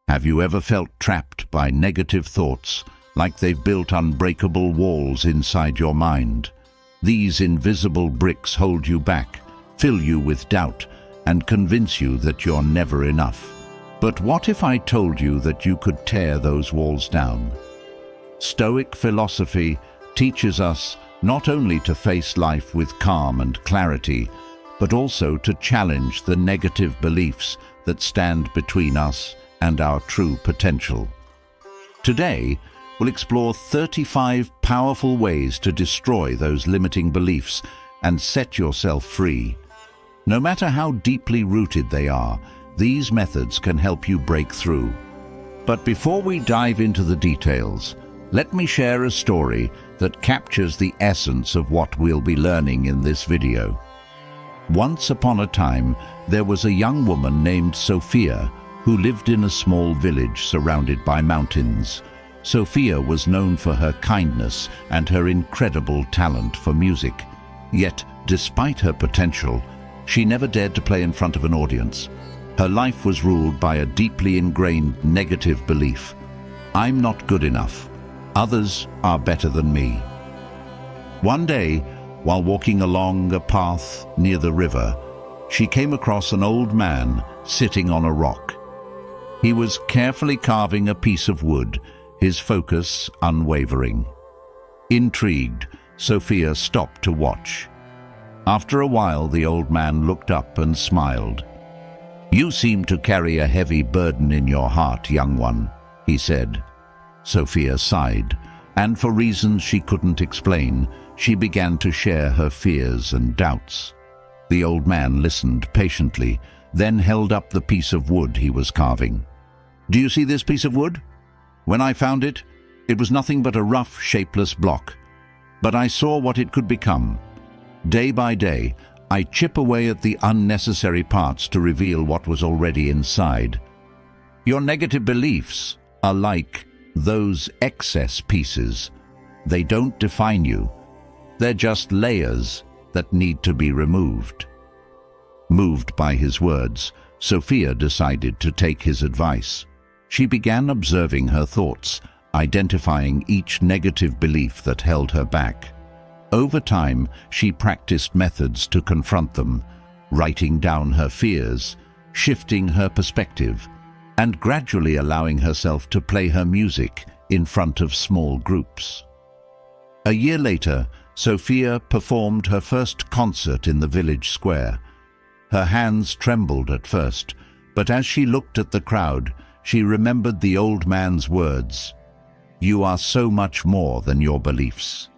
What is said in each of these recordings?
Have you ever felt trapped by negative thoughts, like they've built unbreakable walls inside your mind? These invisible bricks hold you back, fill you with doubt, and convince you that you're never enough. But what if I told you that you could tear those walls down? Stoic philosophy teaches us not only to face life with calm and clarity, but also to challenge the negative beliefs that stand between us and our true potential. Today, we'll explore 35 powerful ways to destroy those limiting beliefs and set yourself free. No matter how deeply rooted they are, these methods can help you break through. But before we dive into the details, let me share a story that captures the essence of what we'll be learning in this video. Once upon a time, there was a young woman named Sophia who lived in a small village surrounded by mountains. Sophia was known for her kindness and her incredible talent for music. Yet, despite her potential, she never dared to play in front of an audience. Her life was ruled by a deeply ingrained negative belief: I'm not good enough. Others are better than me. One day, while walking along a path near the river, she came across an old man sitting on a rock. He was carefully carving a piece of wood, his focus unwavering. Intrigued, Sophia stopped to watch. After a while, the old man looked up and smiled. "You seem to carry a heavy burden in your heart, young one," he said. Sophia sighed, and for reasons she couldn't explain, she began to share her fears and doubts. The old man listened patiently, then held up the piece of wood he was carving. "Do you see this piece of wood? When I found it, it was nothing but a rough, shapeless block. But I saw what it could become. Day by day, I chip away at the unnecessary parts to reveal what was already inside. Your negative beliefs are like those excess pieces. They don't define you. They're just layers that need to be removed." Moved by his words, Sophia decided to take his advice. She began observing her thoughts, identifying each negative belief that held her back. Over time, she practiced methods to confront them, writing down her fears, shifting her perspective, and gradually allowing herself to play her music in front of small groups. A year later, Sophia performed her first concert in the village square. Her hands trembled at first, but as she looked at the crowd, she remembered the old man's words: "You are so much more than your beliefs."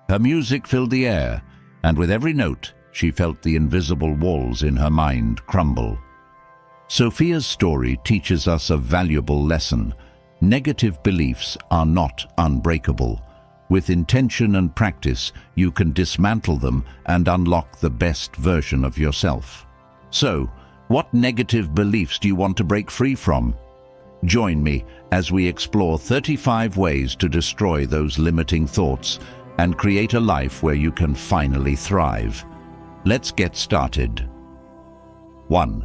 Her music filled the air, and with every note, she felt the invisible walls in her mind crumble. Sophia's story teaches us a valuable lesson. Negative beliefs are not unbreakable. With intention and practice, you can dismantle them and unlock the best version of yourself. So, what negative beliefs do you want to break free from? Join me as we explore 35 ways to destroy those limiting thoughts and create a life where you can finally thrive. Let's get started. 1.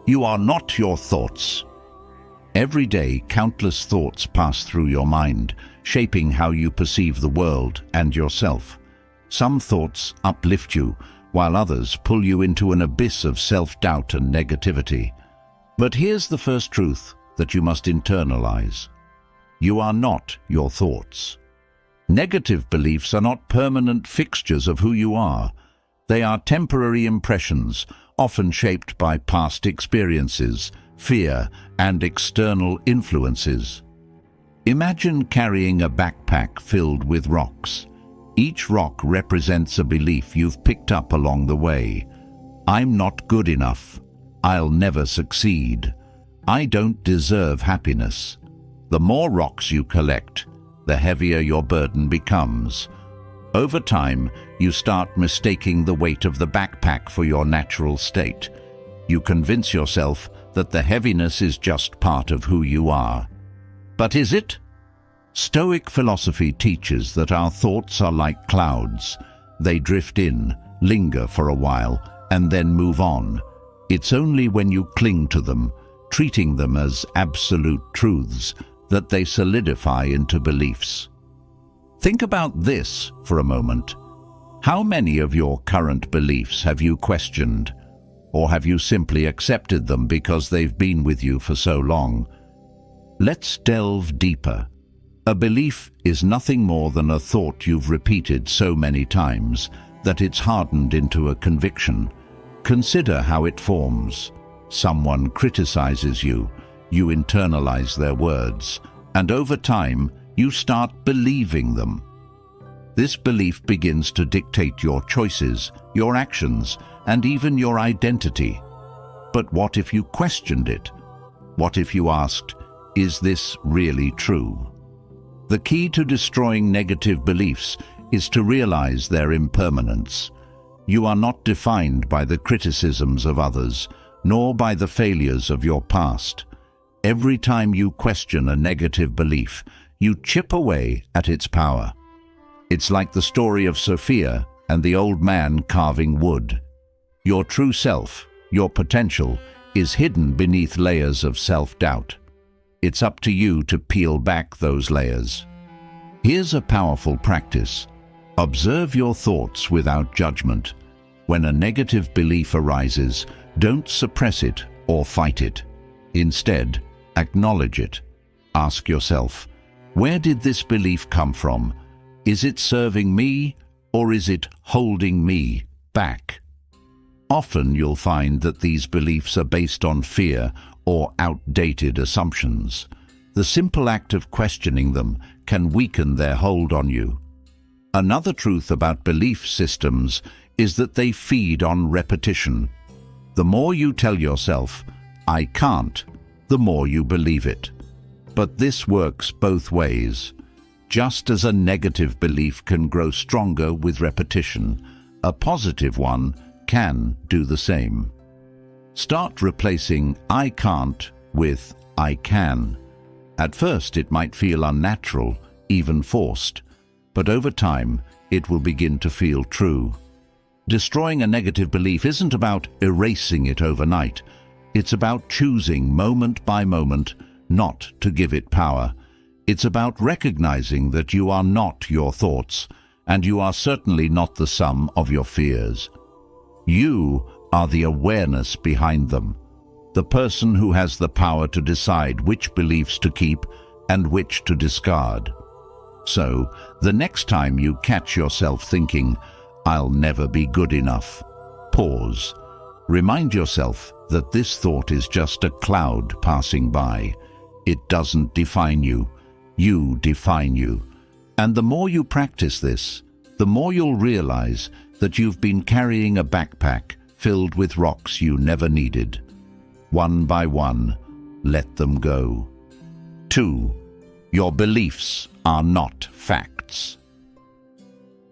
You are not your thoughts. Every day, countless thoughts pass through your mind, shaping how you perceive the world and yourself. Some thoughts uplift you, while others pull you into an abyss of self-doubt and negativity. But here's the first truth that you must internalize. You are not your thoughts. Negative beliefs are not permanent fixtures of who you are. They are temporary impressions, often shaped by past experiences, fear, and external influences. Imagine carrying a backpack filled with rocks. Each rock represents a belief you've picked up along the way. I'm not good enough. I'll never succeed. I don't deserve happiness. The more rocks you collect, the heavier your burden becomes. Over time, you start mistaking the weight of the backpack for your natural state. You convince yourself that the heaviness is just part of who you are. But is it? Stoic philosophy teaches that our thoughts are like clouds. They drift in, linger for a while, and then move on. It's only when you cling to them, treating them as absolute truths that they solidify into beliefs. Think about this for a moment. How many of your current beliefs have you questioned, or have you simply accepted them because they've been with you for so long? Let's delve deeper. A belief is nothing more than a thought you've repeated so many times that it's hardened into a conviction. Consider how it forms. Someone criticizes you, you internalize their words, and over time, you start believing them. This belief begins to dictate your choices, your actions, and even your identity. But what if you questioned it? What if you asked, is this really true? The key to destroying negative beliefs is to realize their impermanence. You are not defined by the criticisms of others, nor by the failures of your past. Every time you question a negative belief, you chip away at its power. It's like the story of Sophia and the old man carving wood. Your true self, your potential, is hidden beneath layers of self-doubt. It's up to you to peel back those layers. Here's a powerful practice. Observe your thoughts without judgment. When a negative belief arises, don't suppress it or fight it. Instead, acknowledge it. Ask yourself, where did this belief come from? Is it serving me, or is it holding me back? Often you'll find that these beliefs are based on fear or outdated assumptions. The simple act of questioning them can weaken their hold on you. Another truth about belief systems is that they feed on repetition. The more you tell yourself, I can't, the more you believe it. But this works both ways. Just as a negative belief can grow stronger with repetition, a positive one can do the same. Start replacing I can't with I can. At first it might feel unnatural, even forced, but over time it will begin to feel true. Destroying a negative belief isn't about erasing it overnight. It's about choosing moment by moment not to give it power. It's about recognizing that you are not your thoughts, and you are certainly not the sum of your fears. You are the awareness behind them, the person who has the power to decide which beliefs to keep and which to discard. So, the next time you catch yourself thinking, I'll never be good enough, pause. Remind yourself that this thought is just a cloud passing by. It doesn't define you. You define you. And the more you practice this, the more you'll realize that you've been carrying a backpack filled with rocks you never needed. One by one, let them go. 2. Your beliefs are not facts.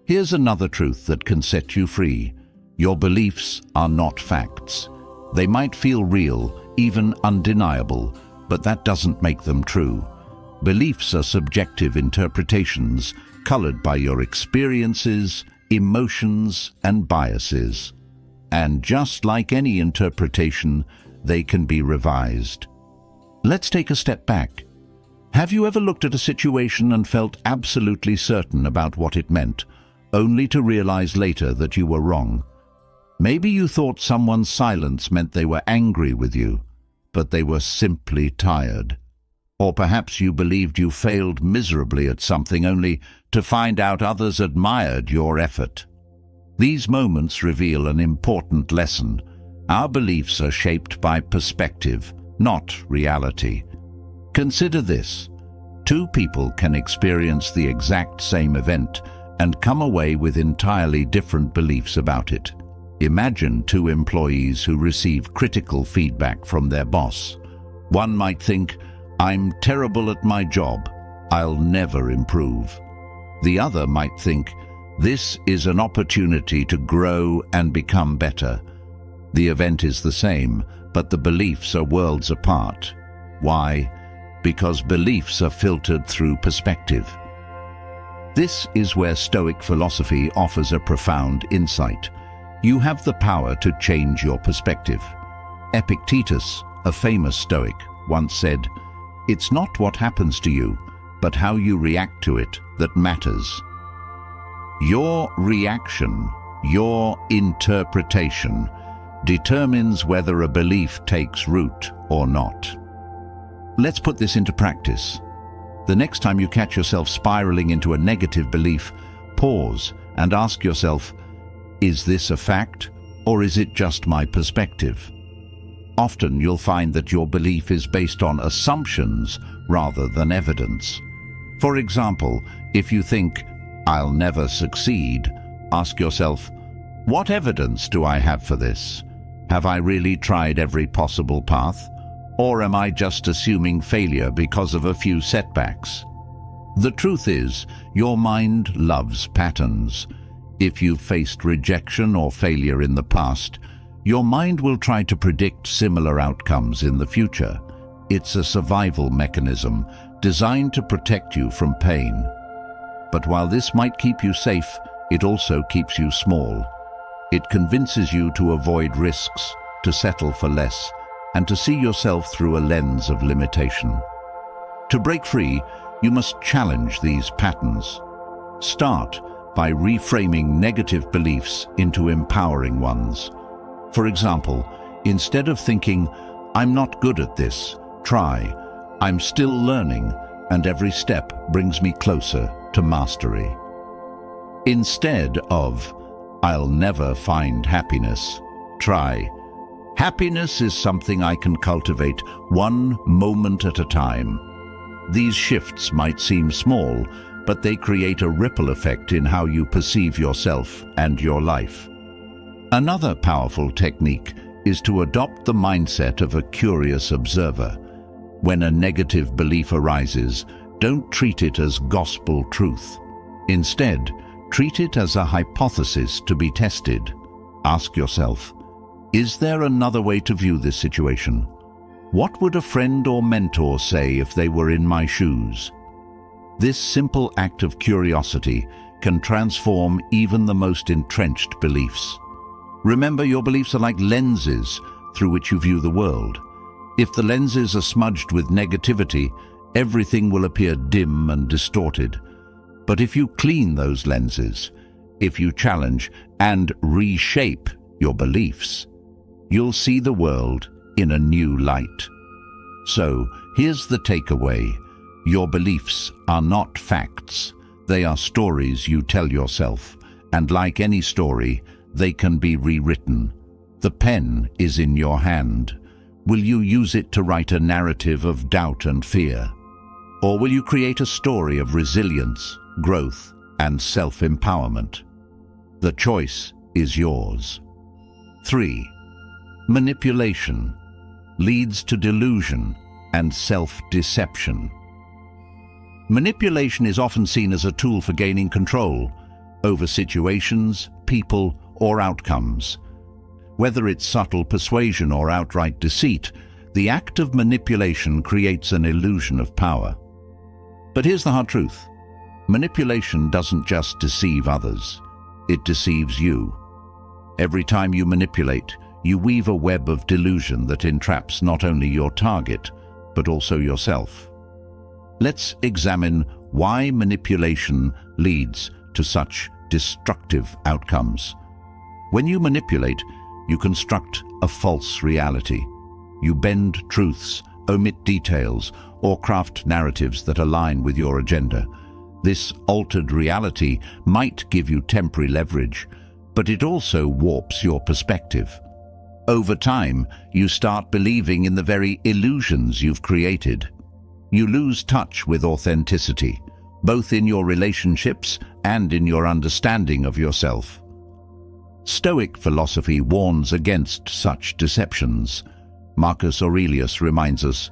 Here's another truth that can set you free. Your beliefs are not facts. They might feel real, even undeniable, but that doesn't make them true. Beliefs are subjective interpretations colored by your experiences, emotions, and biases. And just like any interpretation, they can be revised. Let's take a step back. Have you ever looked at a situation and felt absolutely certain about what it meant, only to realize later that you were wrong? Maybe you thought someone's silence meant they were angry with you, but they were simply tired. Or perhaps you believed you failed miserably at something only to find out others admired your effort. These moments reveal an important lesson. Our beliefs are shaped by perspective, not reality. Consider this. 2 people can experience the exact same event and come away with entirely different beliefs about it. Imagine 2 employees who receive critical feedback from their boss. One might think, I'm terrible at my job. I'll never improve. The other might think, this is an opportunity to grow and become better. The event is the same, but the beliefs are worlds apart. Why? Because beliefs are filtered through perspective. This is where Stoic philosophy offers a profound insight. You have the power to change your perspective. Epictetus, A famous Stoic once said, "It's not what happens to you, but how you react to it that matters." Your reaction, your interpretation, determines whether a belief takes root or not. Let's put this into practice. The next time you catch yourself spiraling into a negative belief, pause and ask yourself, is this a fact or is it just my perspective? Often you'll find that your belief is based on assumptions rather than evidence. For example, if you think, "I'll never succeed," ask yourself, what evidence do I have for this? Have I really tried every possible path? Or am I just assuming failure because of a few setbacks? The truth is, your mind loves patterns. If you've faced rejection or failure in the past, your mind will try to predict similar outcomes in the future. It's a survival mechanism designed to protect you from pain. But while this might keep you safe, it also keeps you small. It convinces you to avoid risks, to settle for less, and to see yourself through a lens of limitation. To break free, you must challenge these patterns. Start by reframing negative beliefs into empowering ones. For example, instead of thinking, "I'm not good at this," try, "I'm still learning, and every step brings me closer to mastery." Instead of, "I'll never find happiness," try, "Happiness is something I can cultivate one moment at a time." These shifts might seem small, but they create a ripple effect in how you perceive yourself and your life. Another powerful technique is to adopt the mindset of a curious observer. When a negative belief arises, don't treat it as gospel truth. Instead, treat it as a hypothesis to be tested. Ask yourself, is there another way to view this situation? What would a friend or mentor say if they were in my shoes? This simple act of curiosity can transform even the most entrenched beliefs. Remember, your beliefs are like lenses through which you view the world. If the lenses are smudged with negativity, everything will appear dim and distorted. But if you clean those lenses, if you challenge and reshape your beliefs, you'll see the world in a new light. So, here's the takeaway. Your beliefs are not facts. They are stories you tell yourself, and like any story, they can be rewritten. The pen is in your hand. Will you use it to write a narrative of doubt and fear? Or will you create a story of resilience, growth, and self-empowerment? The choice is yours. 3. Manipulation leads to delusion and self-deception. Manipulation is often seen as a tool for gaining control over situations, people, or outcomes. Whether it's subtle persuasion or outright deceit, the act of manipulation creates an illusion of power. But here's the hard truth. Manipulation doesn't just deceive others, it deceives you. Every time you manipulate, you weave a web of delusion that entraps not only your target, but also yourself. Let's examine why manipulation leads to such destructive outcomes. When you manipulate, you construct a false reality. You bend truths, omit details, or craft narratives that align with your agenda. This altered reality might give you temporary leverage, but it also warps your perspective. Over time, you start believing in the very illusions you've created. You lose touch with authenticity, both in your relationships and in your understanding of yourself. Stoic philosophy warns against such deceptions. Marcus Aurelius reminds us,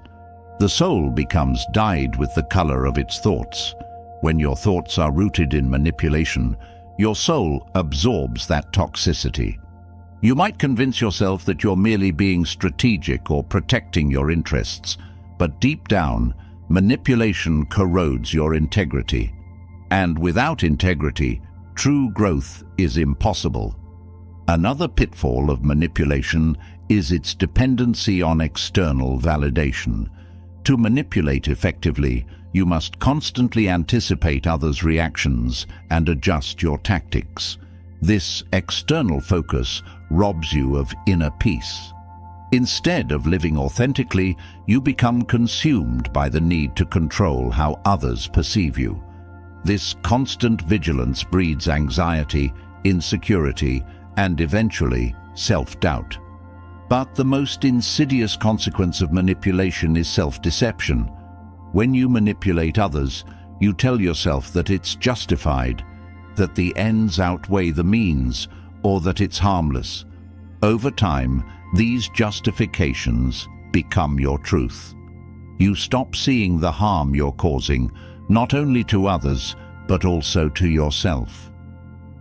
"The soul becomes dyed with the color of its thoughts." When your thoughts are rooted in manipulation, your soul absorbs that toxicity. You might convince yourself that you're merely being strategic or protecting your interests, but deep down, manipulation corrodes your integrity. And without integrity, true growth is impossible. Another pitfall of manipulation is its dependency on external validation. To manipulate effectively, you must constantly anticipate others' reactions and adjust your tactics. This external focus robs you of inner peace. Instead of living authentically, you become consumed by the need to control how others perceive you. This constant vigilance breeds anxiety, insecurity, and eventually self-doubt. But the most insidious consequence of manipulation is self-deception. When you manipulate others, you tell yourself that it's justified, that the ends outweigh the means, or that it's harmless. Over time, these justifications become your truth. You stop seeing the harm you're causing, not only to others, but also to yourself.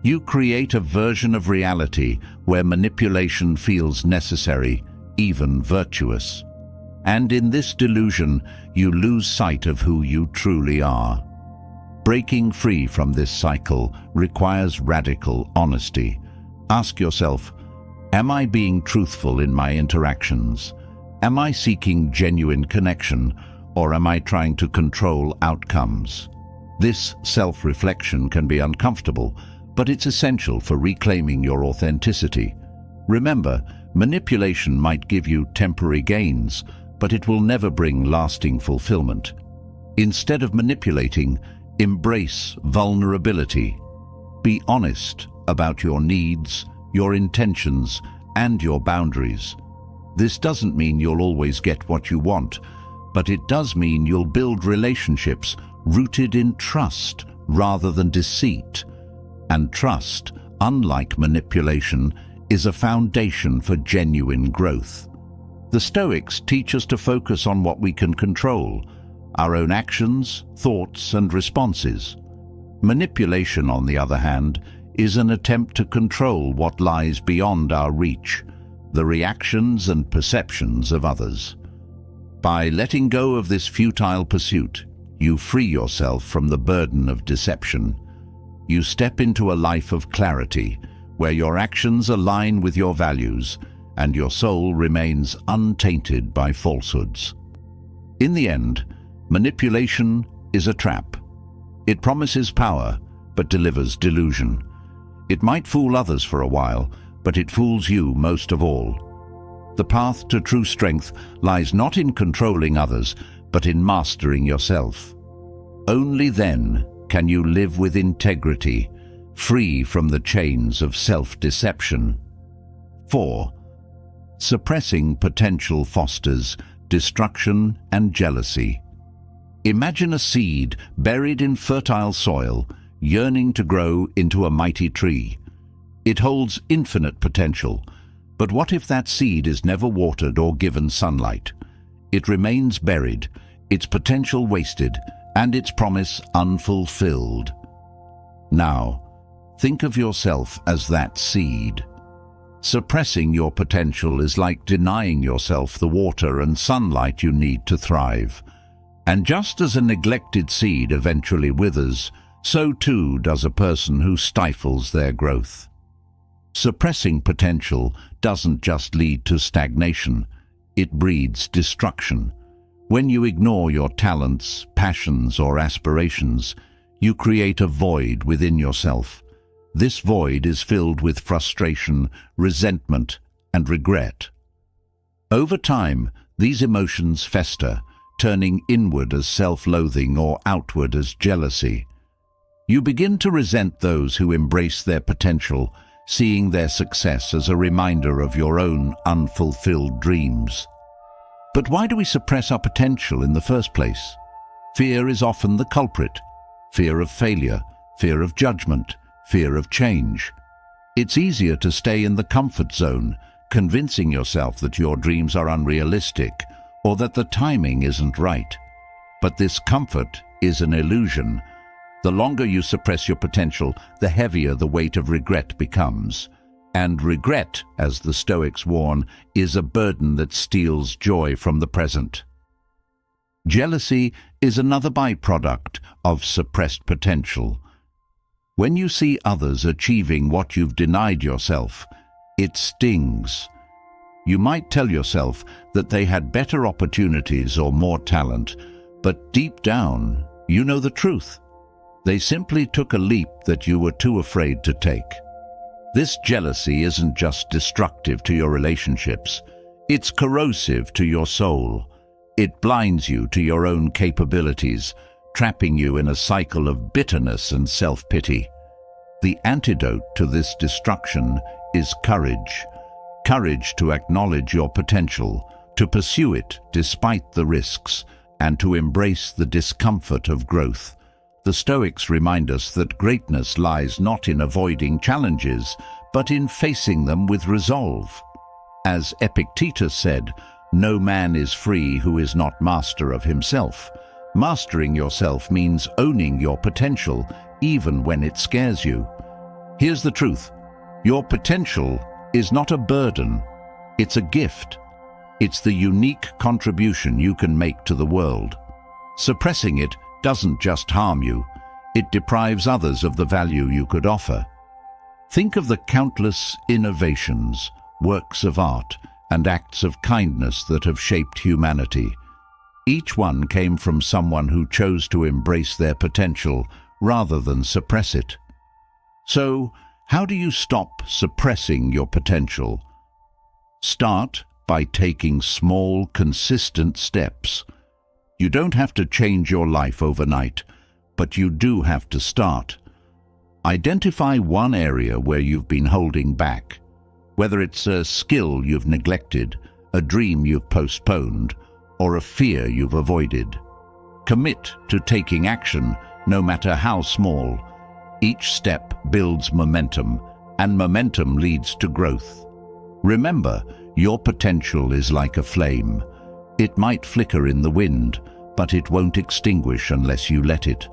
You create a version of reality where manipulation feels necessary, even virtuous. And in this delusion, you lose sight of who you truly are. Breaking free from this cycle requires radical honesty. Ask yourself, am I being truthful in my interactions? Am I seeking genuine connection, or am I trying to control outcomes? This self-reflection can be uncomfortable, but it's essential for reclaiming your authenticity. Remember, manipulation might give you temporary gains, but it will never bring lasting fulfillment. Instead of manipulating, embrace vulnerability. Be honest about your needs, your intentions, and your boundaries. This doesn't mean you'll always get what you want, but it does mean you'll build relationships rooted in trust rather than deceit. And trust, unlike manipulation, is a foundation for genuine growth. The Stoics teach us to focus on what we can control, our own actions, thoughts, and responses. Manipulation, on the other hand, is an attempt to control what lies beyond our reach, the reactions and perceptions of others. By letting go of this futile pursuit, you free yourself from the burden of deception. You step into a life of clarity, where your actions align with your values and your soul remains untainted by falsehoods. In the end, manipulation is a trap. It promises power, but delivers delusion. It might fool others for a while, but it fools you most of all. The path to true strength lies not in controlling others, but in mastering yourself. Only then can you live with integrity, free from the chains of self-deception. 4. Suppressing potential fosters destruction and jealousy. Imagine a seed buried in fertile soil, yearning to grow into a mighty tree. It holds infinite potential, but what if that seed is never watered or given sunlight? It remains buried, its potential wasted, and its promise unfulfilled. Now, think of yourself as that seed. Suppressing your potential is like denying yourself the water and sunlight you need to thrive. And just as a neglected seed eventually withers, so too does a person who stifles their growth. Suppressing potential doesn't just lead to stagnation, it breeds destruction. When you ignore your talents, passions, or aspirations, you create a void within yourself. This void is filled with frustration, resentment, and regret. Over time, these emotions fester, turning inward as self-loathing or outward as jealousy. You begin to resent those who embrace their potential, seeing their success as a reminder of your own unfulfilled dreams. But why do we suppress our potential in the first place? Fear is often the culprit. Fear of failure, fear of judgment, fear of change. It's easier to stay in the comfort zone, convincing yourself that your dreams are unrealistic or that the timing isn't right. But this comfort is an illusion. The longer you suppress your potential, the heavier the weight of regret becomes. And regret, as the Stoics warn, is a burden that steals joy from the present. Jealousy is another byproduct of suppressed potential. When you see others achieving what you've denied yourself, it stings. You might tell yourself that they had better opportunities or more talent, but deep down, you know the truth. They simply took a leap that you were too afraid to take. This jealousy isn't just destructive to your relationships, it's corrosive to your soul. It blinds you to your own capabilities, trapping you in a cycle of bitterness and self-pity. The antidote to this destruction is courage. Courage to acknowledge your potential, to pursue it despite the risks, and to embrace the discomfort of growth. The Stoics remind us that greatness lies not in avoiding challenges, but in facing them with resolve. As Epictetus said, "No man is free who is not master of himself." Mastering yourself means owning your potential, even when it scares you. Here's the truth. Your potential is not a burden. It's a gift. It's the unique contribution you can make to the world. Suppressing it doesn't just harm you. It deprives others of the value you could offer. Think of the countless innovations, works of art, and acts of kindness that have shaped humanity. Each one came from someone who chose to embrace their potential rather than suppress it. So, how do you stop suppressing your potential? Start by taking small, consistent steps. You don't have to change your life overnight, but you do have to start. Identify one area where you've been holding back, whether it's a skill you've neglected, a dream you've postponed, or a fear you've avoided. Commit to taking action, no matter how small. Each step builds momentum, and momentum leads to growth. Remember, your potential is like a flame. It might flicker in the wind, but it won't extinguish unless you let it.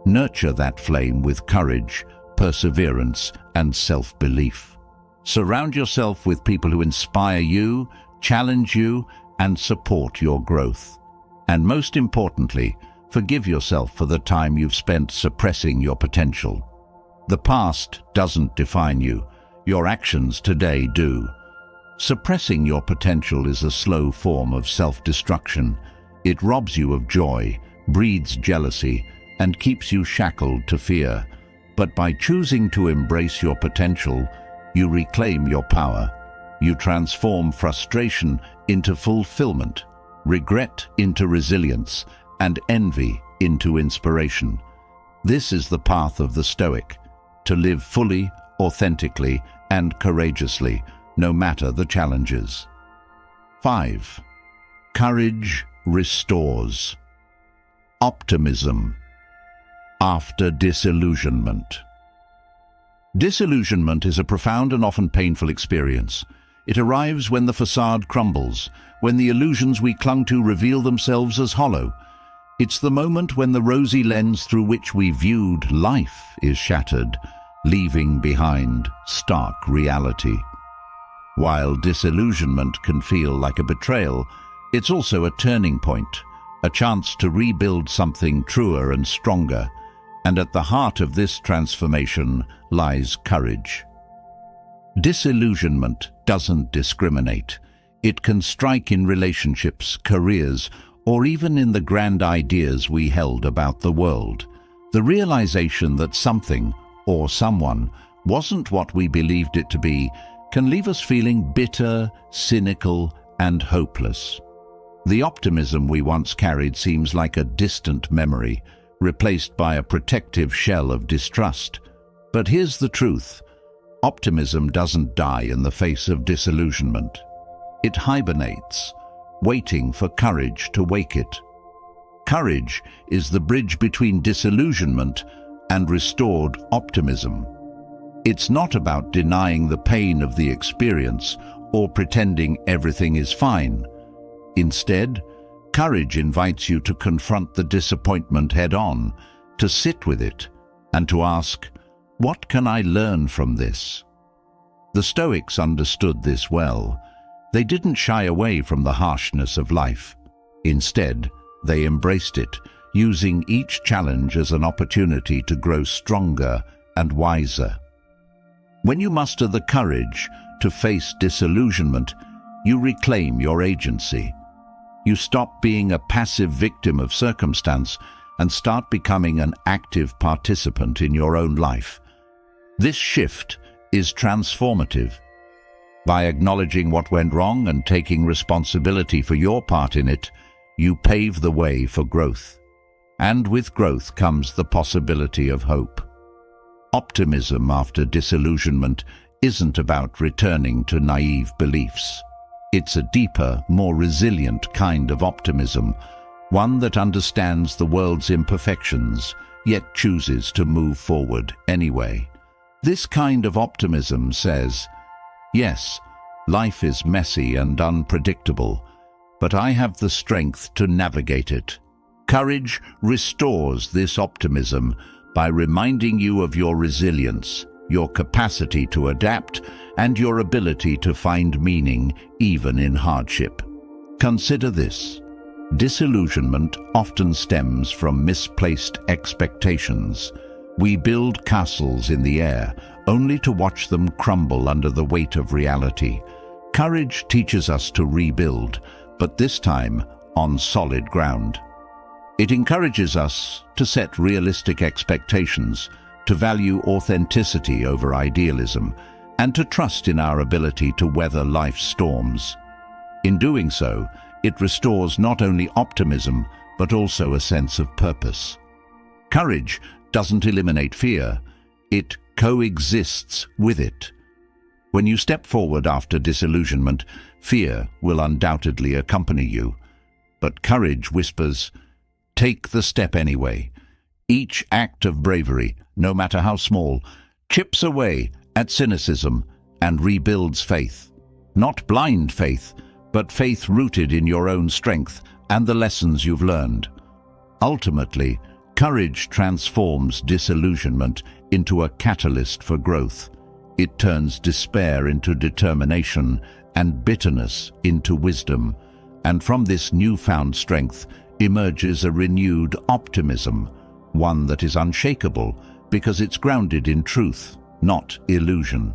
Nurture that flame with courage, perseverance, and self-belief. Surround yourself with people who inspire you, challenge you, and support your growth. And most importantly, forgive yourself for the time you've spent suppressing your potential. The past doesn't define you. Your actions today do. Suppressing your potential is a slow form of self-destruction. It robs you of joy, breeds jealousy, and keeps you shackled to fear. But by choosing to embrace your potential, you reclaim your power. You transform frustration into fulfillment, regret into resilience, and envy into inspiration. This is the path of the Stoic, to live fully, authentically, and courageously, no matter the challenges. 5. Courage restores. Optimism. After disillusionment. Disillusionment is a profound and often painful experience. It arrives when the facade crumbles, when the illusions we clung to reveal themselves as hollow. It's the moment when the rosy lens through which we viewed life is shattered, leaving behind stark reality. While disillusionment can feel like a betrayal, it's also a turning point, a chance to rebuild something truer and stronger. And at the heart of this transformation lies courage. Disillusionment doesn't discriminate. It can strike in relationships, careers, or even in the grand ideas we held about the world. The realization that something, or someone, wasn't what we believed it to be can leave us feeling bitter, cynical, and hopeless. The optimism we once carried seems like a distant memory, replaced by a protective shell of distrust. But here's the truth. Optimism doesn't die in the face of disillusionment. It hibernates, waiting for courage to wake it. Courage is the bridge between disillusionment and restored optimism. It's not about denying the pain of the experience or pretending everything is fine. Instead, courage invites you to confront the disappointment head-on, to sit with it, and to ask, what can I learn from this? The Stoics understood this well. They didn't shy away from the harshness of life. Instead, they embraced it, using each challenge as an opportunity to grow stronger and wiser. When you muster the courage to face disillusionment, you reclaim your agency. You stop being a passive victim of circumstance and start becoming an active participant in your own life. This shift is transformative. By acknowledging what went wrong and taking responsibility for your part in it, you pave the way for growth. And with growth comes the possibility of hope. Optimism after disillusionment isn't about returning to naive beliefs. It's a deeper, more resilient kind of optimism, one that understands the world's imperfections, yet chooses to move forward anyway. This kind of optimism says, yes, life is messy and unpredictable, but I have the strength to navigate it. Courage restores this optimism by reminding you of your resilience, your capacity to adapt, and your ability to find meaning even in hardship. Consider this. Disillusionment often stems from misplaced expectations. We build castles in the air, only to watch them crumble under the weight of reality. Courage teaches us to rebuild, but this time on solid ground. It encourages us to set realistic expectations, to value authenticity over idealism, and to trust in our ability to weather life's storms. In doing so, it restores not only optimism, but also a sense of purpose. Courage doesn't eliminate fear, it coexists with it. When you step forward after disillusionment, fear will undoubtedly accompany you. But courage whispers, take the step anyway. Each act of bravery, no matter how small, chips away at cynicism and rebuilds faith. Not blind faith, but faith rooted in your own strength and the lessons you've learned. Ultimately, courage transforms disillusionment into a catalyst for growth. It turns despair into determination and bitterness into wisdom. And from this newfound strength emerges a renewed optimism, one that is unshakable because it's grounded in truth, not illusion.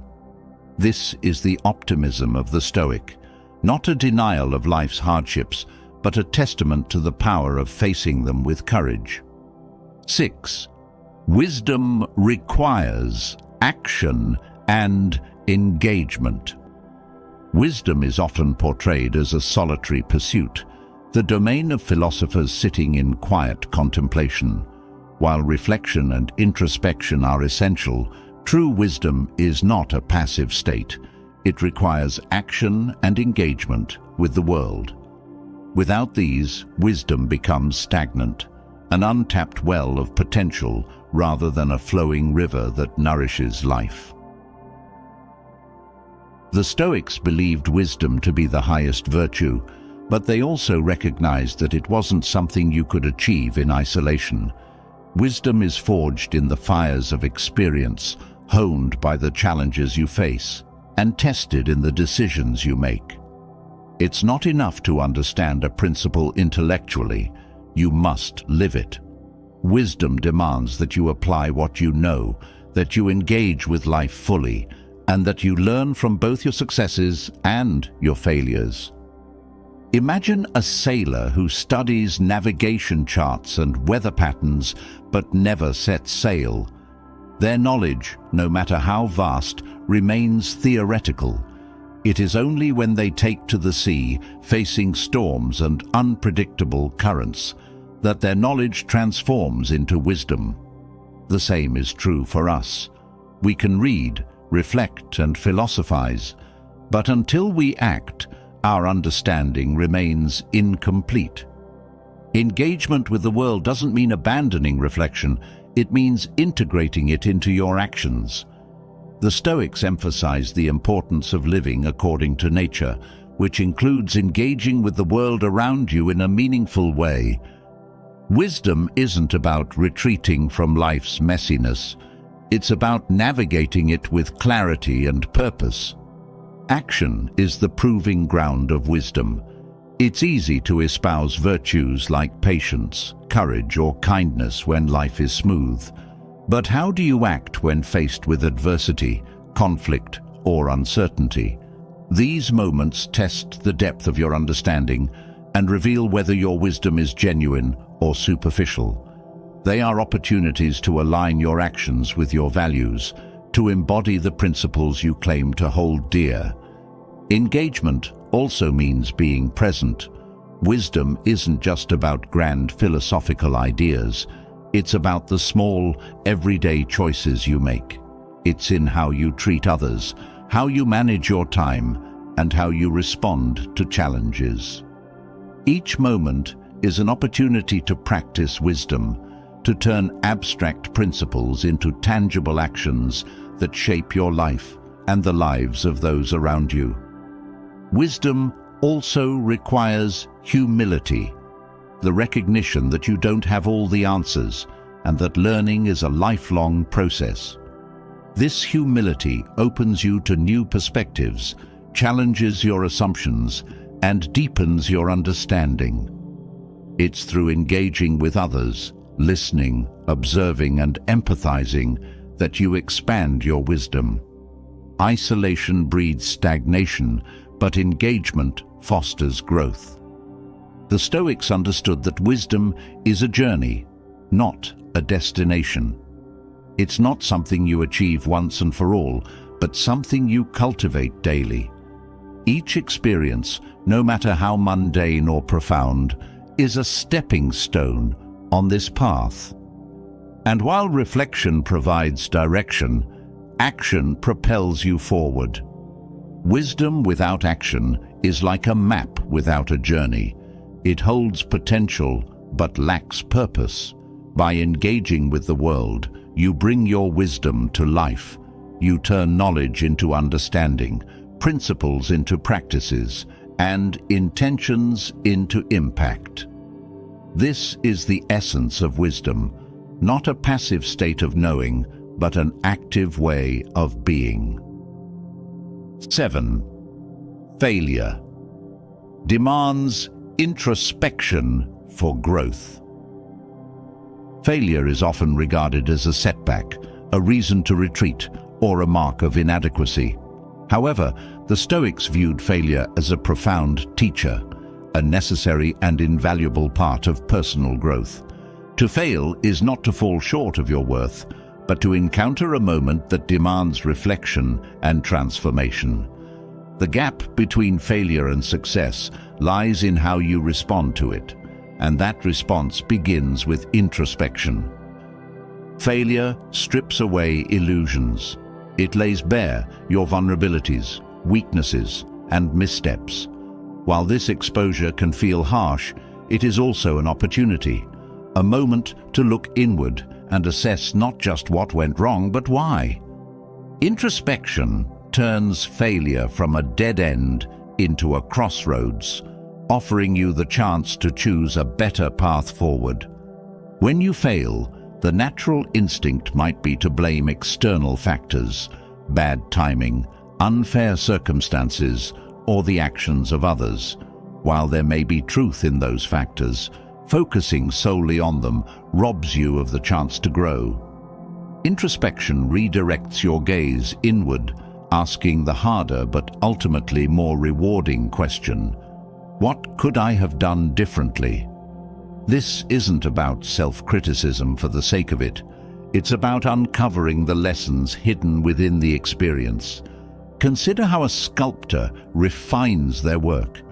This is the optimism of the Stoic, not a denial of life's hardships, but a testament to the power of facing them with courage. 6. Wisdom requires action and engagement. Wisdom is often portrayed as a solitary pursuit, the domain of philosophers sitting in quiet contemplation. While reflection and introspection are essential, true wisdom is not a passive state. It requires action and engagement with the world. Without these, wisdom becomes stagnant, an untapped well of potential rather than a flowing river that nourishes life. The Stoics believed wisdom to be the highest virtue, but they also recognized that it wasn't something you could achieve in isolation. Wisdom is forged in the fires of experience, honed by the challenges you face, and tested in the decisions you make. It's not enough to understand a principle intellectually, you must live it. Wisdom demands that you apply what you know, that you engage with life fully, and that you learn from both your successes and your failures. Imagine a sailor who studies navigation charts and weather patterns but never sets sail. Their knowledge, no matter how vast, remains theoretical. It is only when they take to the sea, facing storms and unpredictable currents, that their knowledge transforms into wisdom. The same is true for us. We can read, reflect, and philosophize, but until we act, our understanding remains incomplete. Engagement with the world doesn't mean abandoning reflection, it means integrating it into your actions. The Stoics emphasized the importance of living according to nature, which includes engaging with the world around you in a meaningful way. Wisdom isn't about retreating from life's messiness. It's about navigating it with clarity and purpose. Action is the proving ground of wisdom. It's easy to espouse virtues like patience, courage, or kindness when life is smooth. But how do you act when faced with adversity, conflict, or uncertainty? These moments test the depth of your understanding and reveal whether your wisdom is genuine or superficial. They are opportunities to align your actions with your values, to embody the principles you claim to hold dear. Engagement also means being present. Wisdom isn't just about grand philosophical ideas. It's about the small, everyday choices you make. It's in how you treat others, how you manage your time, and how you respond to challenges. Each moment is an opportunity to practice wisdom, to turn abstract principles into tangible actions that shape your life and the lives of those around you. Wisdom also requires humility, the recognition that you don't have all the answers and that learning is a lifelong process. This humility opens you to new perspectives, challenges your assumptions, and deepens your understanding. It's through engaging with others, listening, observing, and empathizing that you expand your wisdom. Isolation breeds stagnation, but engagement fosters growth. The Stoics understood that wisdom is a journey, not a destination. It's not something you achieve once and for all, but something you cultivate daily. Each experience, no matter how mundane or profound, is a stepping stone on this path. And while reflection provides direction, action propels you forward. Wisdom without action is like a map without a journey. It holds potential but lacks purpose. By engaging with the world, you bring your wisdom to life. You turn knowledge into understanding, principles into practices, and intentions into impact. This is the essence of wisdom, not a passive state of knowing, but an active way of being. 7. Failure demands introspection for growth. Failure is often regarded as a setback, a reason to retreat, or a mark of inadequacy. However, the Stoics viewed failure as a profound teacher, a necessary and invaluable part of personal growth. To fail is not to fall short of your worth, but to encounter a moment that demands reflection and transformation. The gap between failure and success lies in how you respond to it, and that response begins with introspection. Failure strips away illusions. It lays bare your vulnerabilities, weaknesses, and missteps. While this exposure can feel harsh, it is also an opportunity, a moment to look inward and assess not just what went wrong, but why. Introspection turns failure from a dead end into a crossroads, offering you the chance to choose a better path forward. When you fail, the natural instinct might be to blame external factors, bad timing, unfair circumstances, or the actions of others. While there may be truth in those factors, focusing solely on them robs you of the chance to grow. Introspection redirects your gaze inward, asking the harder but ultimately more rewarding question: what could I have done differently? This isn't about self-criticism for the sake of it. It's about uncovering the lessons hidden within the experience. Consider how a sculptor refines their work.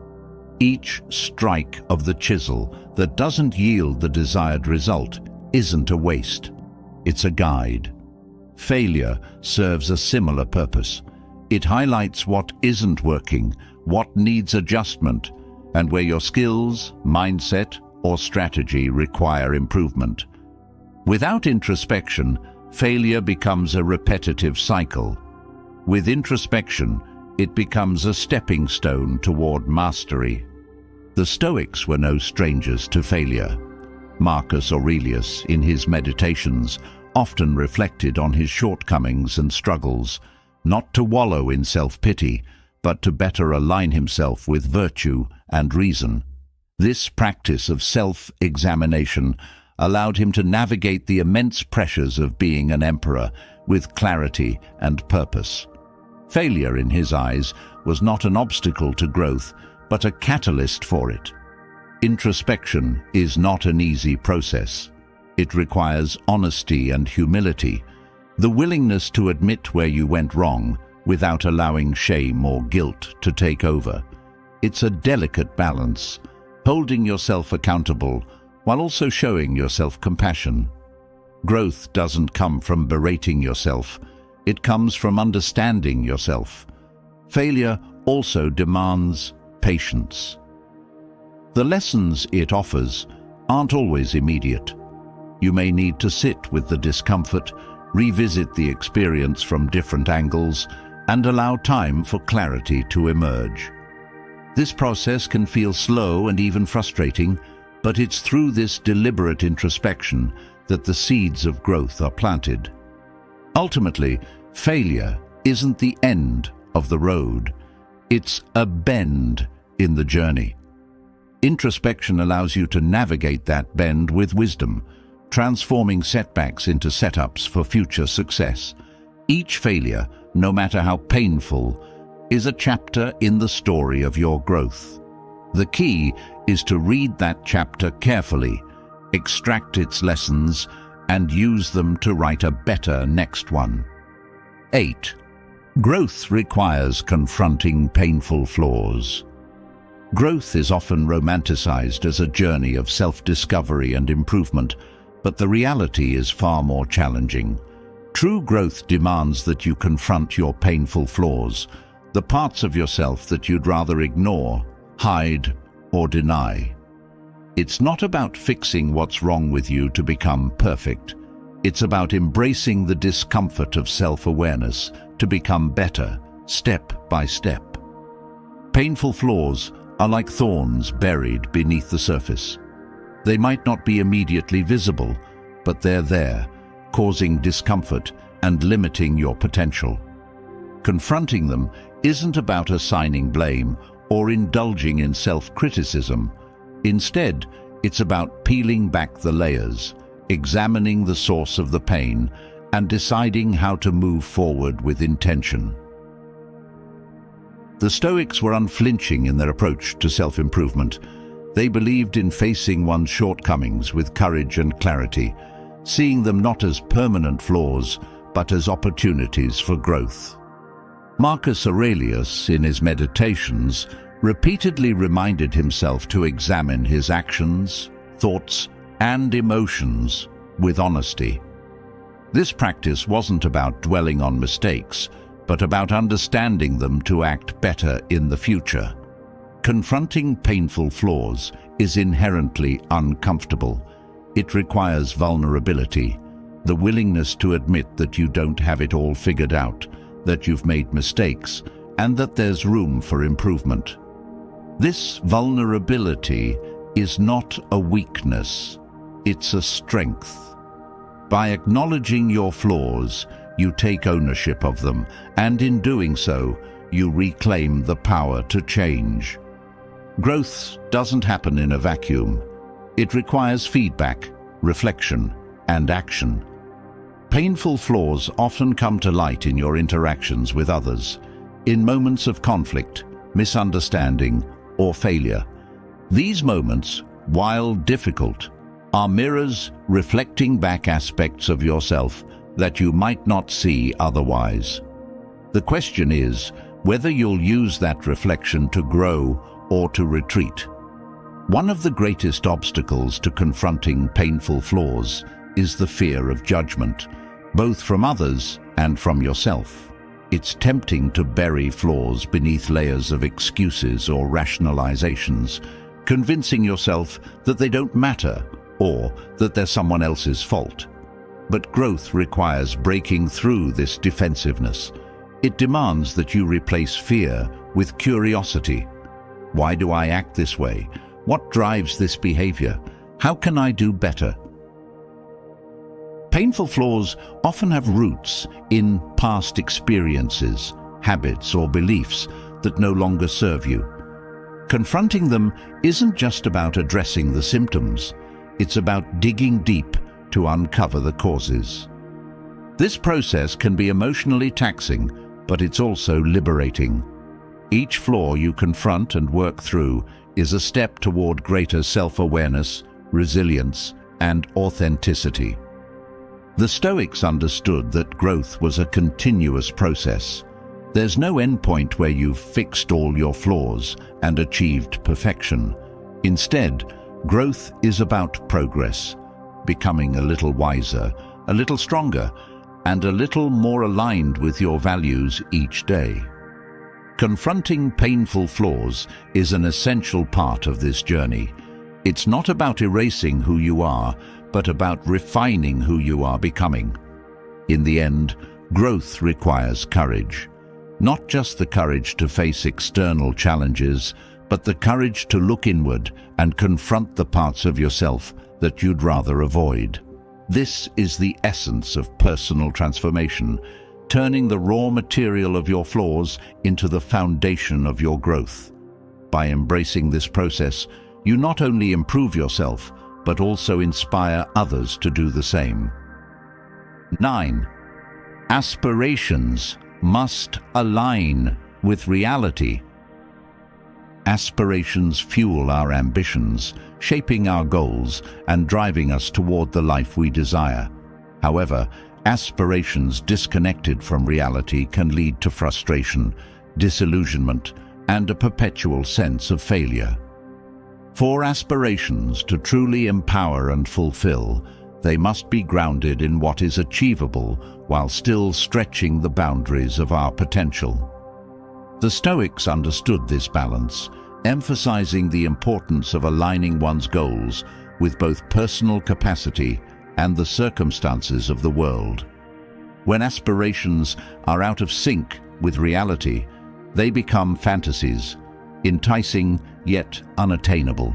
Each strike of the chisel that doesn't yield the desired result isn't a waste. It's a guide. Failure serves a similar purpose. It highlights what isn't working, what needs adjustment, and where your skills, mindset, or strategy require improvement. Without introspection, failure becomes a repetitive cycle. With introspection, it becomes a stepping stone toward mastery. The Stoics were no strangers to failure. Marcus Aurelius, in his Meditations, often reflected on his shortcomings and struggles, not to wallow in self-pity, but to better align himself with virtue and reason. This practice of self-examination allowed him to navigate the immense pressures of being an emperor with clarity and purpose. Failure, in his eyes, was not an obstacle to growth, but a catalyst for it. Introspection is not an easy process. It requires honesty and humility, the willingness to admit where you went wrong without allowing shame or guilt to take over. It's a delicate balance, holding yourself accountable while also showing yourself compassion. Growth doesn't come from berating yourself. It comes from understanding yourself. Failure also demands patience. The lessons it offers aren't always immediate. You may need to sit with the discomfort, revisit the experience from different angles, and allow time for clarity to emerge. This process can feel slow and even frustrating, but it's through this deliberate introspection that the seeds of growth are planted. Ultimately, failure isn't the end of the road. It's a bend in the journey. Introspection allows you to navigate that bend with wisdom, transforming setbacks into setups for future success. Each failure, no matter how painful, is a chapter in the story of your growth. The key is to read that chapter carefully, extract its lessons, and use them to write a better next one. 8. Growth requires confronting painful flaws. Growth is often romanticized as a journey of self-discovery and improvement, but the reality is far more challenging. True growth demands that you confront your painful flaws, the parts of yourself that you'd rather ignore, hide, or deny. It's not about fixing what's wrong with you to become perfect. It's about embracing the discomfort of self-awareness to become better, step by step. Painful flaws are like thorns buried beneath the surface. They might not be immediately visible, but they're there, causing discomfort and limiting your potential. Confronting them isn't about assigning blame or indulging in self-criticism. Instead, it's about peeling back the layers, examining the source of the pain, and deciding how to move forward with intention. The Stoics were unflinching in their approach to self-improvement. They believed in facing one's shortcomings with courage and clarity, seeing them not as permanent flaws, but as opportunities for growth. Marcus Aurelius, in his Meditations, repeatedly reminded himself to examine his actions, thoughts, and emotions with honesty. This practice wasn't about dwelling on mistakes, but about understanding them to act better in the future. Confronting painful flaws is inherently uncomfortable. It requires vulnerability, the willingness to admit that you don't have it all figured out, that you've made mistakes, and that there's room for improvement. This vulnerability is not a weakness, it's a strength. By acknowledging your flaws, you take ownership of them, and in doing so, you reclaim the power to change. Growth doesn't happen in a vacuum. It requires feedback, reflection, and action. Painful flaws often come to light in your interactions with others, in moments of conflict, misunderstanding, or failure. These moments, while difficult, are mirrors reflecting back aspects of yourself that you might not see otherwise. The question is whether you'll use that reflection to grow or to retreat. One of the greatest obstacles to confronting painful flaws is the fear of judgment, both from others and from yourself. It's tempting to bury flaws beneath layers of excuses or rationalizations, convincing yourself that they don't matter or that they're someone else's fault. But growth requires breaking through this defensiveness. It demands that you replace fear with curiosity. Why do I act this way? What drives this behavior? How can I do better? Painful flaws often have roots in past experiences, habits, or beliefs that no longer serve you. Confronting them isn't just about addressing the symptoms. It's about digging deep to uncover the causes. This process can be emotionally taxing, but it's also liberating. Each flaw you confront and work through is a step toward greater self-awareness, resilience, and authenticity. The Stoics understood that growth was a continuous process. There's no endpoint where you've fixed all your flaws and achieved perfection. Instead, growth is about progress, becoming a little wiser, a little stronger, and a little more aligned with your values each day. Confronting painful flaws is an essential part of this journey. It's not about erasing who you are, but about refining who you are becoming. In the end, growth requires courage. Not just the courage to face external challenges, but the courage to look inward and confront the parts of yourself that you'd rather avoid. This is the essence of personal transformation, turning the raw material of your flaws into the foundation of your growth. By embracing this process, you not only improve yourself, but also inspire others to do the same. 9. Aspirations must align with reality. Aspirations fuel our ambitions, shaping our goals and driving us toward the life we desire. However, aspirations disconnected from reality can lead to frustration, disillusionment, and a perpetual sense of failure. For aspirations to truly empower and fulfill, they must be grounded in what is achievable while still stretching the boundaries of our potential. The Stoics understood this balance, emphasizing the importance of aligning one's goals with both personal capacity and the circumstances of the world. When aspirations are out of sync with reality, they become fantasies, enticing yet unattainable.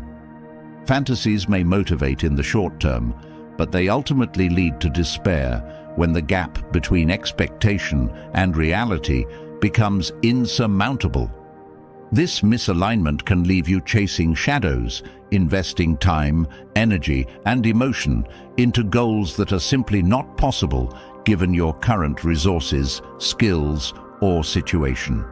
Fantasies may motivate in the short term, but they ultimately lead to despair when the gap between expectation and reality becomes insurmountable. This misalignment can leave you chasing shadows, investing time, energy, and emotion into goals that are simply not possible given your current resources, skills, or situation.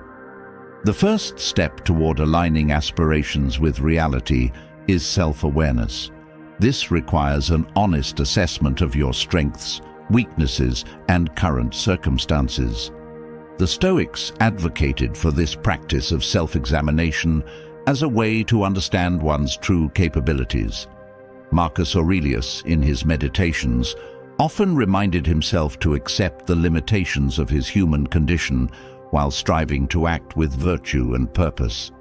The first step toward aligning aspirations with reality is self-awareness. This requires an honest assessment of your strengths, weaknesses, and current circumstances. The Stoics advocated for this practice of self-examination as a way to understand one's true capabilities. Marcus Aurelius, in his Meditations, often reminded himself to accept the limitations of his human condition while striving to act with virtue and purpose.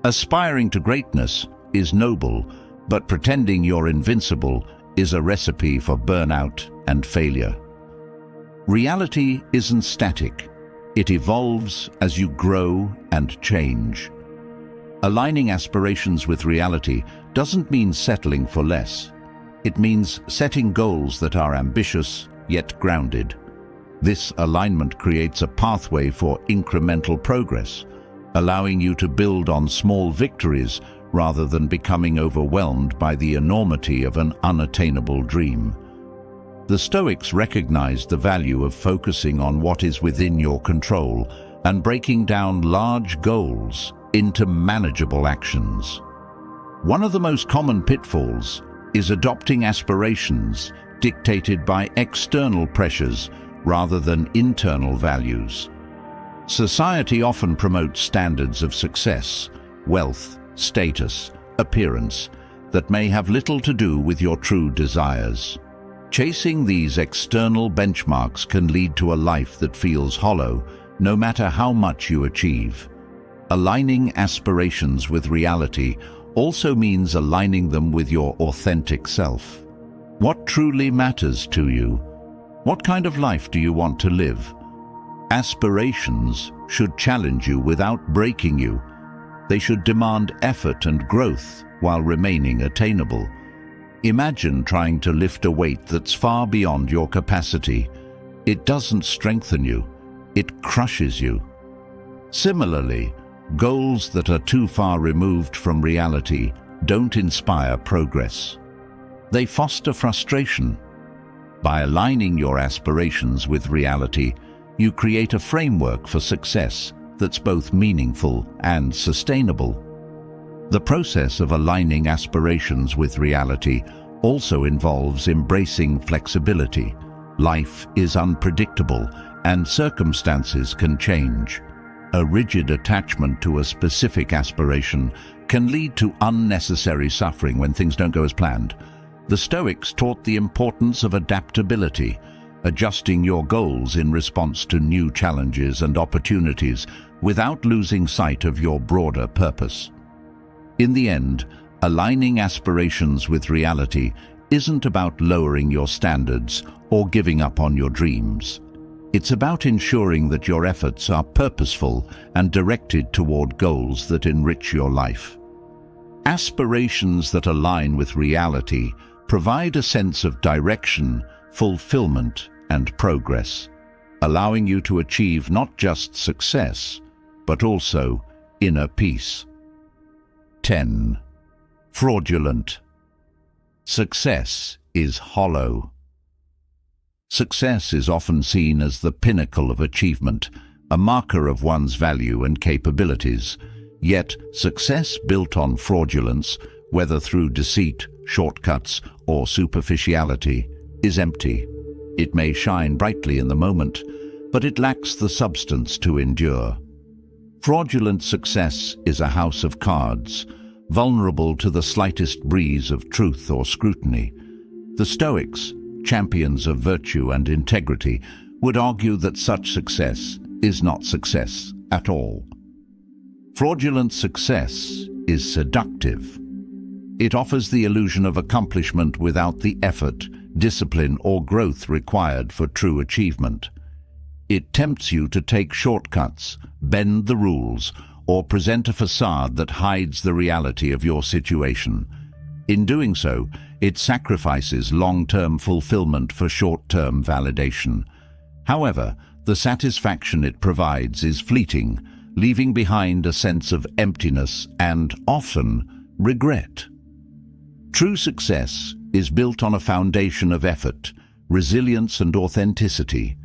Aspiring to greatness is noble, but pretending you're invincible is a recipe for burnout and failure. Reality isn't static. It evolves as you grow and change. Aligning aspirations with reality doesn't mean settling for less. It means setting goals that are ambitious yet grounded. This alignment creates a pathway for incremental progress, allowing you to build on small victories rather than becoming overwhelmed by the enormity of an unattainable dream. The Stoics recognized the value of focusing on what is within your control and breaking down large goals into manageable actions. One of the most common pitfalls is adopting aspirations dictated by external pressures rather than internal values. Society often promotes standards of success, wealth, status, appearance that may have little to do with your true desires. Chasing these external benchmarks can lead to a life that feels hollow, no matter how much you achieve. Aligning aspirations with reality also means aligning them with your authentic self. What truly matters to you? What kind of life do you want to live? Aspirations should challenge you without breaking you. They should demand effort and growth while remaining attainable. Imagine trying to lift a weight that's far beyond your capacity. It doesn't strengthen you, it crushes you. Similarly, goals that are too far removed from reality don't inspire progress. They foster frustration. By aligning your aspirations with reality, you create a framework for success that's both meaningful and sustainable. The process of aligning aspirations with reality also involves embracing flexibility. Life is unpredictable and circumstances can change. A rigid attachment to a specific aspiration can lead to unnecessary suffering when things don't go as planned. The Stoics taught the importance of adaptability, adjusting your goals in response to new challenges and opportunities without losing sight of your broader purpose. In the end, aligning aspirations with reality isn't about lowering your standards or giving up on your dreams. It's about ensuring that your efforts are purposeful and directed toward goals that enrich your life. Aspirations that align with reality provide a sense of direction, fulfillment, and progress, allowing you to achieve not just success, but also inner peace. 10. Fraudulent. Success is hollow. Success is often seen as the pinnacle of achievement, a marker of one's value and capabilities. Yet, success built on fraudulence, whether through deceit, shortcuts, or superficiality, is empty. It may shine brightly in the moment, but it lacks the substance to endure. Fraudulent success is a house of cards, vulnerable to the slightest breeze of truth or scrutiny. The Stoics, champions of virtue and integrity, would argue that such success is not success at all. Fraudulent success is seductive. It offers the illusion of accomplishment without the effort, discipline, or growth required for true achievement. It tempts you to take shortcuts, bend the rules, or present a facade that hides the reality of your situation. In doing so, it sacrifices long-term fulfillment for short-term validation. However, the satisfaction it provides is fleeting, leaving behind a sense of emptiness and, often, regret. True success is built on a foundation of effort, resilience, and authenticity.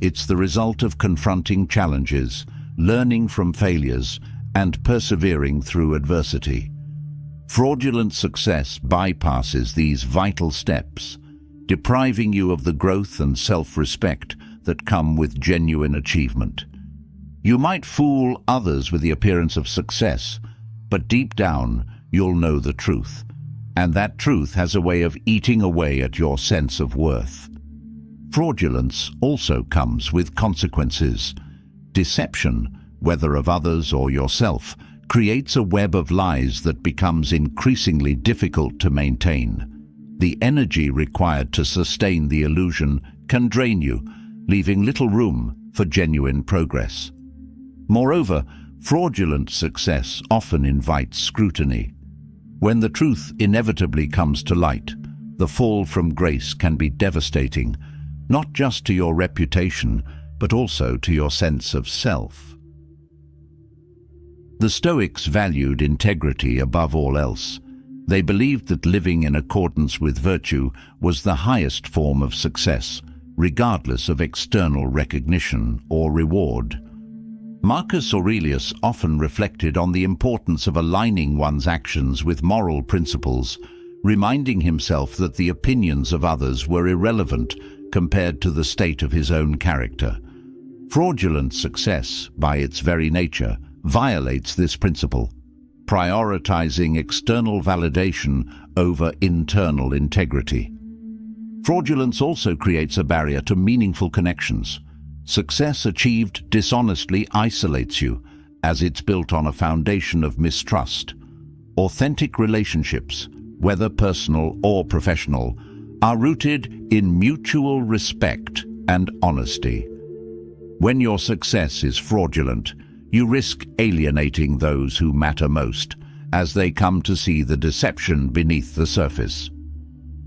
It's the result of confronting challenges, learning from failures, and persevering through adversity. Fraudulent success bypasses these vital steps, depriving you of the growth and self-respect that come with genuine achievement. You might fool others with the appearance of success, but deep down you'll know the truth, and that truth has a way of eating away at your sense of worth. Fraudulence also comes with consequences. Deception, whether of others or yourself, creates a web of lies that becomes increasingly difficult to maintain. The energy required to sustain the illusion can drain you, leaving little room for genuine progress. Moreover, fraudulent success often invites scrutiny. When the truth inevitably comes to light, the fall from grace can be devastating, not just to your reputation, but also to your sense of self. The Stoics valued integrity above all else. They believed that living in accordance with virtue was the highest form of success, regardless of external recognition or reward. Marcus Aurelius often reflected on the importance of aligning one's actions with moral principles, reminding himself that the opinions of others were irrelevant compared to the state of his own character. Fraudulent success, by its very nature, violates this principle, prioritizing external validation over internal integrity. Fraudulence also creates a barrier to meaningful connections. Success achieved dishonestly isolates you, as it's built on a foundation of mistrust. Authentic relationships, whether personal or professional, are rooted in mutual respect and honesty. When your success is fraudulent, you risk alienating those who matter most, as they come to see the deception beneath the surface.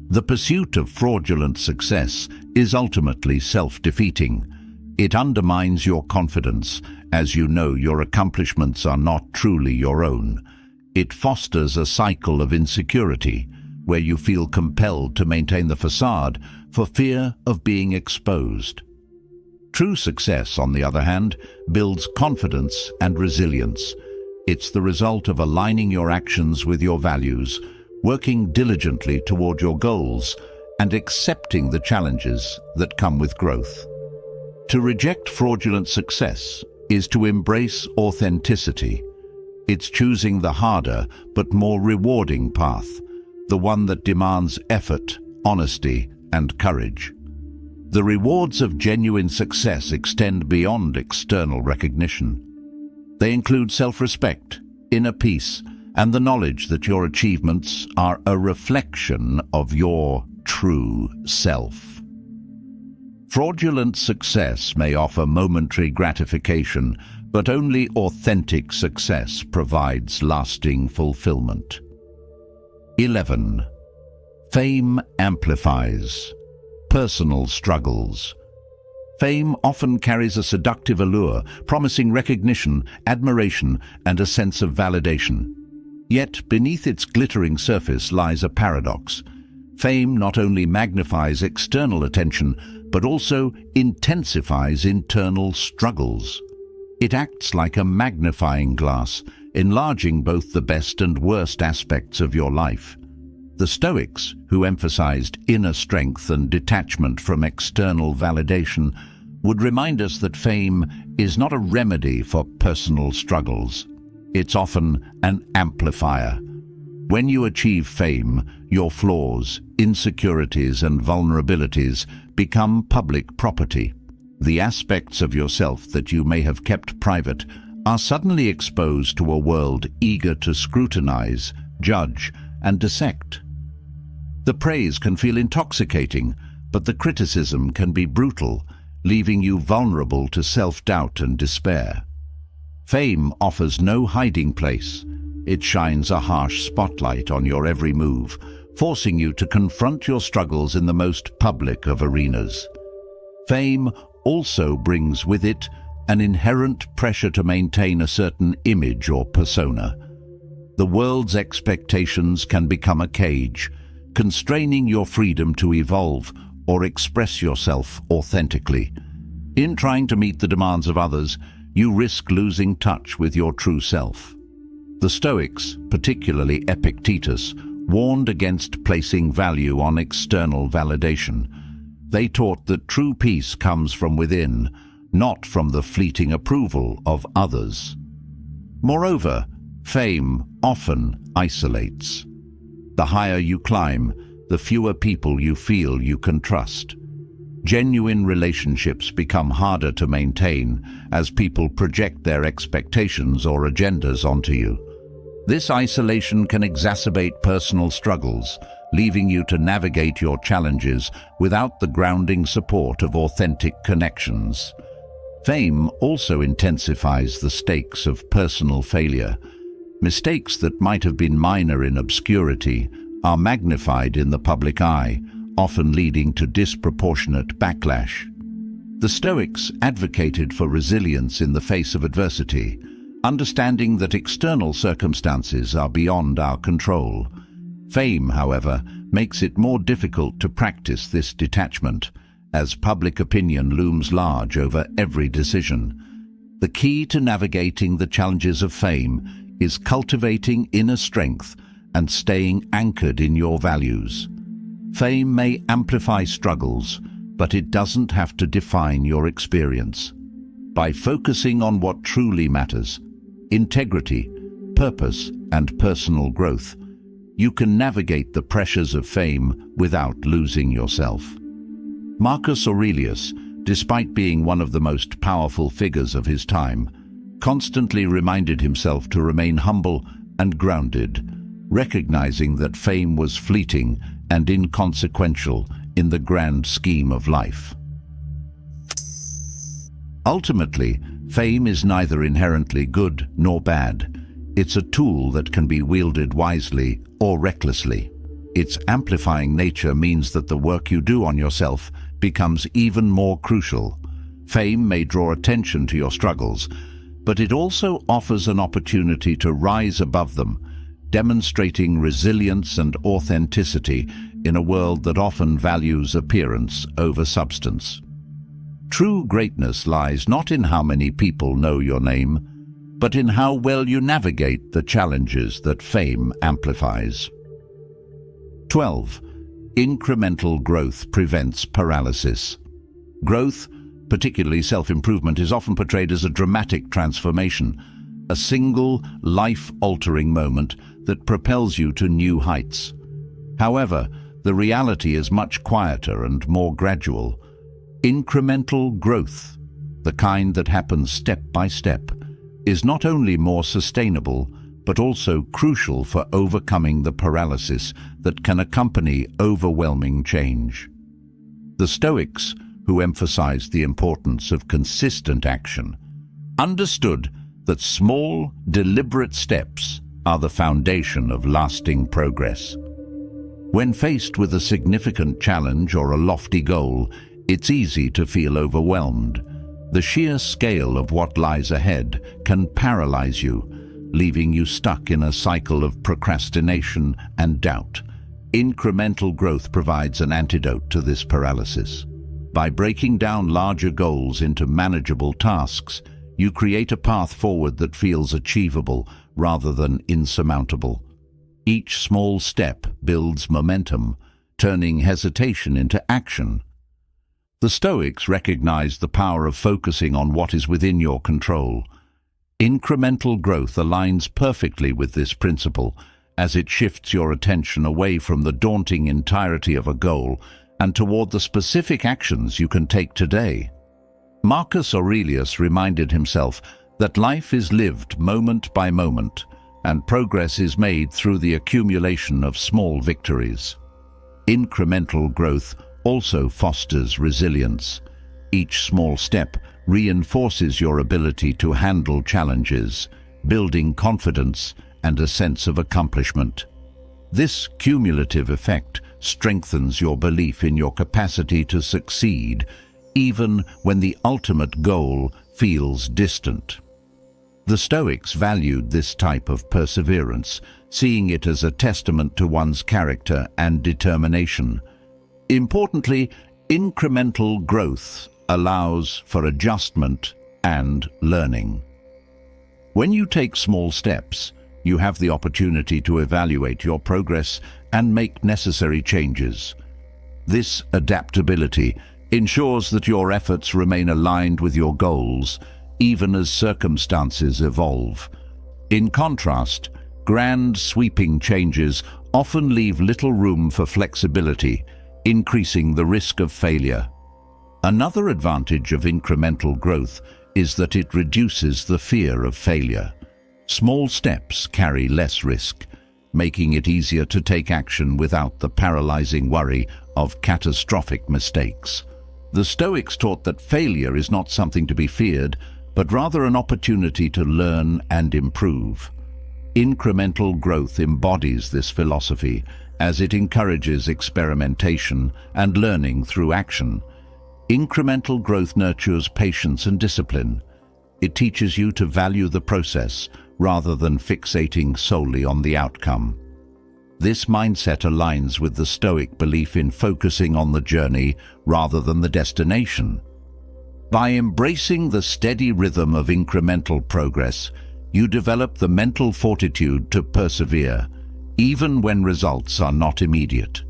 The pursuit of fraudulent success is ultimately self-defeating. It undermines your confidence, as you know your accomplishments are not truly your own. It fosters a cycle of insecurity, where you feel compelled to maintain the facade for fear of being exposed. True success, on the other hand, builds confidence and resilience. It's the result of aligning your actions with your values, working diligently toward your goals, and accepting the challenges that come with growth. To reject fraudulent success is to embrace authenticity. It's choosing the harder but more rewarding path, the one that demands effort, honesty, and courage. The rewards of genuine success extend beyond external recognition. They include self-respect, inner peace, and the knowledge that your achievements are a reflection of your true self. Fraudulent success may offer momentary gratification, but only authentic success provides lasting fulfillment. 11. Fame amplifies personal struggles. Fame often carries a seductive allure, promising recognition, admiration, and a sense of validation. Yet, beneath its glittering surface lies a paradox. Fame not only magnifies external attention, but also intensifies internal struggles. It acts like a magnifying glass, enlarging both the best and worst aspects of your life. The Stoics, who emphasized inner strength and detachment from external validation, would remind us that fame is not a remedy for personal struggles. It's often an amplifier. When you achieve fame, your flaws, insecurities, and vulnerabilities become public property. The aspects of yourself that you may have kept private are suddenly exposed to a world eager to scrutinize, judge, and dissect. The praise can feel intoxicating, but the criticism can be brutal, leaving you vulnerable to self-doubt and despair. Fame offers no hiding place. It shines a harsh spotlight on your every move, forcing you to confront your struggles in the most public of arenas. Fame also brings with it an inherent pressure to maintain a certain image or persona. The world's expectations can become a cage, constraining your freedom to evolve or express yourself authentically. In trying to meet the demands of others, you risk losing touch with your true self. The Stoics, particularly Epictetus, warned against placing value on external validation. They taught that true peace comes from within, not from the fleeting approval of others. Moreover, fame often isolates. The higher you climb, the fewer people you feel you can trust. Genuine relationships become harder to maintain as people project their expectations or agendas onto you. This isolation can exacerbate personal struggles, leaving you to navigate your challenges without the grounding support of authentic connections. Fame also intensifies the stakes of personal failure. Mistakes that might have been minor in obscurity are magnified in the public eye, often leading to disproportionate backlash. The Stoics advocated for resilience in the face of adversity, understanding that external circumstances are beyond our control. Fame, however, makes it more difficult to practice this detachment, as public opinion looms large over every decision. The key to navigating the challenges of fame is cultivating inner strength and staying anchored in your values. Fame may amplify struggles, but it doesn't have to define your experience. By focusing on what truly matters, integrity, purpose, and personal growth, you can navigate the pressures of fame without losing yourself. Marcus Aurelius, despite being one of the most powerful figures of his time, constantly reminded himself to remain humble and grounded, recognizing that fame was fleeting and inconsequential in the grand scheme of life. Ultimately, fame is neither inherently good nor bad. It's a tool that can be wielded wisely or recklessly. Its amplifying nature means that the work you do on yourself becomes even more crucial. Fame may draw attention to your struggles, but it also offers an opportunity to rise above them, demonstrating resilience and authenticity in a world that often values appearance over substance. True greatness lies not in how many people know your name, but in how well you navigate the challenges that fame amplifies. 12. Incremental growth prevents paralysis. Growth, particularly self-improvement, is often portrayed as a dramatic transformation, a single, life-altering moment that propels you to new heights. However, the reality is much quieter and more gradual. Incremental growth, the kind that happens step by step, is not only more sustainable, but also crucial for overcoming the paralysis that can accompany overwhelming change. The Stoics, who emphasized the importance of consistent action, understood that small, deliberate steps are the foundation of lasting progress. When faced with a significant challenge or a lofty goal, it's easy to feel overwhelmed. The sheer scale of what lies ahead can paralyze you, leaving you stuck in a cycle of procrastination and doubt. Incremental growth provides an antidote to this paralysis. By breaking down larger goals into manageable tasks, you create a path forward that feels achievable rather than insurmountable. Each small step builds momentum, turning hesitation into action. The Stoics recognized the power of focusing on what is within your control. Incremental growth aligns perfectly with this principle, as it shifts your attention away from the daunting entirety of a goal and toward the specific actions you can take today. Marcus Aurelius reminded himself that life is lived moment by moment, and progress is made through the accumulation of small victories. Incremental growth also fosters resilience. Each small step reinforces your ability to handle challenges, building confidence and a sense of accomplishment. This cumulative effect strengthens your belief in your capacity to succeed, even when the ultimate goal feels distant. The Stoics valued this type of perseverance, seeing it as a testament to one's character and determination. Importantly, incremental growth allows for adjustment and learning. When you take small steps, you have the opportunity to evaluate your progress and make necessary changes. This adaptability ensures that your efforts remain aligned with your goals, even as circumstances evolve. In contrast, grand sweeping changes often leave little room for flexibility, increasing the risk of failure. Another advantage of incremental growth is that it reduces the fear of failure. Small steps carry less risk, making it easier to take action without the paralyzing worry of catastrophic mistakes. The Stoics taught that failure is not something to be feared, but rather an opportunity to learn and improve. Incremental growth embodies this philosophy, as it encourages experimentation and learning through action. Incremental growth nurtures patience and discipline. It teaches you to value the process rather than fixating solely on the outcome. This mindset aligns with the Stoic belief in focusing on the journey rather than the destination. By embracing the steady rhythm of incremental progress, you develop the mental fortitude to persevere, even when results are not immediate.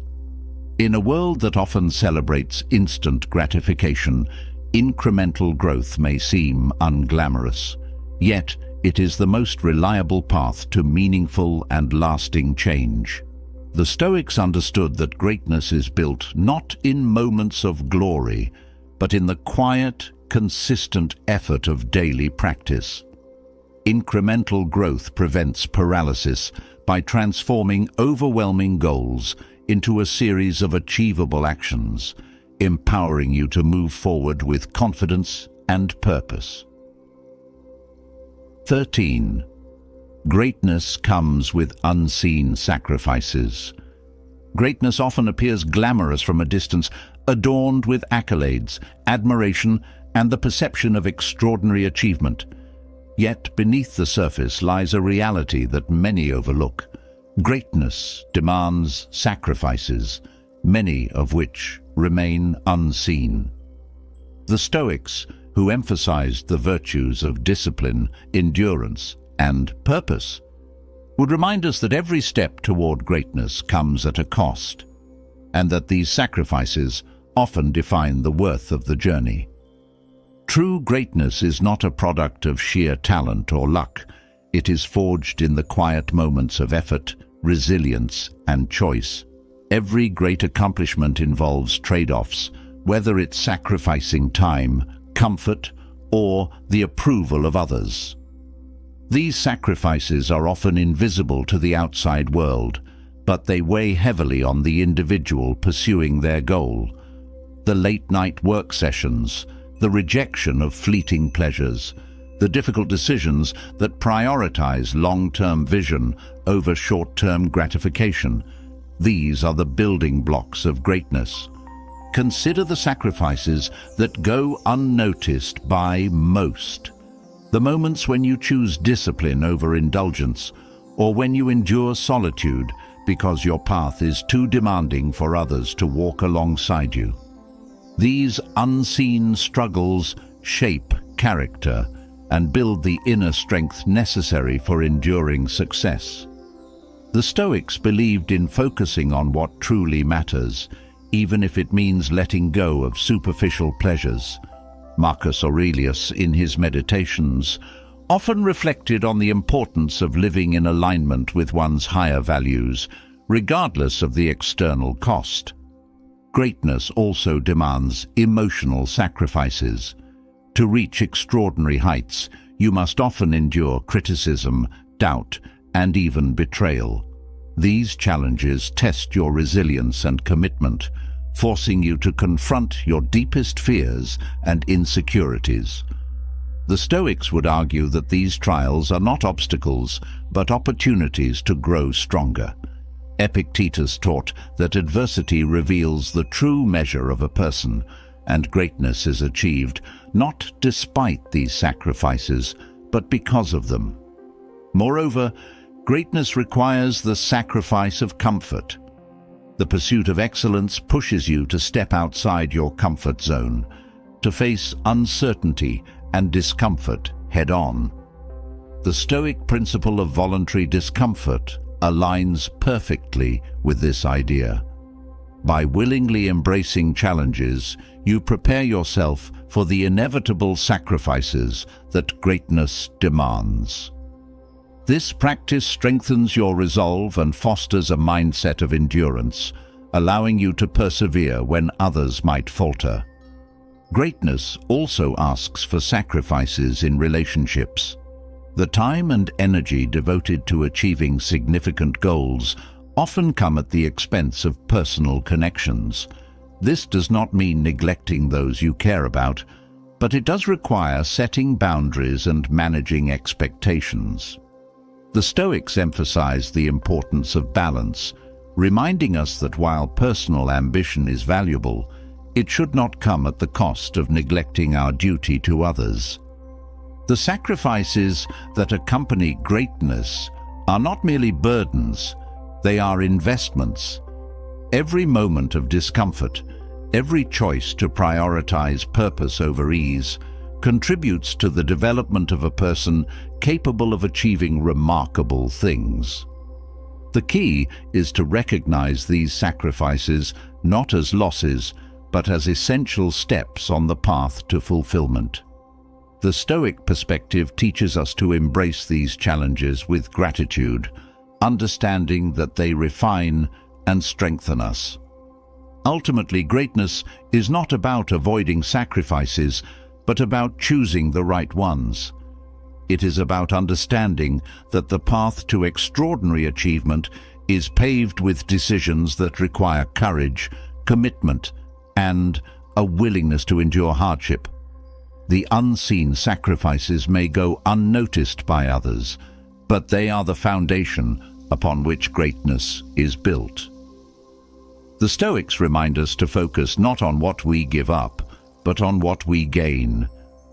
In a world that often celebrates instant gratification, incremental growth may seem unglamorous, yet it is the most reliable path to meaningful and lasting change. The Stoics understood that greatness is built not in moments of glory, but in the quiet, consistent effort of daily practice. Incremental growth prevents paralysis by transforming overwhelming goals into a series of achievable actions, empowering you to move forward with confidence and purpose. 13. Greatness comes with unseen sacrifices. Greatness often appears glamorous from a distance, adorned with accolades, admiration, and the perception of extraordinary achievement. Yet beneath the surface lies a reality that many overlook. Greatness demands sacrifices, many of which remain unseen. The Stoics, who emphasized the virtues of discipline, endurance, and purpose, would remind us that every step toward greatness comes at a cost, and that these sacrifices often define the worth of the journey. True greatness is not a product of sheer talent or luck. It is forged in the quiet moments of effort, resilience, and choice. Every great accomplishment involves trade-offs, whether it's sacrificing time, comfort, or the approval of others. These sacrifices are often invisible to the outside world, but they weigh heavily on the individual pursuing their goal. The late-night work sessions, the rejection of fleeting pleasures, the difficult decisions that prioritize long-term vision over short-term gratification. These are the building blocks of greatness. Consider the sacrifices that go unnoticed by most. The moments when you choose discipline over indulgence, or when you endure solitude because your path is too demanding for others to walk alongside you. These unseen struggles shape character and build the inner strength necessary for enduring success. The Stoics believed in focusing on what truly matters, even if it means letting go of superficial pleasures. Marcus Aurelius, in his Meditations, often reflected on the importance of living in alignment with one's higher values, regardless of the external cost. Greatness also demands emotional sacrifices. To reach extraordinary heights, you must often endure criticism, doubt, and even betrayal. These challenges test your resilience and commitment, forcing you to confront your deepest fears and insecurities. The Stoics would argue that these trials are not obstacles, but opportunities to grow stronger. Epictetus taught that adversity reveals the true measure of a person, and greatness is achieved not despite these sacrifices, but because of them. Moreover, greatness requires the sacrifice of comfort. The pursuit of excellence pushes you to step outside your comfort zone, to face uncertainty and discomfort head-on. The Stoic principle of voluntary discomfort aligns perfectly with this idea. By willingly embracing challenges, you prepare yourself for the inevitable sacrifices that greatness demands. This practice strengthens your resolve and fosters a mindset of endurance, allowing you to persevere when others might falter. Greatness also asks for sacrifices in relationships. The time and energy devoted to achieving significant goals often come at the expense of personal connections. This does not mean neglecting those you care about, but it does require setting boundaries and managing expectations. The Stoics emphasize the importance of balance, reminding us that while personal ambition is valuable, it should not come at the cost of neglecting our duty to others. The sacrifices that accompany greatness are not merely burdens, they are investments. Every moment of discomfort, every choice to prioritize purpose over ease, contributes to the development of a person capable of achieving remarkable things. The key is to recognize these sacrifices not as losses, but as essential steps on the path to fulfillment. The Stoic perspective teaches us to embrace these challenges with gratitude, understanding that they refine and strengthen us. Ultimately, greatness is not about avoiding sacrifices, but about choosing the right ones. It is about understanding that the path to extraordinary achievement is paved with decisions that require courage, commitment, and a willingness to endure hardship. The unseen sacrifices may go unnoticed by others, but they are the foundation upon which greatness is built. The Stoics remind us to focus not on what we give up, but on what we gain,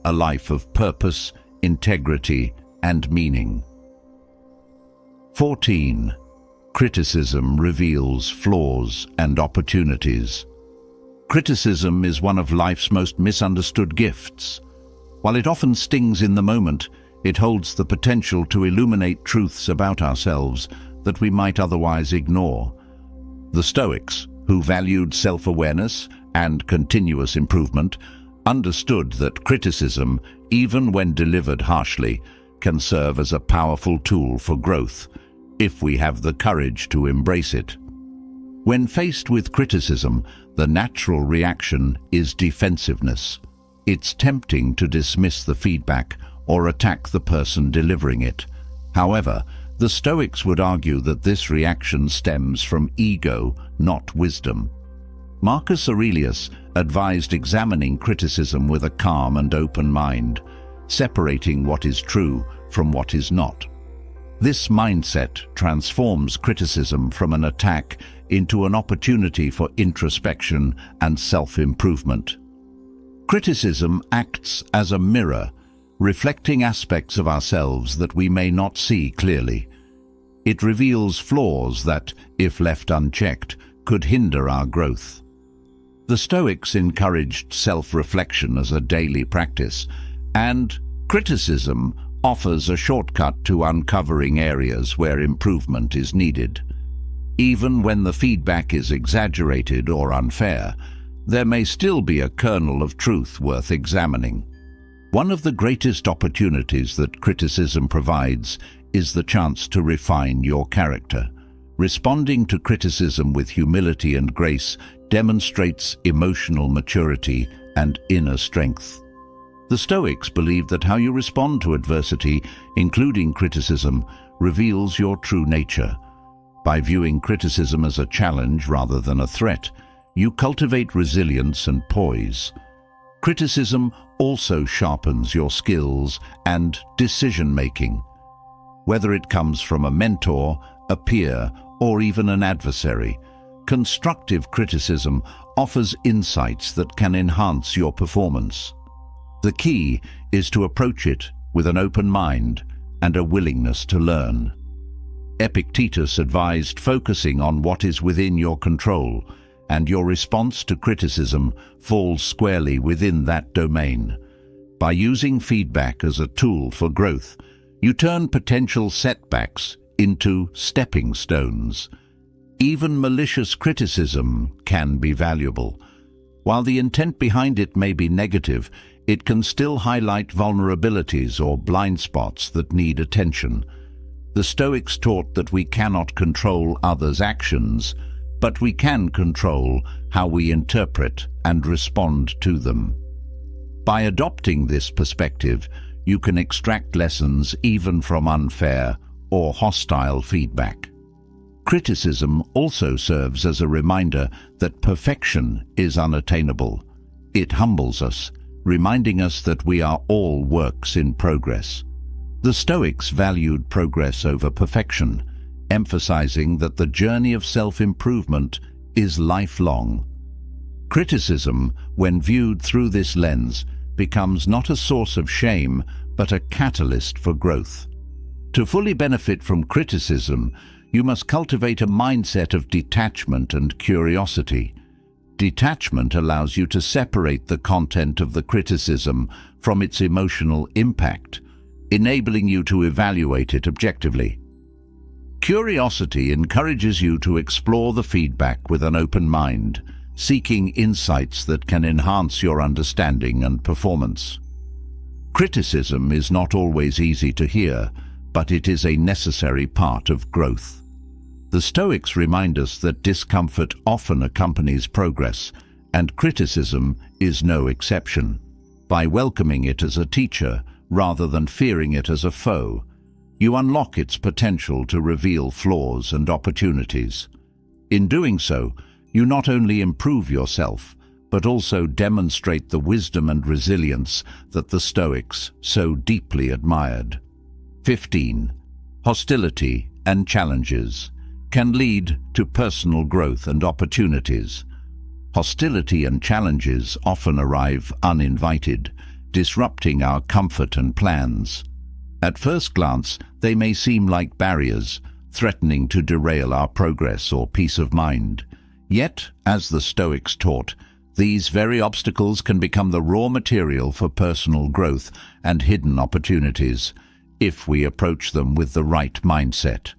a life of purpose, integrity, and meaning. 14. Criticism reveals flaws and opportunities. Criticism is one of life's most misunderstood gifts. While it often stings in the moment, it holds the potential to illuminate truths about ourselves that we might otherwise ignore. The Stoics, who valued self-awareness and continuous improvement, understood that criticism, even when delivered harshly, can serve as a powerful tool for growth, if we have the courage to embrace it. When faced with criticism, the natural reaction is defensiveness. It's tempting to dismiss the feedback or attack the person delivering it. However, the Stoics would argue that this reaction stems from ego, not wisdom. Marcus Aurelius advised examining criticism with a calm and open mind, separating what is true from what is not. This mindset transforms criticism from an attack into an opportunity for introspection and self-improvement. Criticism acts as a mirror, reflecting aspects of ourselves that we may not see clearly. It reveals flaws that, if left unchecked, could hinder our growth. The Stoics encouraged self-reflection as a daily practice, and criticism offers a shortcut to uncovering areas where improvement is needed. Even when the feedback is exaggerated or unfair, there may still be a kernel of truth worth examining. One of the greatest opportunities that criticism provides is the chance to refine your character. Responding to criticism with humility and grace demonstrates emotional maturity and inner strength. The Stoics believed that how you respond to adversity, including criticism, reveals your true nature. By viewing criticism as a challenge rather than a threat, you cultivate resilience and poise. Criticism also sharpens your skills and decision-making. Whether it comes from a mentor, a peer, or even an adversary, constructive criticism offers insights that can enhance your performance. The key is to approach it with an open mind and a willingness to learn. Epictetus advised focusing on what is within your control, and your response to criticism falls squarely within that domain. By using feedback as a tool for growth, you turn potential setbacks into stepping stones. Even malicious criticism can be valuable. While the intent behind it may be negative, it can still highlight vulnerabilities or blind spots that need attention. The Stoics taught that we cannot control others' actions, but we can control how we interpret and respond to them. By adopting this perspective, you can extract lessons even from unfair or hostile feedback. Criticism also serves as a reminder that perfection is unattainable. It humbles us, reminding us that we are all works in progress. The Stoics valued progress over perfection, emphasizing that the journey of self-improvement is lifelong. Criticism, when viewed through this lens, becomes not a source of shame, but a catalyst for growth. To fully benefit from criticism, you must cultivate a mindset of detachment and curiosity. Detachment allows you to separate the content of the criticism from its emotional impact, enabling you to evaluate it objectively. Curiosity encourages you to explore the feedback with an open mind, seeking insights that can enhance your understanding and performance. Criticism is not always easy to hear, but it is a necessary part of growth. The Stoics remind us that discomfort often accompanies progress, and criticism is no exception. By welcoming it as a teacher, rather than fearing it as a foe, you unlock its potential to reveal flaws and opportunities. In doing so, you not only improve yourself, but also demonstrate the wisdom and resilience that the Stoics so deeply admired. 15. Hostility and challenges can lead to personal growth and opportunities. Hostility and challenges often arrive uninvited, disrupting our comfort and plans. At first glance, they may seem like barriers, threatening to derail our progress or peace of mind. Yet, as the Stoics taught, These very obstacles can become the raw material for personal growth and hidden opportunities if we approach them with the right mindset.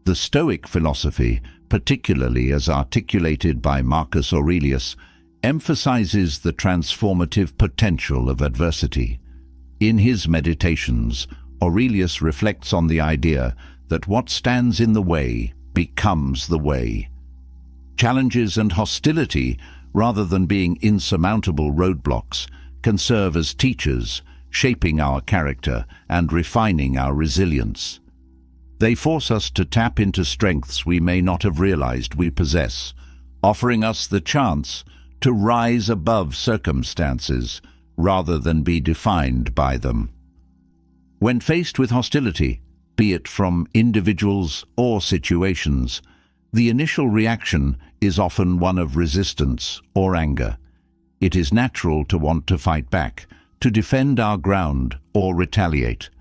The Stoic philosophy, particularly as articulated by Marcus Aurelius, emphasizes the transformative potential of adversity. In his Meditations, Aurelius reflects on the idea that what stands in the way becomes the way. Challenges and hostility, rather than being insurmountable roadblocks, can serve as teachers, shaping our character and refining our resilience. They force us to tap into strengths we may not have realized we possess, offering us the chance to rise above circumstances rather than be defined by them. When faced with hostility, be it from individuals or situations, the initial reaction is often one of resistance or anger. It is natural to want to fight back, to defend our ground or retaliate.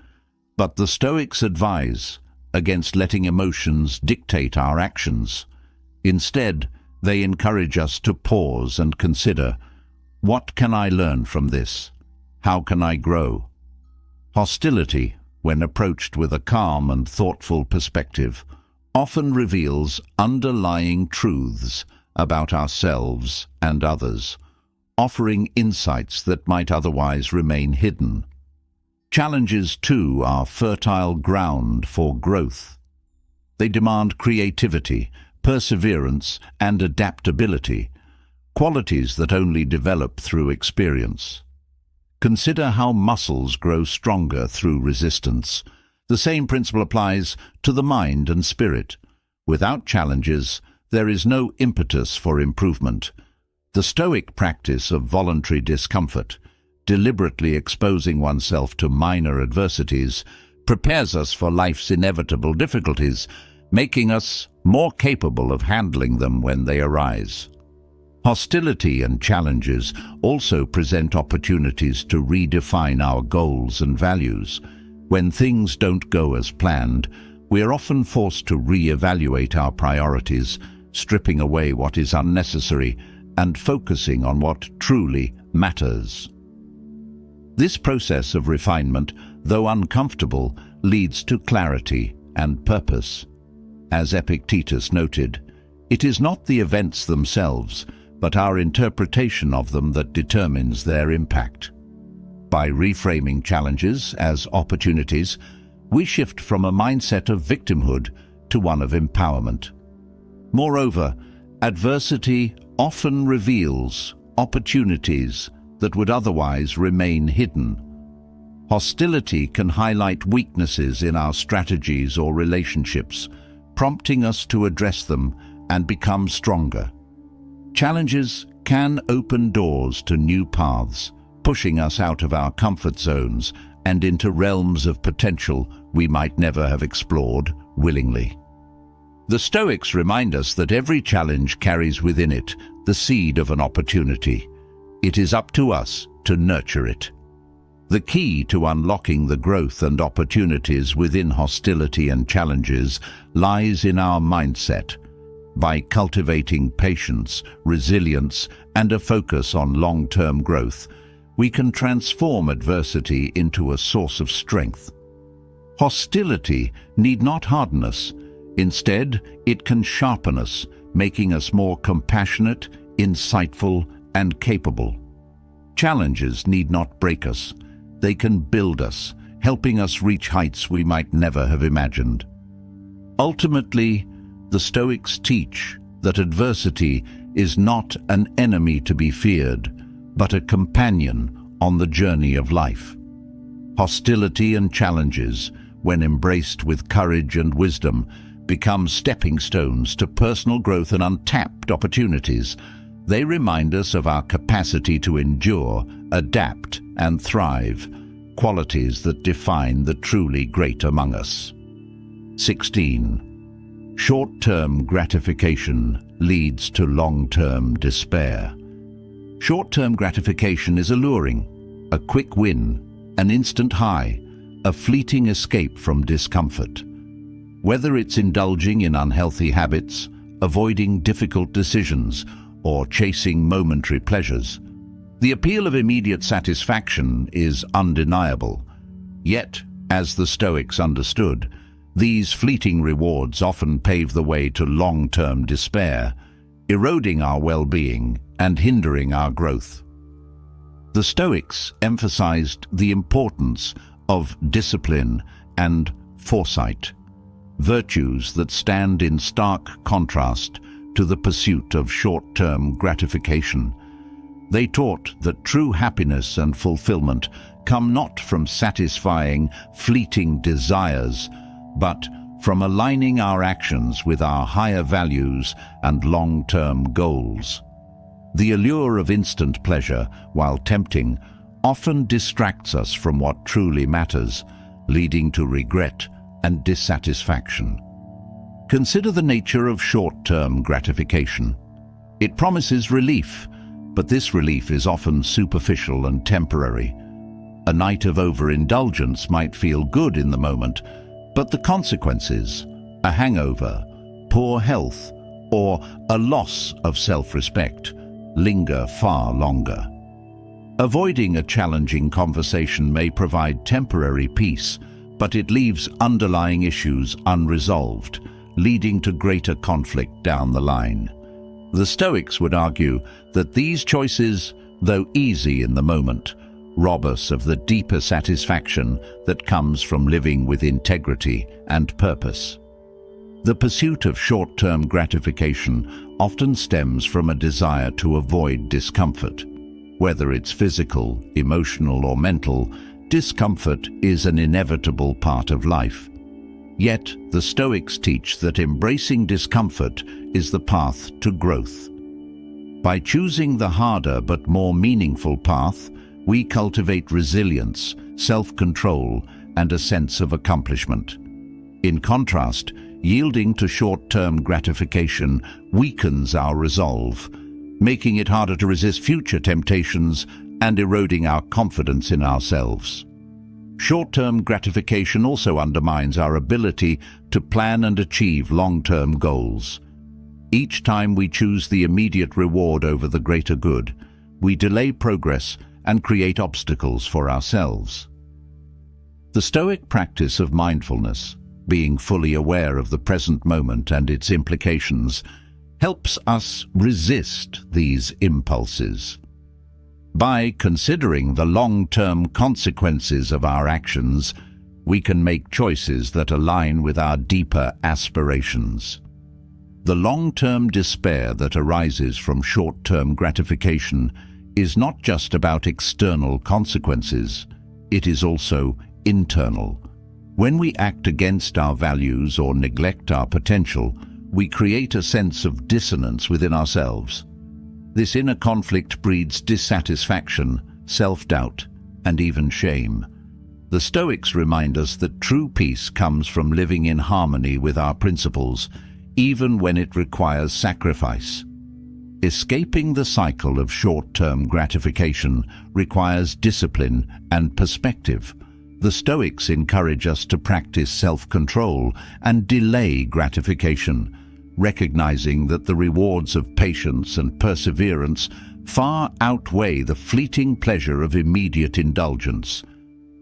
But the Stoics advise against letting emotions dictate our actions. Instead, they encourage us to pause and consider, what can I learn from this? How can I grow? Hostility, when approached with a calm and thoughtful perspective, often reveals underlying truths about ourselves and others, offering insights that might otherwise remain hidden. Challenges, too, are fertile ground for growth. They demand creativity, perseverance, and adaptability, qualities that only develop through experience. Consider how muscles grow stronger through resistance. The same principle applies to the mind and spirit. Without challenges, there is no impetus for improvement. The Stoic practice of voluntary discomfort, deliberately exposing oneself to minor adversities, prepares us for life's inevitable difficulties, making us more capable of handling them when they arise. Hostility and challenges also present opportunities to redefine our goals and values. When things don't go as planned, we are often forced to re-evaluate our priorities, stripping away what is unnecessary and focusing on what truly matters. This process of refinement, though uncomfortable, leads to clarity and purpose. As Epictetus noted, it is not the events themselves, but our interpretation of them that determines their impact. By reframing challenges as opportunities, we shift from a mindset of victimhood to one of empowerment. Moreover, adversity often reveals opportunities that would otherwise remain hidden. Hostility can highlight weaknesses in our strategies or relationships, prompting us to address them and become stronger. Challenges can open doors to new paths, pushing us out of our comfort zones and into realms of potential we might never have explored willingly. The Stoics remind us that every challenge carries within it the seed of an opportunity. It is up to us to nurture it. The key to unlocking the growth and opportunities within hostility and challenges lies in our mindset. By cultivating patience, resilience, and a focus on long-term growth, we can transform adversity into a source of strength. Hostility need not harden us. Instead, it can sharpen us, making us more compassionate, insightful, and capable. Challenges need not break us. They can build us, helping us reach heights we might never have imagined. Ultimately, the Stoics teach that adversity is not an enemy to be feared, but a companion on the journey of life. Hostility and challenges, when embraced with courage and wisdom, become stepping stones to personal growth and untapped opportunities. They remind us of our capacity to endure, adapt, and thrive, qualities that define the truly great among us. 16. Short-term gratification leads to long-term despair. Short-term gratification is alluring, a quick win, an instant high, a fleeting escape from discomfort. Whether it's indulging in unhealthy habits, avoiding difficult decisions, or chasing momentary pleasures. The appeal of immediate satisfaction is undeniable. Yet, as the Stoics understood, these fleeting rewards often pave the way to long-term despair, eroding our well-being and hindering our growth. The Stoics emphasized the importance of discipline and foresight, virtues that stand in stark contrast to the pursuit of short-term gratification. They taught that true happiness and fulfillment come not from satisfying fleeting desires, but from aligning our actions with our higher values and long-term goals. The allure of instant pleasure, while tempting, often distracts us from what truly matters, leading to regret and dissatisfaction. Consider the nature of short-term gratification. It promises relief, but this relief is often superficial and temporary. A night of overindulgence might feel good in the moment, but the consequences, a hangover, poor health, or a loss of self-respect, linger far longer. Avoiding a challenging conversation may provide temporary peace, but it leaves underlying issues unresolved, leading to greater conflict down the line. The Stoics would argue that these choices, though easy in the moment, rob us of the deeper satisfaction that comes from living with integrity and purpose. The pursuit of short-term gratification often stems from a desire to avoid discomfort. Whether it's physical, emotional, or mental, discomfort is an inevitable part of life. Yet, the Stoics teach that embracing discomfort is the path to growth. By choosing the harder but more meaningful path, we cultivate resilience, self-control, and a sense of accomplishment. In contrast, yielding to short-term gratification weakens our resolve, making it harder to resist future temptations and eroding our confidence in ourselves. Short-term gratification also undermines our ability to plan and achieve long-term goals. Each time we choose the immediate reward over the greater good, we delay progress and create obstacles for ourselves. The Stoic practice of mindfulness, being fully aware of the present moment and its implications, helps us resist these impulses. By considering the long-term consequences of our actions, we can make choices that align with our deeper aspirations. The long-term despair that arises from short-term gratification is not just about external consequences, it is also internal. When we act against our values or neglect our potential, we create a sense of dissonance within ourselves. This inner conflict breeds dissatisfaction, self-doubt, and even shame. The Stoics remind us that true peace comes from living in harmony with our principles, even when it requires sacrifice. Escaping the cycle of short-term gratification requires discipline and perspective. The Stoics encourage us to practice self-control and delay gratification, recognizing that the rewards of patience and perseverance far outweigh the fleeting pleasure of immediate indulgence.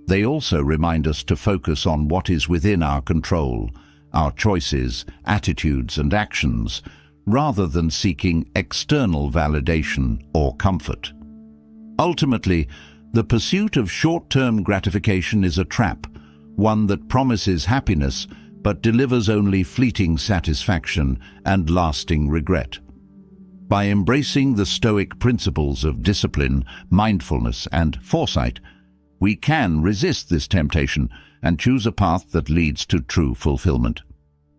They also remind us to focus on what is within our control, our choices, attitudes, and actions, rather than seeking external validation or comfort. Ultimately, the pursuit of short-term gratification is a trap, one that promises happiness but delivers only fleeting satisfaction and lasting regret. By embracing the Stoic principles of discipline, mindfulness, and foresight, we can resist this temptation and choose a path that leads to true fulfillment.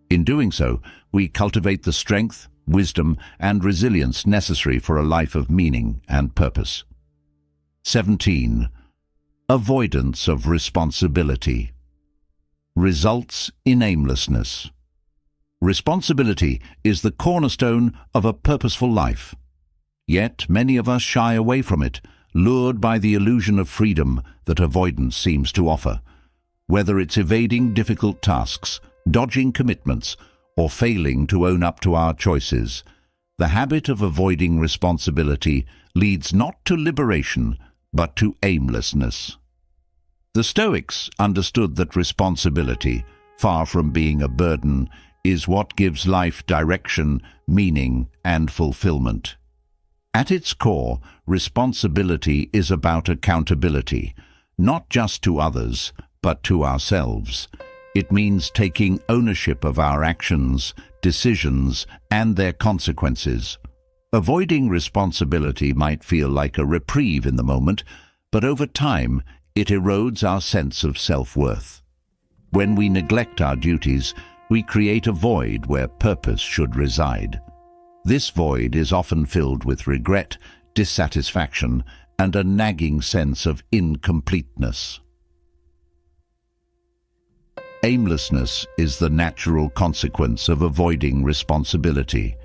In doing so, we cultivate the strength, wisdom, and resilience necessary for a life of meaning and purpose. 17. Avoidance of responsibility results in aimlessness. Responsibility is the cornerstone of a purposeful life. Yet many of us shy away from it, lured by the illusion of freedom that avoidance seems to offer. Whether it's evading difficult tasks, dodging commitments, or failing to own up to our choices, The habit of avoiding responsibility leads not to liberation, but to aimlessness. The Stoics understood that responsibility, far from being a burden, is what gives life direction, meaning, and fulfillment. At its core, responsibility is about accountability, not just to others, but to ourselves. It means taking ownership of our actions, decisions, and their consequences. Avoiding responsibility might feel like a reprieve in the moment, but over time, it erodes our sense of self-worth. When we neglect our duties, we create a void where purpose should reside. This void is often filled with regret, dissatisfaction, and a nagging sense of incompleteness. Aimlessness is the natural consequence of avoiding responsibility.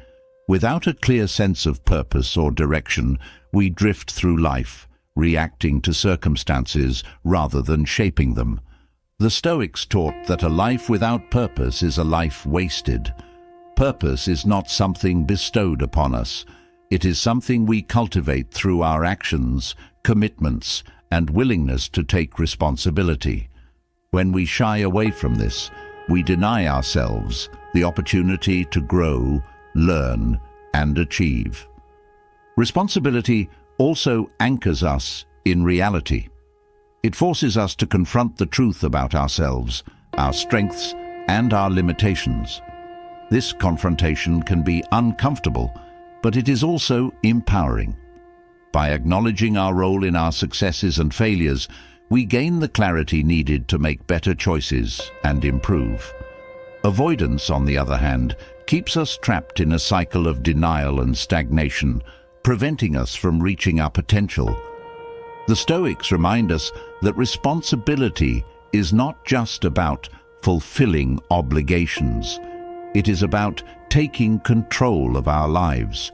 Without a clear sense of purpose or direction, we drift through life, reacting to circumstances rather than shaping them. The Stoics taught that a life without purpose is a life wasted. Purpose is not something bestowed upon us. It is something we cultivate through our actions, commitments, and willingness to take responsibility. When we shy away from this, we deny ourselves the opportunity to grow, learn, and achieve. Responsibility also anchors us in reality. It forces us to confront the truth about ourselves, our strengths, and our limitations. This confrontation can be uncomfortable, but it is also empowering. By acknowledging our role in our successes and failures, we gain the clarity needed to make better choices and improve. Avoidance, on the other hand, keeps us trapped in a cycle of denial and stagnation, preventing us from reaching our potential. The Stoics remind us that responsibility is not just about fulfilling obligations. It is about taking control of our lives.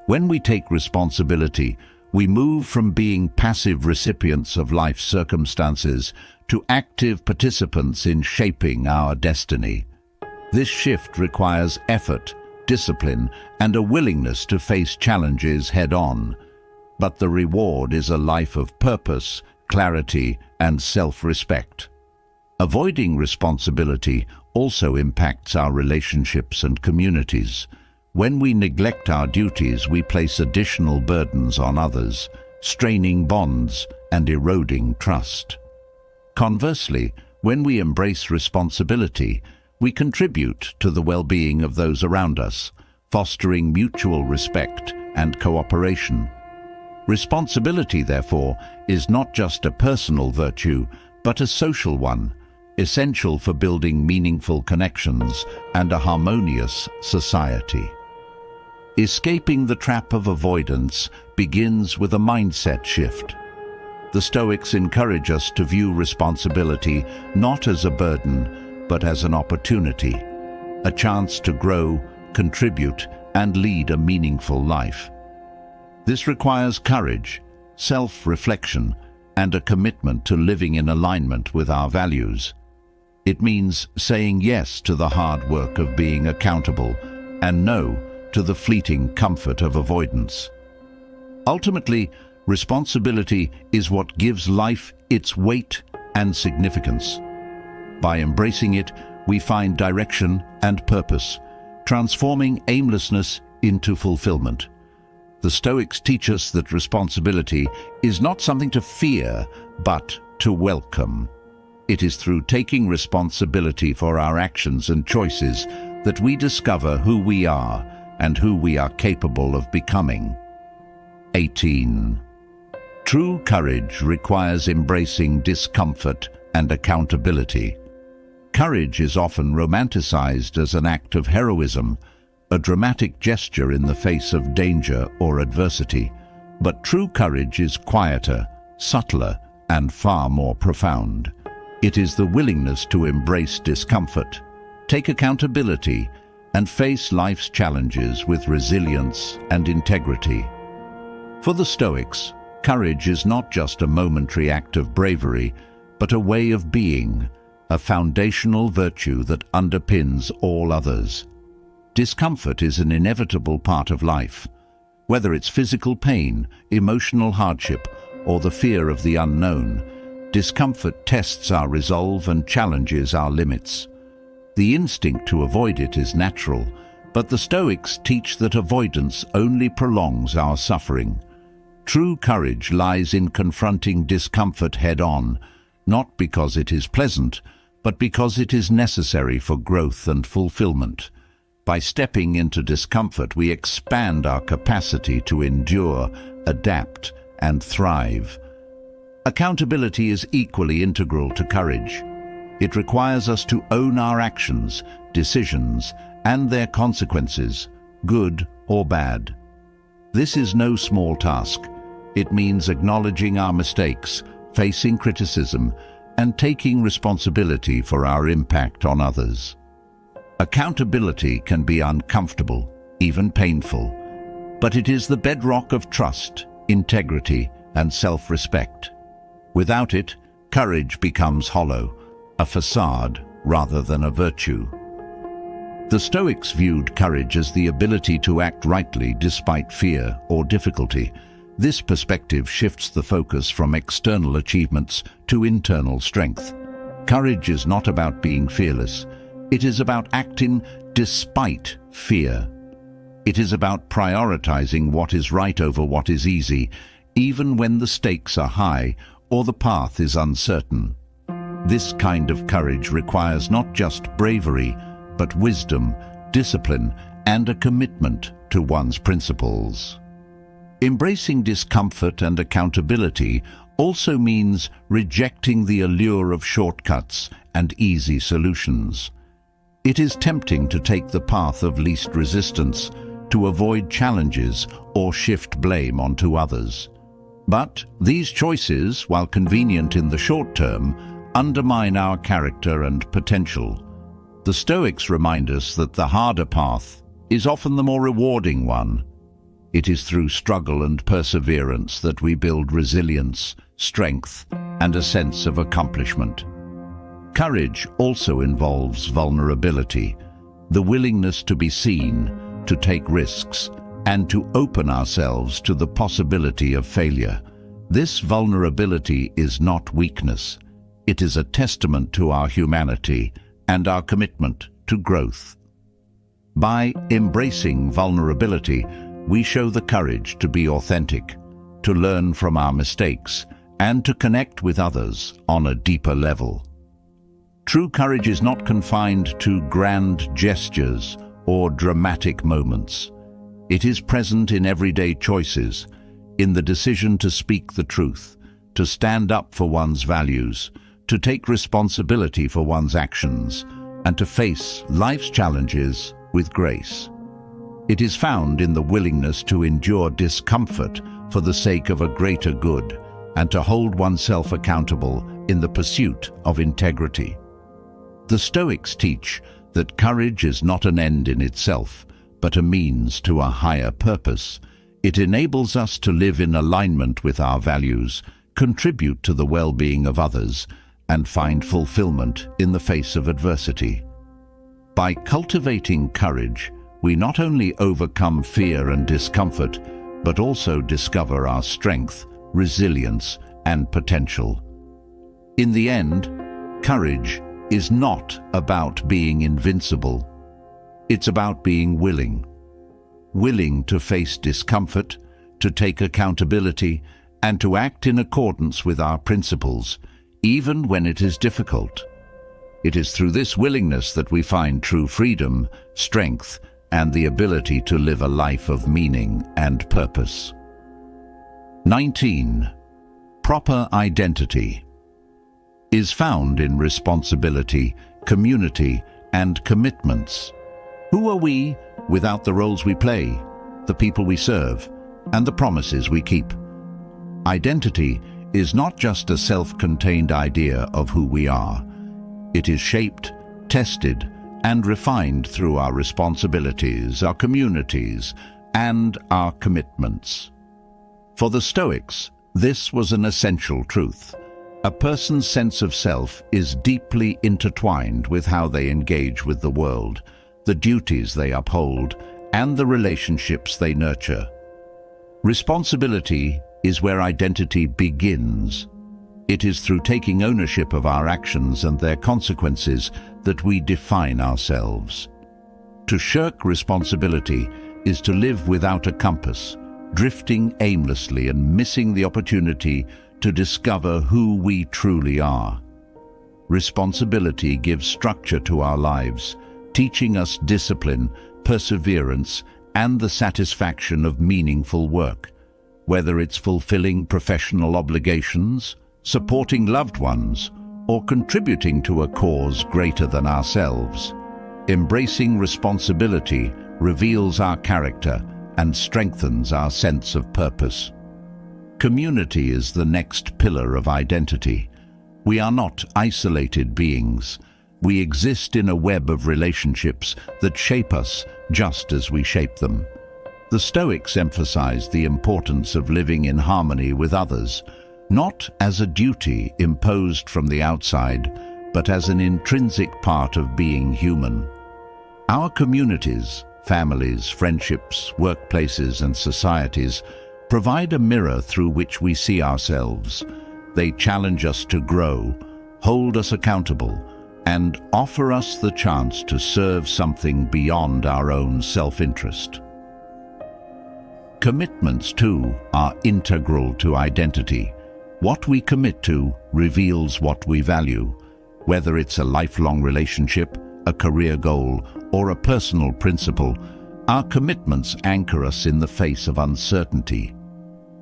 When we take responsibility, we move from being passive recipients of life's circumstances to active participants in shaping our destiny. This shift requires effort, discipline, and a willingness to face challenges head-on. But the reward is a life of purpose, clarity, and self-respect. Avoiding responsibility also impacts our relationships and communities. When we neglect our duties, we place additional burdens on others, straining bonds and eroding trust. Conversely, when we embrace responsibility, we contribute to the well-being of those around us, fostering mutual respect and cooperation. Responsibility, therefore, is not just a personal virtue, but a social one, essential for building meaningful connections and a harmonious society. Escaping the trap of avoidance begins with a mindset shift. The Stoics encourage us to view responsibility not as a burden, but as an opportunity, a chance to grow, contribute, and lead a meaningful life. This requires courage, self-reflection, and a commitment to living in alignment with our values. It means saying yes to the hard work of being accountable and no to the fleeting comfort of avoidance. Ultimately, responsibility is what gives life its weight and significance. By embracing it, we find direction and purpose, transforming aimlessness into fulfillment. The Stoics teach us that responsibility is not something to fear, but to welcome. It is through taking responsibility for our actions and choices that we discover who we are and who we are capable of becoming. 18. True courage requires embracing discomfort and accountability. Courage is often romanticized as an act of heroism, a dramatic gesture in the face of danger or adversity. But true courage is quieter, subtler, and far more profound. It is the willingness to embrace discomfort, take accountability, and face life's challenges with resilience and integrity. For the Stoics, courage is not just a momentary act of bravery, but a way of being, a foundational virtue that underpins all others. Discomfort is an inevitable part of life. Whether it's physical pain, emotional hardship, or the fear of the unknown, discomfort tests our resolve and challenges our limits. The instinct to avoid it is natural, but the Stoics teach that avoidance only prolongs our suffering. True courage lies in confronting discomfort head-on, not because it is pleasant, but because it is necessary for growth and fulfillment. By stepping into discomfort, we expand our capacity to endure, adapt, and thrive. Accountability is equally integral to courage. It requires us to own our actions, decisions, and their consequences, good or bad. This is no small task. It means acknowledging our mistakes, facing criticism, and taking responsibility for our impact on others. Accountability can be uncomfortable, even painful, but it is the bedrock of trust, integrity, and self-respect. Without it, courage becomes hollow, a facade rather than a virtue. The Stoics viewed courage as the ability to act rightly despite fear or difficulty. This perspective shifts the focus from external achievements to internal strength. Courage is not about being fearless. It is about acting despite fear. It is about prioritizing what is right over what is easy, even when the stakes are high or the path is uncertain. This kind of courage requires not just bravery, but wisdom, discipline, and a commitment to one's principles. Embracing discomfort and accountability also means rejecting the allure of shortcuts and easy solutions. It is tempting to take the path of least resistance, to avoid challenges or shift blame onto others. But these choices, while convenient in the short term, undermine our character and potential. The Stoics remind us that the harder path is often the more rewarding one. It is through struggle and perseverance that we build resilience, strength, and a sense of accomplishment. Courage also involves vulnerability, the willingness to be seen, to take risks, and to open ourselves to the possibility of failure. This vulnerability is not weakness. It is a testament to our humanity and our commitment to growth. By embracing vulnerability, we show the courage to be authentic, to learn from our mistakes, and to connect with others on a deeper level. True courage is not confined to grand gestures or dramatic moments. It is present in everyday choices, in the decision to speak the truth, to stand up for one's values, to take responsibility for one's actions, and to face life's challenges with grace. It is found in the willingness to endure discomfort for the sake of a greater good, and to hold oneself accountable in the pursuit of integrity. The Stoics teach that courage is not an end in itself, but a means to a higher purpose. It enables us to live in alignment with our values, contribute to the well-being of others, and find fulfillment in the face of adversity. By cultivating courage, we not only overcome fear and discomfort, but also discover our strength, resilience, and potential. In the end, courage is not about being invincible. It's about being willing. Willing to face discomfort, to take accountability, and to act in accordance with our principles, even when it is difficult. It is through this willingness that we find true freedom, strength, and the ability to live a life of meaning and purpose. 19. Proper identity is found in responsibility, community, and commitments. Who are we without the roles we play, the people we serve, and the promises we keep? Identity is not just a self-contained idea of who we are. It is shaped, tested, and refined through our responsibilities, our communities, and our commitments. For the Stoics, this was an essential truth. A person's sense of self is deeply intertwined with how they engage with the world. the duties they uphold, and the relationships they nurture. Responsibility is where identity begins. It is through taking ownership of our actions and their consequences that we define ourselves. To shirk responsibility is to live without a compass, drifting aimlessly and missing the opportunity to discover who we truly are. Responsibility gives structure to our lives, teaching us discipline, perseverance, and the satisfaction of meaningful work. Whether it's fulfilling professional obligations, supporting loved ones, or contributing to a cause greater than ourselves, embracing responsibility reveals our character and strengthens our sense of purpose. Community is the next pillar of identity. We are not isolated beings. We exist in a web of relationships that shape us just as we shape them. The Stoics emphasized the importance of living in harmony with others, not as a duty imposed from the outside, but as an intrinsic part of being human. Our communities, families, friendships, workplaces, and societies provide a mirror through which we see ourselves. They challenge us to grow, hold us accountable, and offer us the chance to serve something beyond our own self-interest. Commitments, too, are integral to identity. What we commit to reveals what we value. Whether it's a lifelong relationship, a career goal, or a personal principle, our commitments anchor us in the face of uncertainty.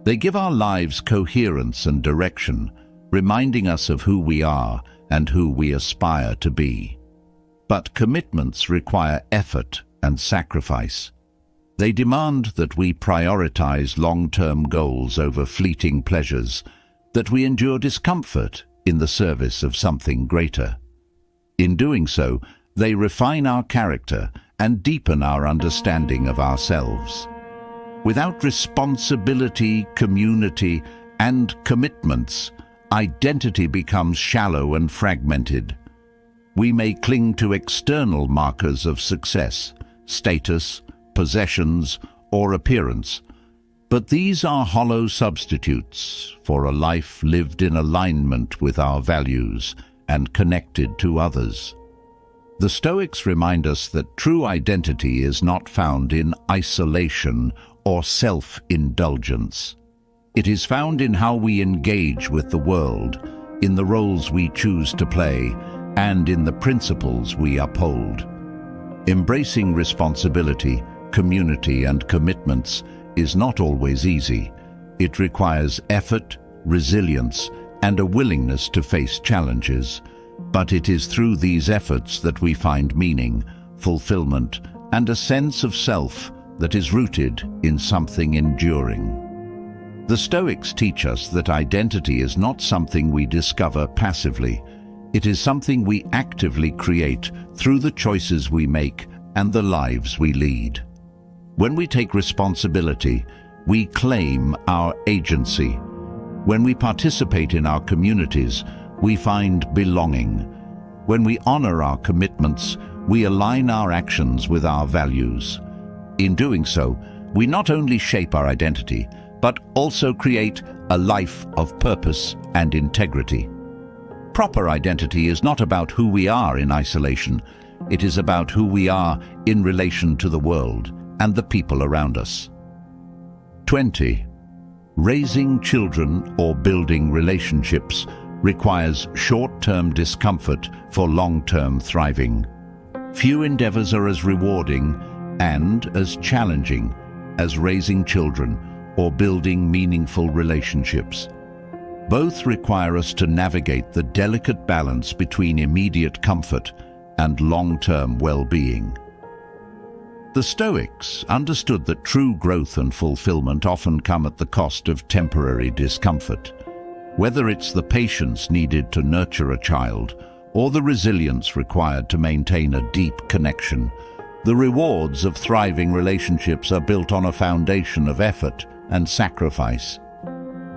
They give our lives coherence and direction, reminding us of who we are and who we aspire to be. But commitments require effort and sacrifice. They demand that we prioritize long-term goals over fleeting pleasures, that we endure discomfort in the service of something greater. In doing so, they refine our character and deepen our understanding of ourselves. Without responsibility, community, and commitments, identity becomes shallow and fragmented. We may cling to external markers of success, status, possessions, or appearance, but these are hollow substitutes for a life lived in alignment with our values and connected to others. The Stoics remind us that true identity is not found in isolation or self-indulgence. It is found in how we engage with the world, in the roles we choose to play, and in the principles we uphold. Embracing responsibility, community, and commitments is not always easy. It requires effort, resilience, and a willingness to face challenges. But it is through these efforts that we find meaning, fulfillment, and a sense of self that is rooted in something enduring. The Stoics teach us that identity is not something we discover passively. It is something we actively create through the choices we make and the lives we lead. When we take responsibility, we claim our agency. When we participate in our communities, we find belonging. When we honor our commitments, we align our actions with our values. In doing so, we not only shape our identity, but also create a life of purpose and integrity. Proper identity is not about who we are in isolation. It is about who we are in relation to the world and the people around us. 20. Raising children or building relationships requires short-term discomfort for long-term thriving. Few endeavors are as rewarding and as challenging as raising children or building meaningful relationships. Both require us to navigate the delicate balance between immediate comfort and long-term well-being. The Stoics understood that true growth and fulfillment often come at the cost of temporary discomfort. Whether it's the patience needed to nurture a child or the resilience required to maintain a deep connection, the rewards of thriving relationships are built on a foundation of effort and sacrifice.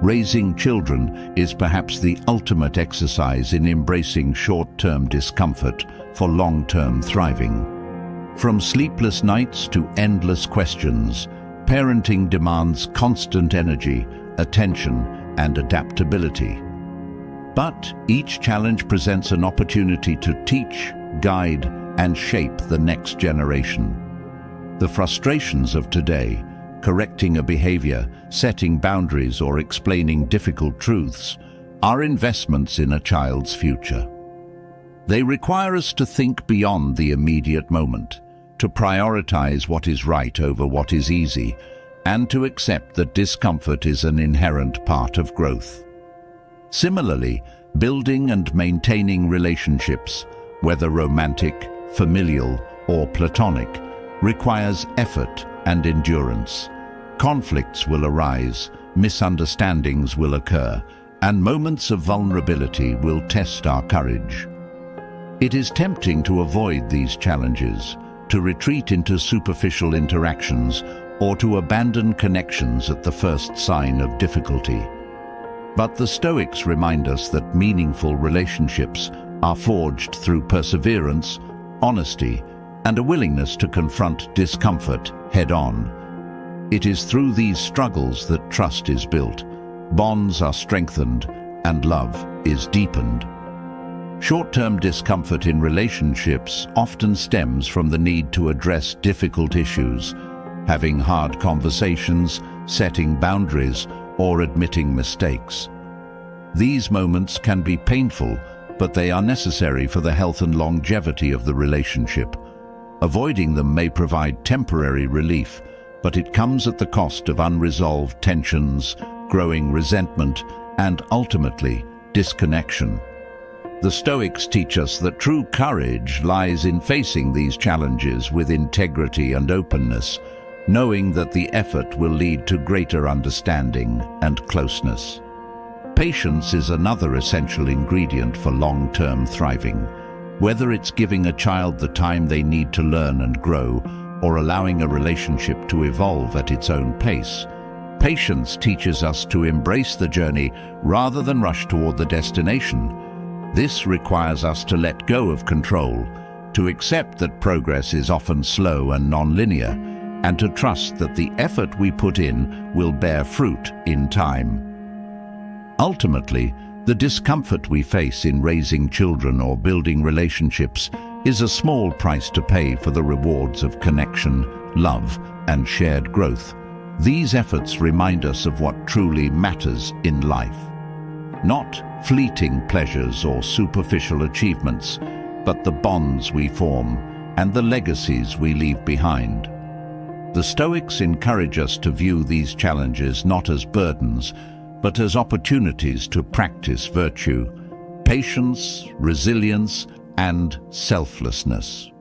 Raising children is perhaps the ultimate exercise in embracing short-term discomfort for long-term thriving. From sleepless nights to endless questions, parenting demands constant energy, attention, and adaptability. But each challenge presents an opportunity to teach, guide, and shape the next generation. The frustrations of today, correcting a behavior, setting boundaries, or explaining difficult truths, are investments in a child's future. They require us to think beyond the immediate moment, to prioritize what is right over what is easy, and to accept that discomfort is an inherent part of growth. Similarly, building and maintaining relationships, whether romantic, familial, or platonic, requires effort and endurance. Conflicts will arise, misunderstandings will occur, and moments of vulnerability will test our courage. It is tempting to avoid these challenges, to retreat into superficial interactions, or to abandon connections at the first sign of difficulty. But the Stoics remind us that meaningful relationships are forged through perseverance, honesty, and a willingness to confront discomfort head-on. It is through these struggles that trust is built, bonds are strengthened, and love is deepened. Short-term discomfort in relationships often stems from the need to address difficult issues, having hard conversations, setting boundaries, or admitting mistakes. These moments can be painful, but they are necessary for the health and longevity of the relationship. Avoiding them may provide temporary relief, but it comes at the cost of unresolved tensions, growing resentment, and ultimately, disconnection. The Stoics teach us that true courage lies in facing these challenges with integrity and openness, knowing that the effort will lead to greater understanding and closeness. Patience is another essential ingredient for long-term thriving. Whether it's giving a child the time they need to learn and grow, or allowing a relationship to evolve at its own pace, patience teaches us to embrace the journey rather than rush toward the destination. This requires us to let go of control, to accept that progress is often slow and non-linear, and to trust that the effort we put in will bear fruit in time. Ultimately, the discomfort we face in raising children or building relationships is a small price to pay for the rewards of connection, love, and shared growth. These efforts remind us of what truly matters in life. Not fleeting pleasures or superficial achievements, but the bonds we form and the legacies we leave behind. The Stoics encourage us to view these challenges not as burdens, but as opportunities to practice virtue, patience, resilience, and selflessness.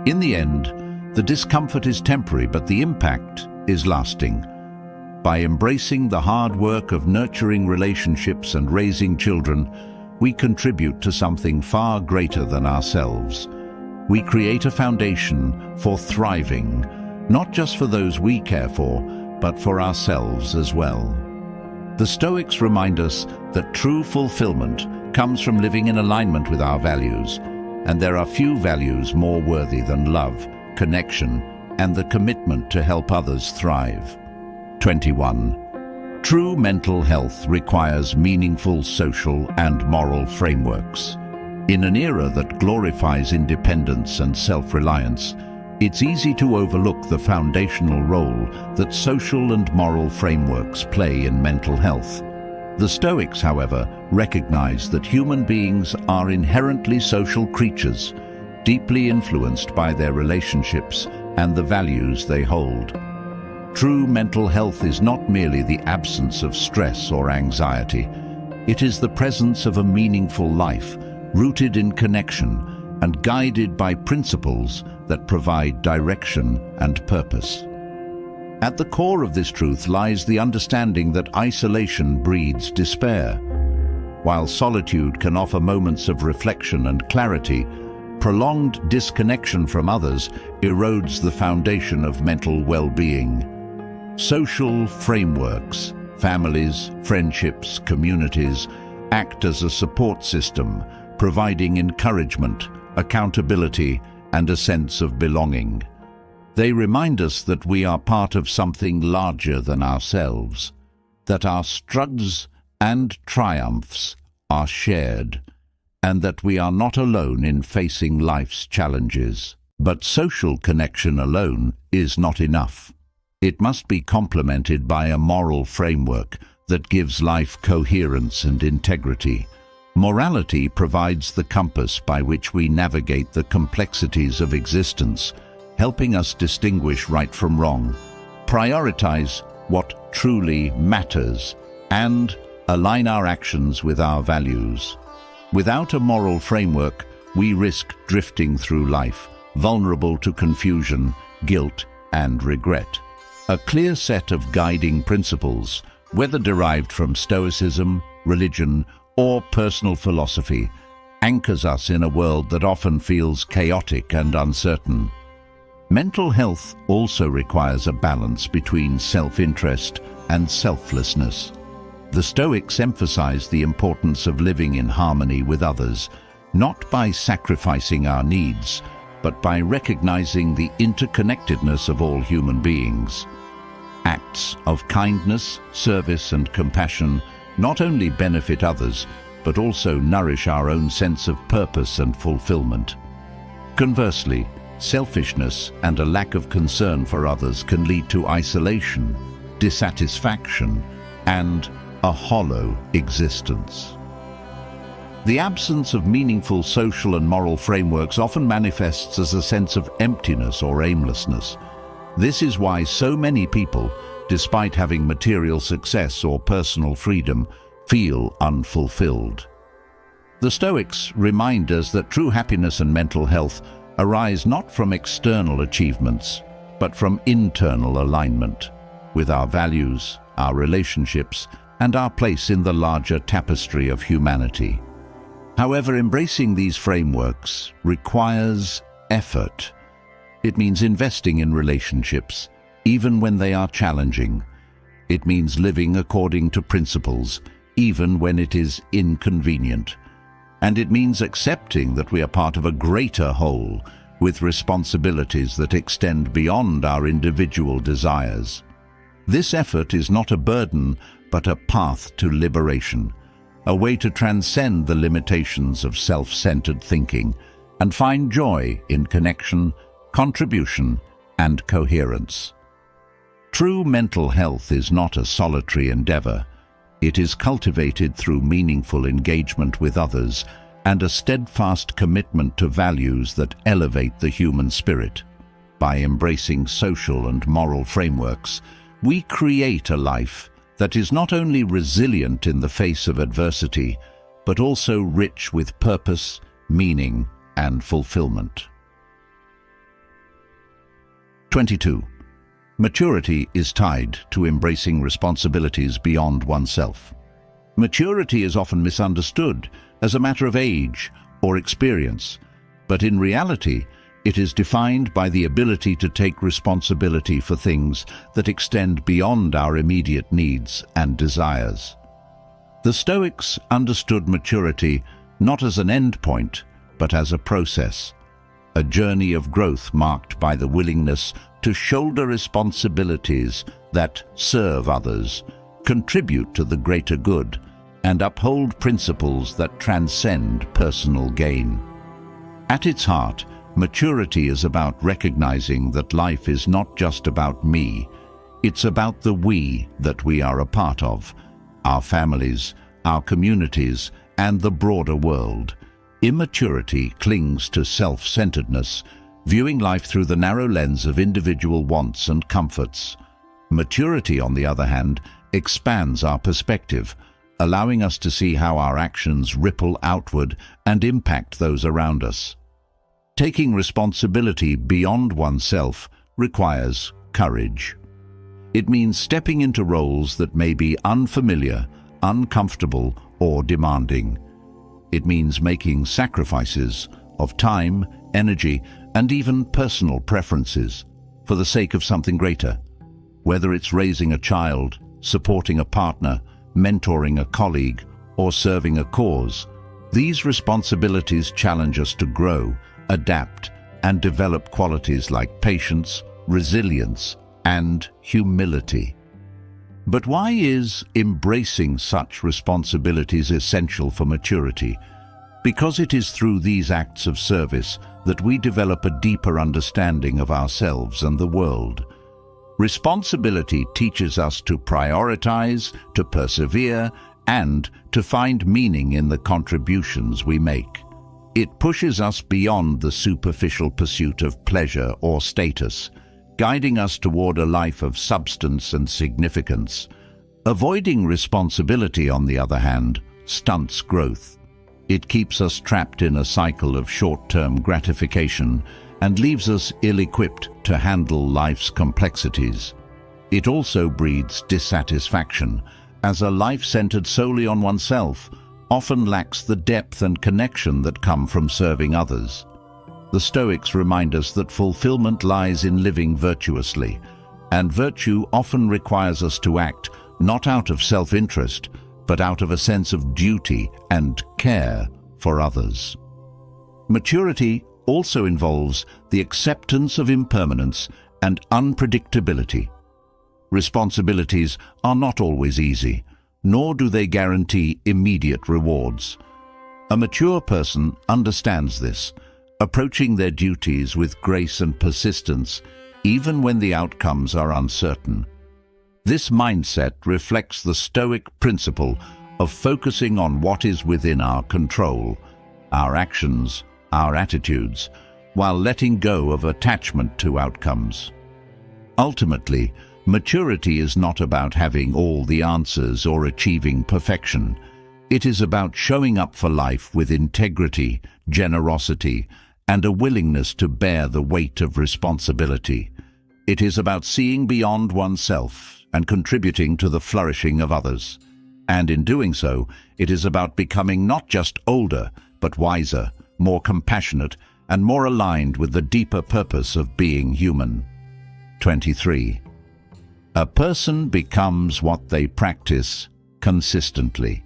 In the end, the discomfort is temporary, but the impact is lasting. By embracing the hard work of nurturing relationships and raising children, we contribute to something far greater than ourselves. We create a foundation for thriving, not just for those we care for, but for ourselves as well. The Stoics remind us that true fulfillment comes from living in alignment with our values, and there are few values more worthy than love, connection, and the commitment to help others thrive. 21. True mental health requires meaningful social and moral frameworks. In an era that glorifies independence and self-reliance, it's easy to overlook the foundational role that social and moral frameworks play in mental health. The Stoics, however, recognize that human beings are inherently social creatures, deeply influenced by their relationships and the values they hold. True mental health is not merely the absence of stress or anxiety. It is the presence of a meaningful life, rooted in connection and guided by principles that provide direction and purpose. At the core of this truth lies the understanding that isolation breeds despair. While solitude can offer moments of reflection and clarity, prolonged disconnection from others erodes the foundation of mental well-being. Social frameworks, families, friendships, communities, act as a support system, providing encouragement, accountability, and a sense of belonging. They remind us that we are part of something larger than ourselves, that our struggles and triumphs are shared, and that we are not alone in facing life's challenges. But social connection alone is not enough. It must be complemented by a moral framework that gives life coherence and integrity. Morality provides the compass by which we navigate the complexities of existence, helping us distinguish right from wrong, prioritize what truly matters, and align our actions with our values. Without a moral framework, we risk drifting through life, vulnerable to confusion, guilt, and regret. A clear set of guiding principles, whether derived from Stoicism, religion, or personal philosophy, anchors us in a world that often feels chaotic and uncertain. Mental health also requires a balance between self-interest and selflessness. The Stoics emphasize the importance of living in harmony with others, not by sacrificing our needs, but by recognizing the interconnectedness of all human beings. Acts of kindness, service, and compassion not only benefit others, but also nourish our own sense of purpose and fulfillment. Conversely, selfishness and a lack of concern for others can lead to isolation, dissatisfaction, and a hollow existence. The absence of meaningful social and moral frameworks often manifests as a sense of emptiness or aimlessness. This is why so many people, despite having material success or personal freedom, feel unfulfilled. The Stoics remind us that true happiness and mental health arise not from external achievements, but from internal alignment with our values, our relationships, and our place in the larger tapestry of humanity. However, embracing these frameworks requires effort. It means investing in relationships, even when they are challenging. It means living according to principles, even when it is inconvenient. And it means accepting that we are part of a greater whole, with responsibilities that extend beyond our individual desires. This effort is not a burden, but a path to liberation, a way to transcend the limitations of self-centered thinking and find joy in connection, contribution, and coherence. True mental health is not a solitary endeavor. It is cultivated through meaningful engagement with others and a steadfast commitment to values that elevate the human spirit. By embracing social and moral frameworks, we create a life that is not only resilient in the face of adversity, but also rich with purpose, meaning, and fulfillment. 22. Maturity is tied to embracing responsibilities beyond oneself. Maturity is often misunderstood as a matter of age or experience, but in reality, it is defined by the ability to take responsibility for things that extend beyond our immediate needs and desires. The Stoics understood maturity not as an endpoint, but as a process, a journey of growth marked by the willingness to shoulder responsibilities that serve others, contribute to the greater good, and uphold principles that transcend personal gain. At its heart, maturity is about recognizing that life is not just about me, it's about the we that we are a part of, our families, our communities, and the broader world. Immaturity clings to self-centeredness, viewing life through the narrow lens of individual wants and comforts. Maturity, on the other hand, expands our perspective, allowing us to see how our actions ripple outward and impact those around us. Taking responsibility beyond oneself requires courage. It means stepping into roles that may be unfamiliar, uncomfortable, or demanding. It means making sacrifices of time, energy, and even personal preferences for the sake of something greater. Whether it's raising a child, supporting a partner, mentoring a colleague, or serving a cause, these responsibilities challenge us to grow, adapt, and develop qualities like patience, resilience, and humility. But why is embracing such responsibilities essential for maturity? Because it is through these acts of service that we develop a deeper understanding of ourselves and the world. Responsibility teaches us to prioritize, to persevere, and to find meaning in the contributions we make. It pushes us beyond the superficial pursuit of pleasure or status, guiding us toward a life of substance and significance. Avoiding responsibility, on the other hand, stunts growth. It keeps us trapped in a cycle of short-term gratification and leaves us ill-equipped to handle life's complexities. It also breeds dissatisfaction, as a life centered solely on oneself often lacks the depth and connection that come from serving others. The Stoics remind us that fulfillment lies in living virtuously, and virtue often requires us to act not out of self-interest, but out of a sense of duty and care for others. Maturity also involves the acceptance of impermanence and unpredictability. Responsibilities are not always easy, nor do they guarantee immediate rewards. A mature person understands this, approaching their duties with grace and persistence, even when the outcomes are uncertain. This mindset reflects the Stoic principle of focusing on what is within our control, our actions, our attitudes, while letting go of attachment to outcomes. Ultimately, maturity is not about having all the answers or achieving perfection. It is about showing up for life with integrity, generosity, and a willingness to bear the weight of responsibility. It is about seeing beyond oneself and contributing to the flourishing of others. And in doing so, it is about becoming not just older, but wiser, more compassionate, and more aligned with the deeper purpose of being human. 23. A person becomes what they practice consistently.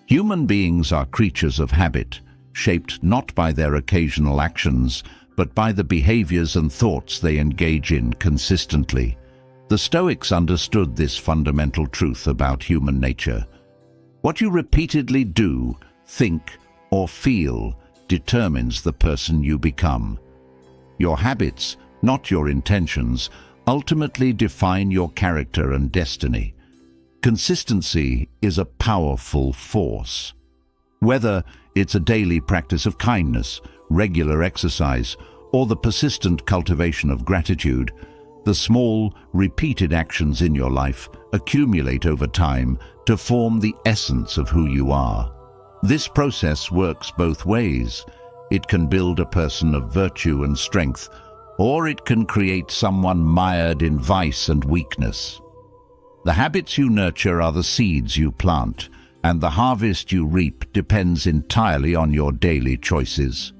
Human beings are creatures of habit, shaped not by their occasional actions, but by the behaviors and thoughts they engage in consistently. The Stoics understood this fundamental truth about human nature. What you repeatedly do, think, or feel determines the person you become. Your habits, not your intentions, ultimately define your character and destiny. Consistency is a powerful force. Whether it's a daily practice of kindness, regular exercise, or the persistent cultivation of gratitude, the small, repeated actions in your life accumulate over time to form the essence of who you are. This process works both ways. It can build a person of virtue and strength, or it can create someone mired in vice and weakness. The habits you nurture are the seeds you plant, and the harvest you reap depends entirely on your daily choices.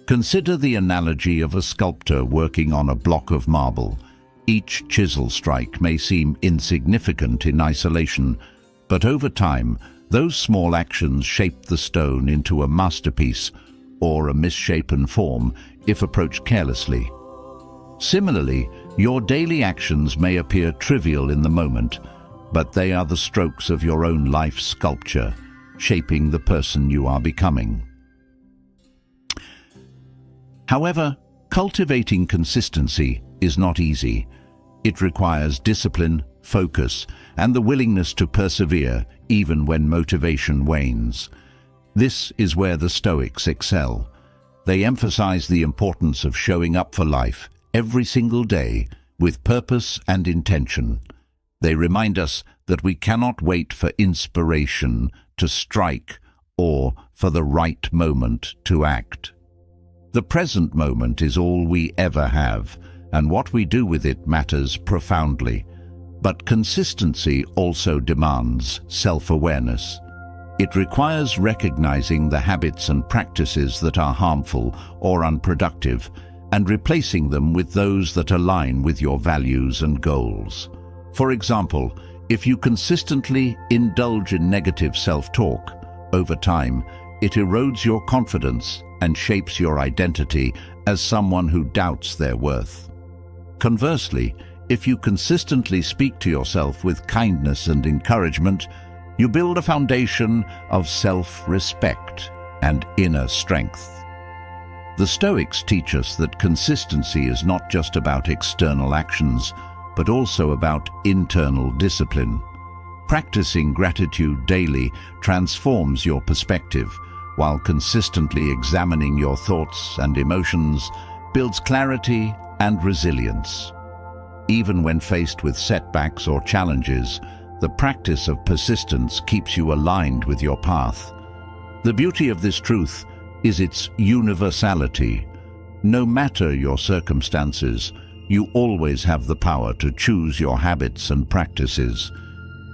Consider the analogy of a sculptor working on a block of marble. Each chisel strike may seem insignificant in isolation, but over time, those small actions shape the stone into a masterpiece or a misshapen form if approached carelessly. Similarly, your daily actions may appear trivial in the moment, but they are the strokes of your own life sculpture, shaping the person you are becoming. However, cultivating consistency is not easy. It requires discipline, focus, and the willingness to persevere even when motivation wanes. This is where the Stoics excel. They emphasize the importance of showing up for life every single day with purpose and intention. They remind us that we cannot wait for inspiration to strike or for the right moment to act. The present moment is all we ever have, and what we do with it matters profoundly. But consistency also demands self-awareness. It requires recognizing the habits and practices that are harmful or unproductive and replacing them with those that align with your values and goals. For example, if you consistently indulge in negative self-talk, over time, it erodes your confidence and shapes your identity as someone who doubts their worth. Conversely, if you consistently speak to yourself with kindness and encouragement, you build a foundation of self-respect and inner strength. The Stoics teach us that consistency is not just about external actions, but also about internal discipline. Practicing gratitude daily transforms your perspective, while consistently examining your thoughts and emotions builds clarity and resilience. Even when faced with setbacks or challenges, the practice of persistence keeps you aligned with your path. The beauty of this truth is its universality. No matter your circumstances, you always have the power to choose your habits and practices.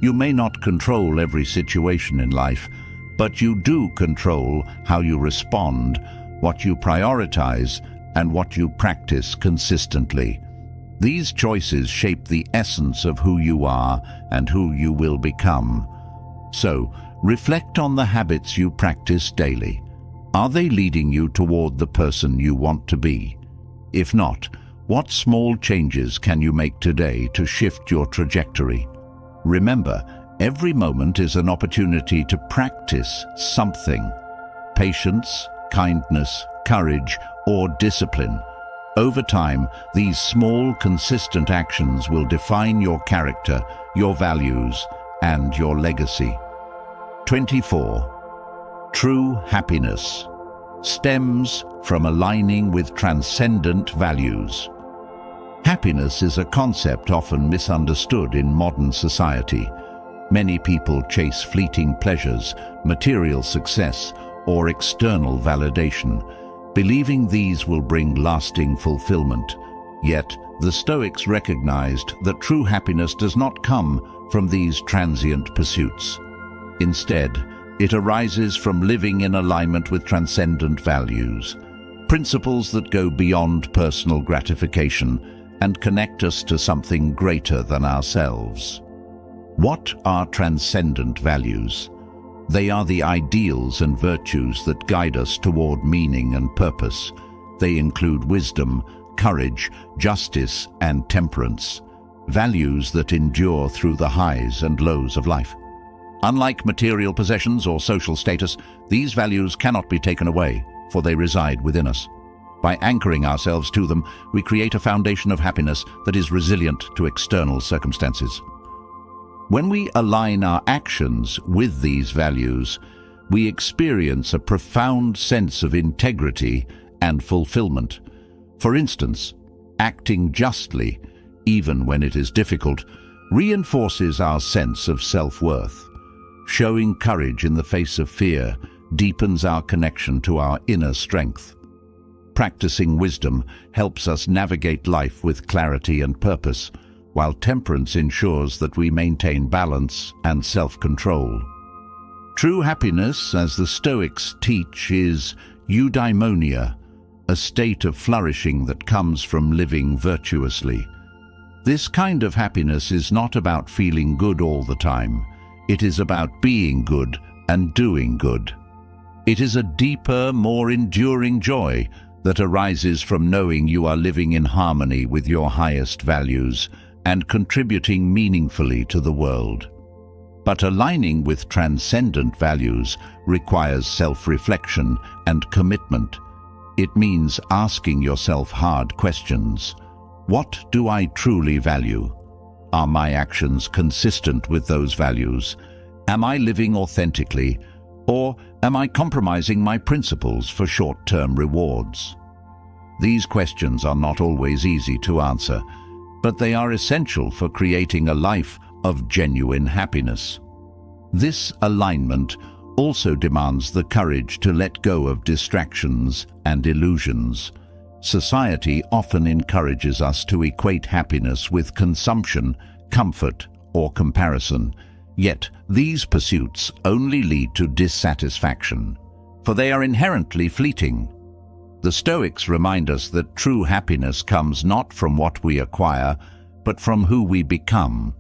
You may not control every situation in life, but you do control how you respond, what you prioritize, and what you practice consistently. These choices shape the essence of who you are and who you will become. So, reflect on the habits you practice daily. Are they leading you toward the person you want to be? If not, what small changes can you make today to shift your trajectory? Remember, every moment is an opportunity to practice something. Patience, kindness, courage, or discipline. Over time, these small, consistent actions will define your character, your values, and your legacy. 24. True happiness stems from aligning with transcendent values. Happiness is a concept often misunderstood in modern society. Many people chase fleeting pleasures, material success, or external validation, believing these will bring lasting fulfillment. Yet, the Stoics recognized that true happiness does not come from these transient pursuits. Instead, it arises from living in alignment with transcendent values, principles that go beyond personal gratification and connect us to something greater than ourselves. What are transcendent values? They are the ideals and virtues that guide us toward meaning and purpose. They include wisdom, courage, justice, and temperance, values that endure through the highs and lows of life. Unlike material possessions or social status, these values cannot be taken away, for they reside within us. By anchoring ourselves to them, we create a foundation of happiness that is resilient to external circumstances. When we align our actions with these values, we experience a profound sense of integrity and fulfillment. For instance, acting justly, even when it is difficult, reinforces our sense of self-worth. Showing courage in the face of fear deepens our connection to our inner strength. Practicing wisdom helps us navigate life with clarity and purpose, while temperance ensures that we maintain balance and self-control. True happiness, as the Stoics teach, is eudaimonia, a state of flourishing that comes from living virtuously. This kind of happiness is not about feeling good all the time. It is about being good and doing good. It is a deeper, more enduring joy that arises from knowing you are living in harmony with your highest values and contributing meaningfully to the world. But aligning with transcendent values requires self-reflection and commitment. It means asking yourself hard questions. What do I truly value? Are my actions consistent with those values? Am I living authentically, or am I compromising my principles for short-term rewards? These questions are not always easy to answer, but they are essential for creating a life of genuine happiness. This alignment also demands the courage to let go of distractions and illusions. Society often encourages us to equate happiness with consumption, comfort, or comparison. Yet, these pursuits only lead to dissatisfaction, for they are inherently fleeting. The Stoics remind us that true happiness comes not from what we acquire, but from who we become.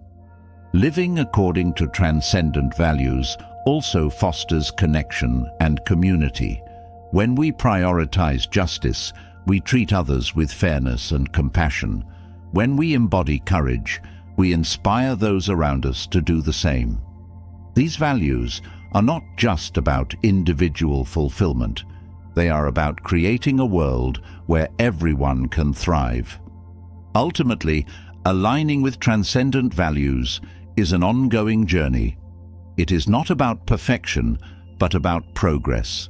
Living according to transcendent values also fosters connection and community. When we prioritize justice, we treat others with fairness and compassion. When we embody courage, we inspire those around us to do the same. These values are not just about individual fulfillment. They are about creating a world where everyone can thrive. Ultimately, aligning with transcendent values is an ongoing journey. It is not about perfection, but about progress,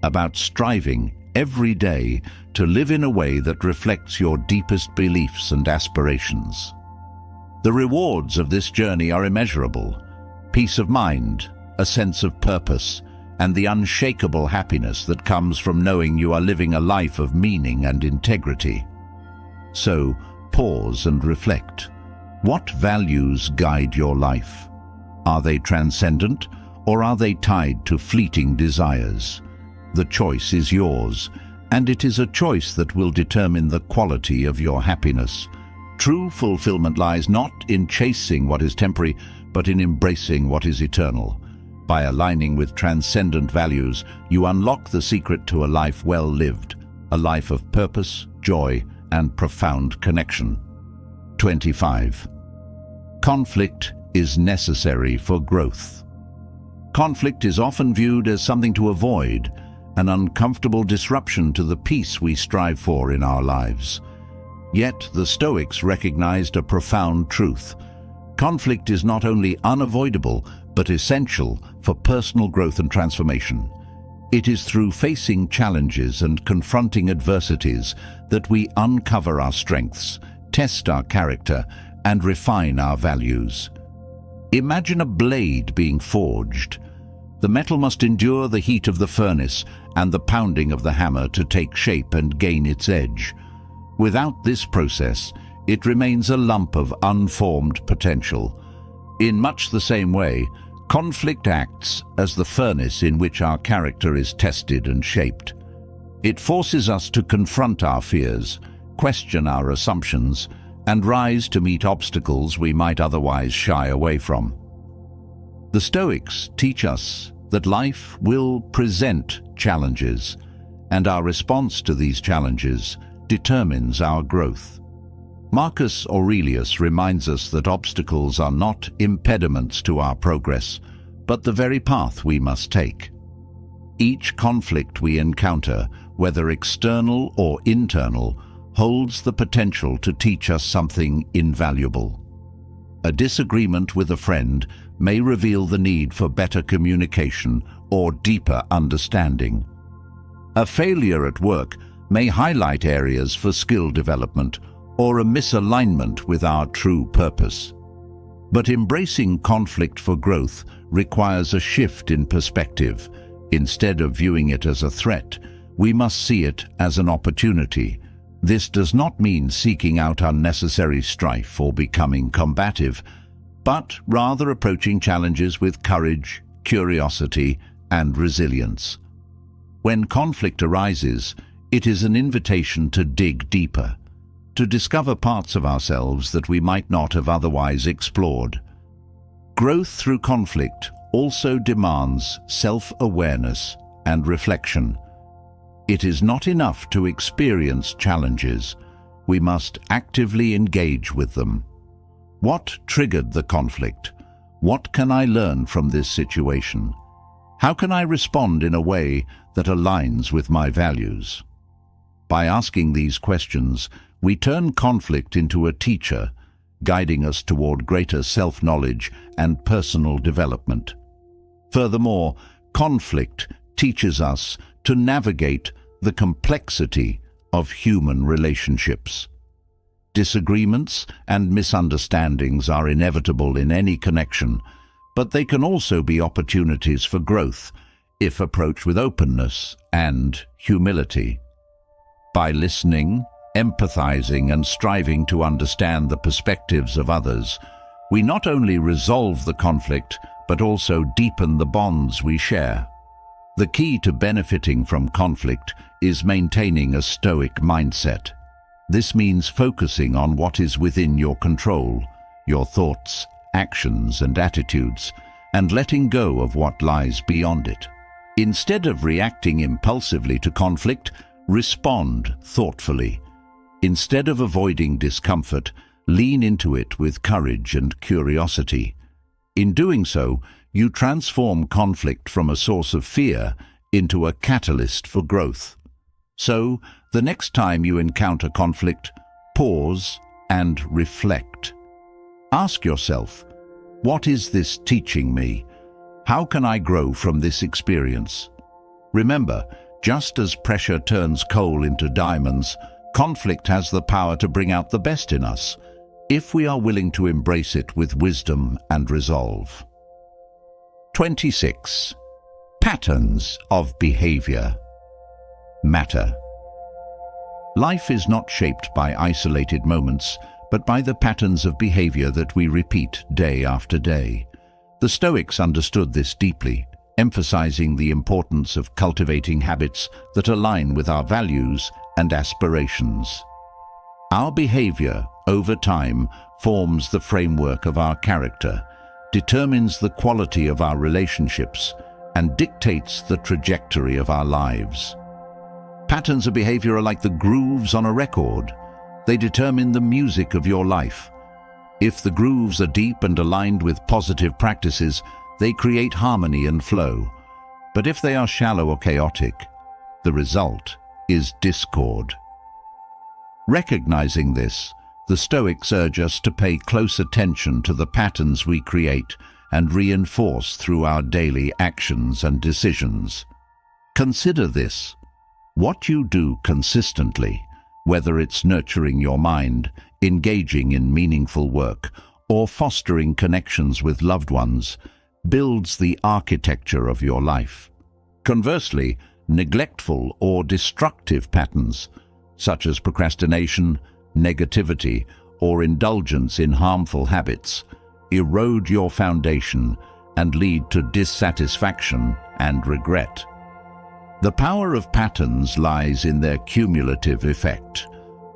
about striving every day to live in a way that reflects your deepest beliefs and aspirations. The rewards of this journey are immeasurable: peace of mind, a sense of purpose, and the unshakable happiness that comes from knowing you are living a life of meaning and integrity. So, pause and reflect. What values guide your life? Are they transcendent, or are they tied to fleeting desires? The choice is yours, and it is a choice that will determine the quality of your happiness. True fulfillment lies not in chasing what is temporary, but in embracing what is eternal. By aligning with transcendent values, you unlock the secret to a life well lived, a life of purpose, joy, and profound connection. 25. Conflict is necessary for growth. Conflict is often viewed as something to avoid, an uncomfortable disruption to the peace we strive for in our lives. Yet the Stoics recognized a profound truth. Conflict is not only unavoidable, but essential for personal growth and transformation. It is through facing challenges and confronting adversities that we uncover our strengths, test our character, and refine our values. Imagine a blade being forged. The metal must endure the heat of the furnace and the pounding of the hammer to take shape and gain its edge. Without this process, it remains a lump of unformed potential. In much the same way, conflict acts as the furnace in which our character is tested and shaped. It forces us to confront our fears, question our assumptions, and rise to meet obstacles we might otherwise shy away from. The Stoics teach us that life will present challenges, and our response to these challenges determines our growth. Marcus Aurelius reminds us that obstacles are not impediments to our progress, but the very path we must take. Each conflict we encounter, whether external or internal, holds the potential to teach us something invaluable. A disagreement with a friend may reveal the need for better communication or deeper understanding. A failure at work may highlight areas for skill development or a misalignment with our true purpose. But embracing conflict for growth requires a shift in perspective. Instead of viewing it as a threat, we must see it as an opportunity. This does not mean seeking out unnecessary strife or becoming combative, but rather approaching challenges with courage, curiosity, and resilience. When conflict arises, it is an invitation to dig deeper, to discover parts of ourselves that we might not have otherwise explored. Growth through conflict also demands self-awareness and reflection. It is not enough to experience challenges. We must actively engage with them. What triggered the conflict? What can I learn from this situation? How can I respond in a way that aligns with my values? By asking these questions, we turn conflict into a teacher, guiding us toward greater self-knowledge and personal development. Furthermore, conflict teaches us to navigate the complexity of human relationships. Disagreements and misunderstandings are inevitable in any connection, but they can also be opportunities for growth if approached with openness and humility. By listening, empathizing, and striving to understand the perspectives of others, we not only resolve the conflict, but also deepen the bonds we share. The key to benefiting from conflict is maintaining a stoic mindset. This means focusing on what is within your control, your thoughts, actions, and attitudes, and letting go of what lies beyond it. Instead of reacting impulsively to conflict, respond thoughtfully. Instead of avoiding discomfort, lean into it with courage and curiosity. In doing so, you transform conflict from a source of fear into a catalyst for growth. So, the next time you encounter conflict, pause and reflect. Ask yourself, what is this teaching me? How can I grow from this experience? Remember, just as pressure turns coal into diamonds, conflict has the power to bring out the best in us, if we are willing to embrace it with wisdom and resolve. 26. Patterns of behavior matter. Life is not shaped by isolated moments, but by the patterns of behavior that we repeat day after day. The Stoics understood this deeply, emphasizing the importance of cultivating habits that align with our values and aspirations. Our behavior, over time, forms the framework of our character, determines the quality of our relationships, and dictates the trajectory of our lives. Patterns of behavior are like the grooves on a record. They determine the music of your life. If the grooves are deep and aligned with positive practices, they create harmony and flow. But if they are shallow or chaotic, the result is discord. Recognizing this, the Stoics urge us to pay close attention to the patterns we create and reinforce through our daily actions and decisions. Consider this: what you do consistently, whether it's nurturing your mind, engaging in meaningful work, or fostering connections with loved ones, builds the architecture of your life. Conversely, neglectful or destructive patterns, such as procrastination, negativity, or indulgence in harmful habits, erode your foundation and lead to dissatisfaction and regret. The power of patterns lies in their cumulative effect.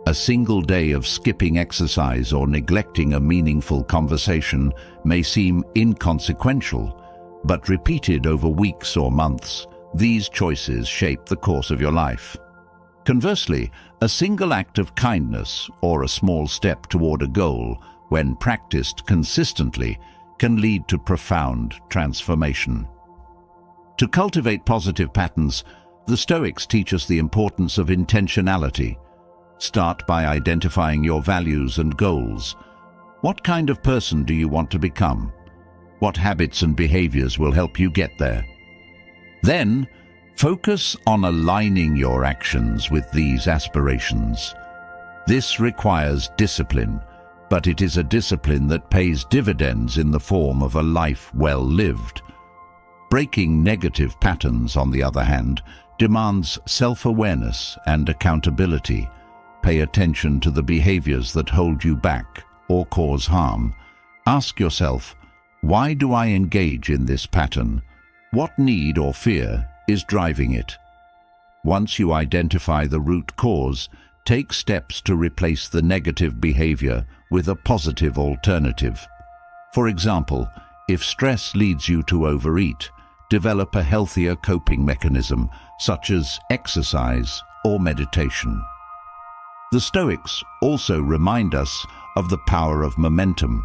A single day of skipping exercise or neglecting a meaningful conversation may seem inconsequential, but repeated over weeks or months, these choices shape the course of your life. Conversely, a single act of kindness or a small step toward a goal, when practiced consistently, can lead to profound transformation. To cultivate positive patterns, the Stoics teach us the importance of intentionality. Start by identifying your values and goals. What kind of person do you want to become? What habits and behaviors will help you get there? Then, focus on aligning your actions with these aspirations. This requires discipline, but it is a discipline that pays dividends in the form of a life well lived. Breaking negative patterns, on the other hand, demands self-awareness and accountability. Pay attention to the behaviors that hold you back or cause harm. Ask yourself, why do I engage in this pattern? What need or fear is driving it? Once you identify the root cause, take steps to replace the negative behavior with a positive alternative. For example, if stress leads you to overeat, develop a healthier coping mechanism, such as exercise or meditation. The Stoics also remind us of the power of momentum.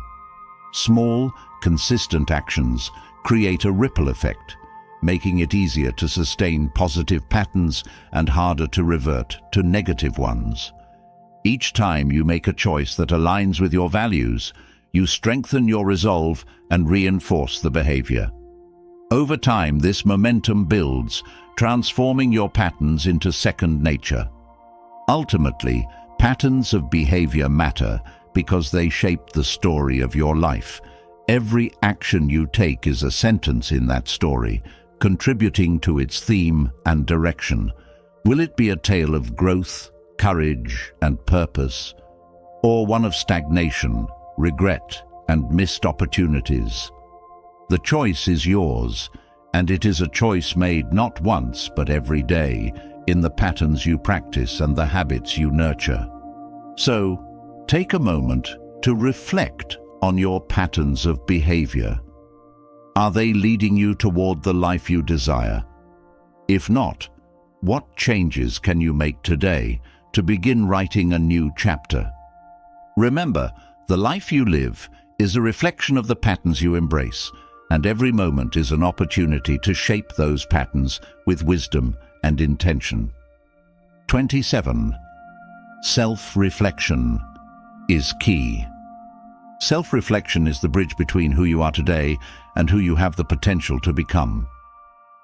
Small, consistent actions create a ripple effect, making it easier to sustain positive patterns and harder to revert to negative ones. Each time you make a choice that aligns with your values, you strengthen your resolve and reinforce the behavior. Over time, this momentum builds, transforming your patterns into second nature. Ultimately, patterns of behavior matter because they shape the story of your life. Every action you take is a sentence in that story, contributing to its theme and direction. Will it be a tale of growth, courage, and purpose, or one of stagnation, regret, and missed opportunities? The choice is yours, and it is a choice made not once but every day in the patterns you practice and the habits you nurture. So, take a moment to reflect on your patterns of behavior. Are they leading you toward the life you desire? If not, what changes can you make today to begin writing a new chapter? Remember, the life you live is a reflection of the patterns you embrace, and every moment is an opportunity to shape those patterns with wisdom and intention. 27. Self-reflection is key. Self-reflection is the bridge between who you are today and who you have the potential to become.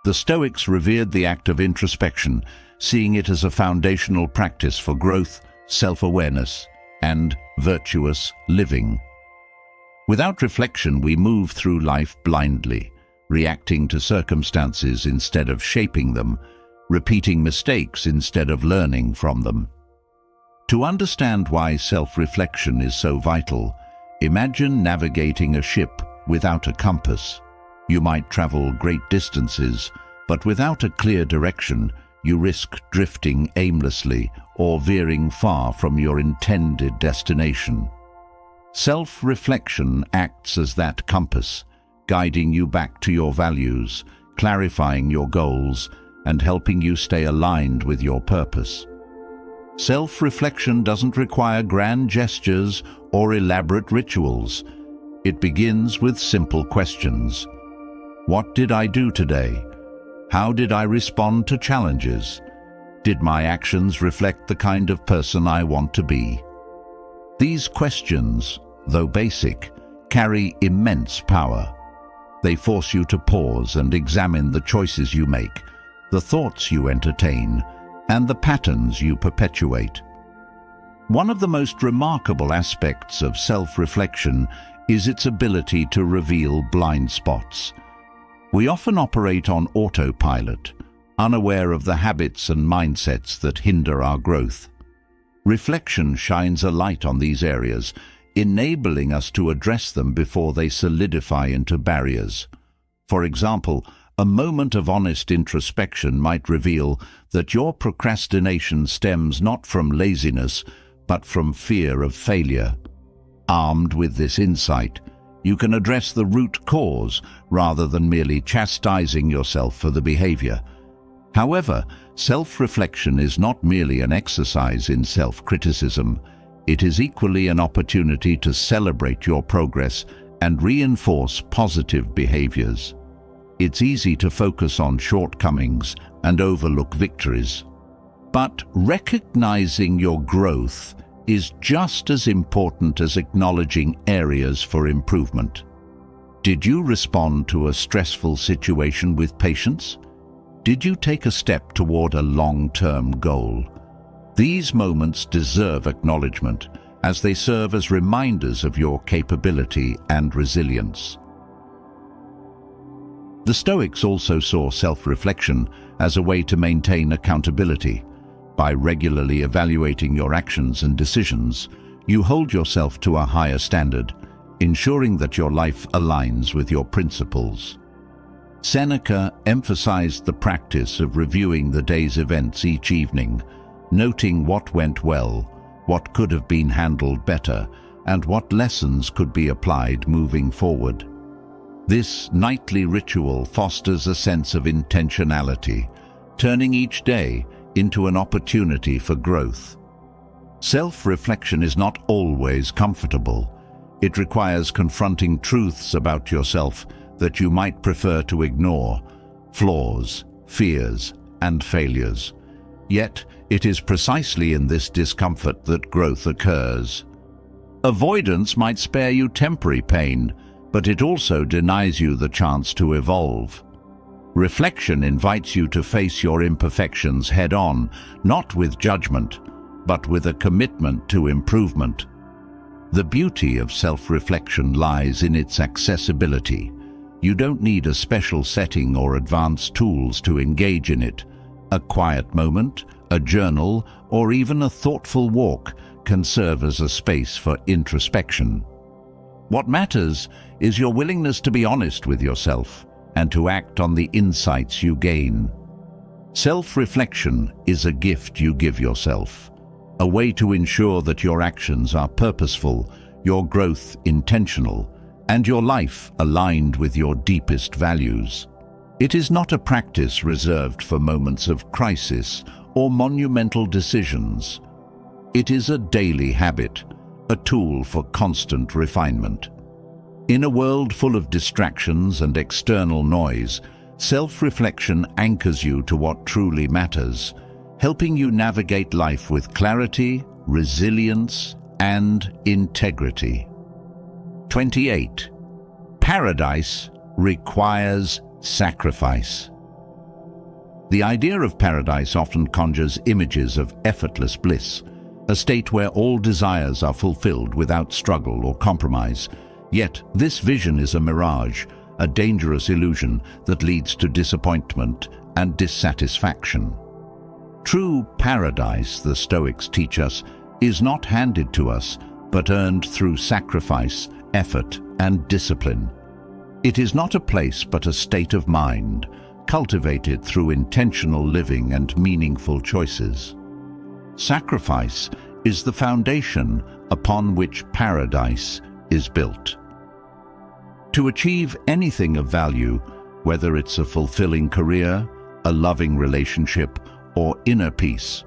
The Stoics revered the act of introspection, seeing it as a foundational practice for growth, self-awareness, and virtuous living. Without reflection, we move through life blindly, reacting to circumstances instead of shaping them, repeating mistakes instead of learning from them. To understand why self-reflection is so vital, imagine navigating a ship without a compass. You might travel great distances, but without a clear direction, you risk drifting aimlessly or veering far from your intended destination. Self-reflection acts as that compass, guiding you back to your values, clarifying your goals, and helping you stay aligned with your purpose. Self-reflection doesn't require grand gestures or elaborate rituals. It begins with simple questions. What did I do today? How did I respond to challenges? Did my actions reflect the kind of person I want to be? These questions, though basic, carry immense power. They force you to pause and examine the choices you make, the thoughts you entertain, and the patterns you perpetuate. One of the most remarkable aspects of self-reflection is its ability to reveal blind spots. We often operate on autopilot, unaware of the habits and mindsets that hinder our growth. Reflection shines a light on these areas, enabling us to address them before they solidify into barriers. For example, a moment of honest introspection might reveal that your procrastination stems not from laziness, but from fear of failure. Armed with this insight, you can address the root cause rather than merely chastising yourself for the behavior. However, self-reflection is not merely an exercise in self-criticism. It is equally an opportunity to celebrate your progress and reinforce positive behaviors. It's easy to focus on shortcomings and overlook victories. But recognizing your growth is just as important as acknowledging areas for improvement. Did you respond to a stressful situation with patience? Did you take a step toward a long-term goal? These moments deserve acknowledgement, as they serve as reminders of your capability and resilience. The Stoics also saw self-reflection as a way to maintain accountability. By regularly evaluating your actions and decisions, you hold yourself to a higher standard, ensuring that your life aligns with your principles. Seneca emphasized the practice of reviewing the day's events each evening, noting what went well, what could have been handled better, and what lessons could be applied moving forward. This nightly ritual fosters a sense of intentionality, turning each day into an opportunity for growth. Self-reflection is not always comfortable. It requires confronting truths about yourself that you might prefer to ignore, flaws, fears, and failures. Yet, it is precisely in this discomfort that growth occurs. Avoidance might spare you temporary pain, but it also denies you the chance to evolve. Reflection invites you to face your imperfections head-on, not with judgment, but with a commitment to improvement. The beauty of self-reflection lies in its accessibility. You don't need a special setting or advanced tools to engage in it. A quiet moment, a journal, or even a thoughtful walk can serve as a space for introspection. What matters is your willingness to be honest with yourself and to act on the insights you gain. Self-reflection is a gift you give yourself, a way to ensure that your actions are purposeful, your growth intentional, and your life aligned with your deepest values. It is not a practice reserved for moments of crisis or monumental decisions. It is a daily habit, a tool for constant refinement. In a world full of distractions and external noise, self-reflection anchors you to what truly matters, helping you navigate life with clarity, resilience, and integrity. 28. Paradise requires sacrifice. The idea of paradise often conjures images of effortless bliss, a state where all desires are fulfilled without struggle or compromise. Yet, this vision is a mirage, a dangerous illusion that leads to disappointment and dissatisfaction. True paradise, the Stoics teach us, is not handed to us, but earned through sacrifice, effort, and discipline. It is not a place but a state of mind, cultivated through intentional living and meaningful choices. Sacrifice is the foundation upon which paradise is built. To achieve anything of value, whether it's a fulfilling career, a loving relationship, or inner peace,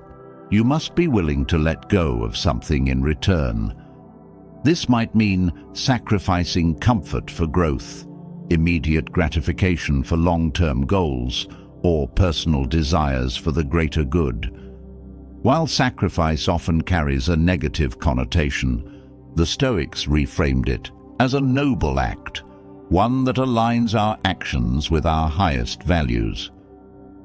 you must be willing to let go of something in return. This might mean sacrificing comfort for growth, immediate gratification for long-term goals, or personal desires for the greater good. While sacrifice often carries a negative connotation, the Stoics reframed it as a noble act, one that aligns our actions with our highest values.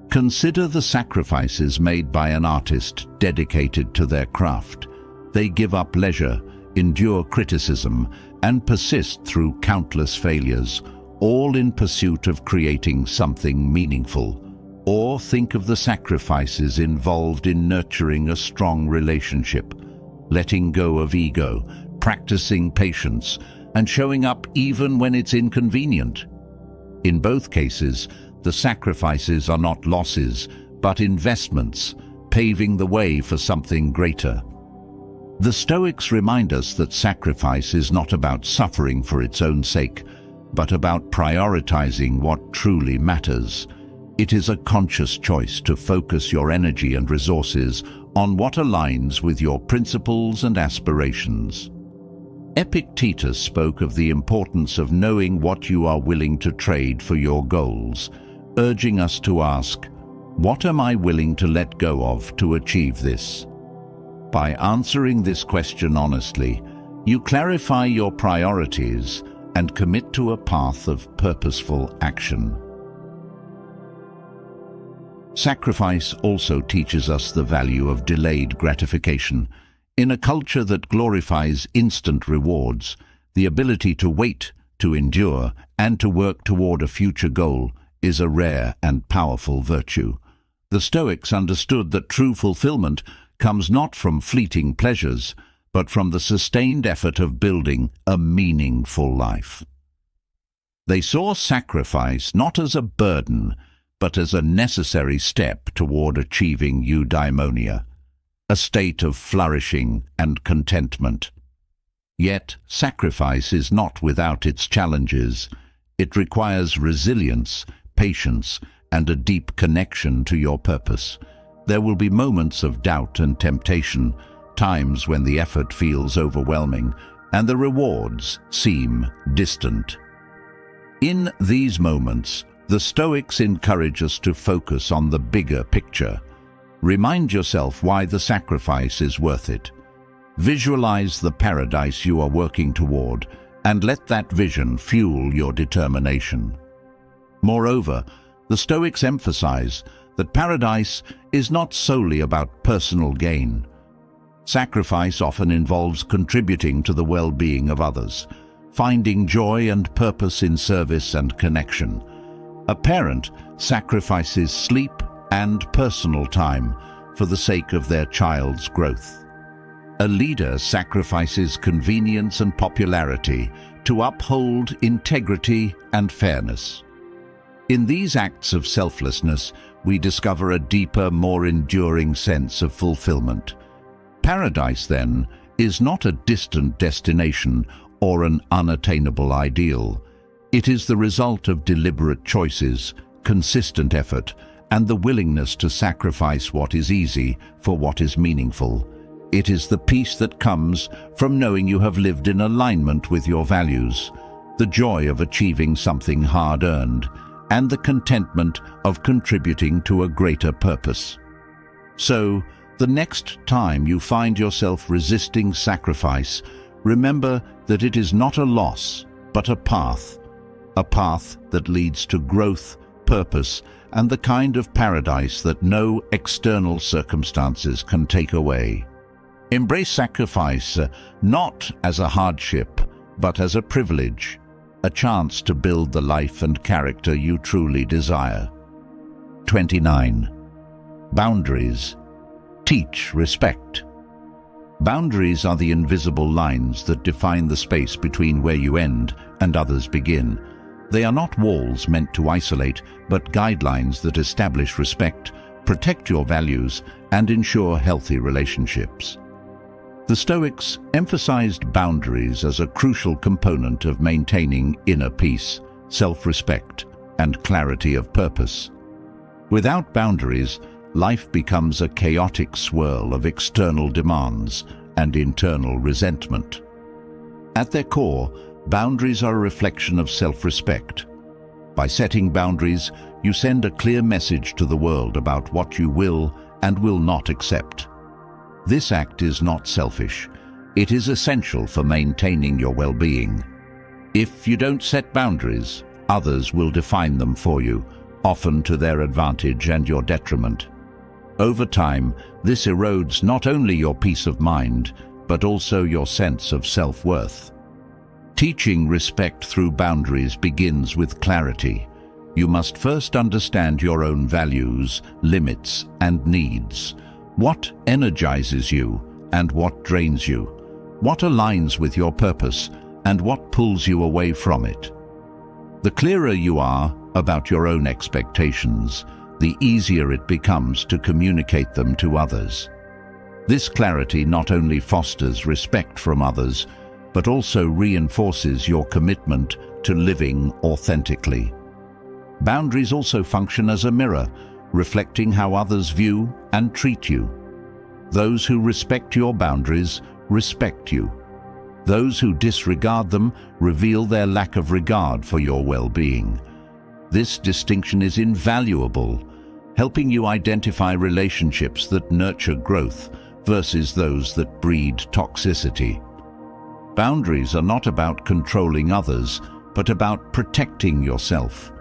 Consider the sacrifices made by an artist dedicated to their craft. They give up leisure, endure criticism, and persist through countless failures, all in pursuit of creating something meaningful. Or think of the sacrifices involved in nurturing a strong relationship, letting go of ego, practicing patience, and showing up even when it's inconvenient. In both cases, the sacrifices are not losses, but investments, paving the way for something greater. The Stoics remind us that sacrifice is not about suffering for its own sake, but about prioritizing what truly matters. It is a conscious choice to focus your energy and resources on what aligns with your principles and aspirations. Epictetus spoke of the importance of knowing what you are willing to trade for your goals, urging us to ask, what am I willing to let go of to achieve this? By answering this question honestly, you clarify your priorities and commit to a path of purposeful action. Sacrifice also teaches us the value of delayed gratification. In a culture that glorifies instant rewards, the ability to wait, to endure, and to work toward a future goal is a rare and powerful virtue. The Stoics understood that true fulfillment comes not from fleeting pleasures, but from the sustained effort of building a meaningful life. They saw sacrifice not as a burden, but as a necessary step toward achieving eudaimonia, a state of flourishing and contentment. Yet, sacrifice is not without its challenges. It requires resilience, patience, and a deep connection to your purpose. There will be moments of doubt and temptation, times when the effort feels overwhelming and the rewards seem distant. In these moments, the Stoics encourage us to focus on the bigger picture. Remind yourself why the sacrifice is worth it. Visualize the paradise you are working toward, and let that vision fuel your determination. Moreover, the Stoics emphasize that paradise is not solely about personal gain. Sacrifice often involves contributing to the well-being of others, finding joy and purpose in service and connection. A parent sacrifices sleep and personal time for the sake of their child's growth. A leader sacrifices convenience and popularity to uphold integrity and fairness. In these acts of selflessness, we discover a deeper, more enduring sense of fulfillment. Paradise, then, is not a distant destination or an unattainable ideal. It is the result of deliberate choices, consistent effort, and the willingness to sacrifice what is easy for what is meaningful. It is the peace that comes from knowing you have lived in alignment with your values, the joy of achieving something hard-earned, and the contentment of contributing to a greater purpose. So, the next time you find yourself resisting sacrifice, remember that it is not a loss, but a path that leads to growth, purpose, and the kind of paradise that no external circumstances can take away. Embrace sacrifice not as a hardship, but as a privilege, a chance to build the life and character you truly desire. 29. Boundaries. Teach respect. Boundaries are the invisible lines that define the space between where you end and others begin. They are not walls meant to isolate, but guidelines that establish respect, protect your values, and ensure healthy relationships. The Stoics emphasized boundaries as a crucial component of maintaining inner peace, self-respect, and clarity of purpose. Without boundaries, life becomes a chaotic swirl of external demands and internal resentment. At their core, boundaries are a reflection of self-respect. By setting boundaries, you send a clear message to the world about what you will and will not accept. This act is not selfish. It is essential for maintaining your well-being. If you don't set boundaries, others will define them for you, often to their advantage and your detriment. Over time, this erodes not only your peace of mind, but also your sense of self-worth. Teaching respect through boundaries begins with clarity. You must first understand your own values, limits, and needs. What energizes you and what drains you? What aligns with your purpose and what pulls you away from it? The clearer you are about your own expectations, the easier it becomes to communicate them to others. This clarity not only fosters respect from others, but also reinforces your commitment to living authentically. Boundaries also function as a mirror, reflecting how others view and treat you. Those who respect your boundaries respect you. Those who disregard them reveal their lack of regard for your well-being. This distinction is invaluable, helping you identify relationships that nurture growth versus those that breed toxicity. Boundaries are not about controlling others, but about protecting yourself.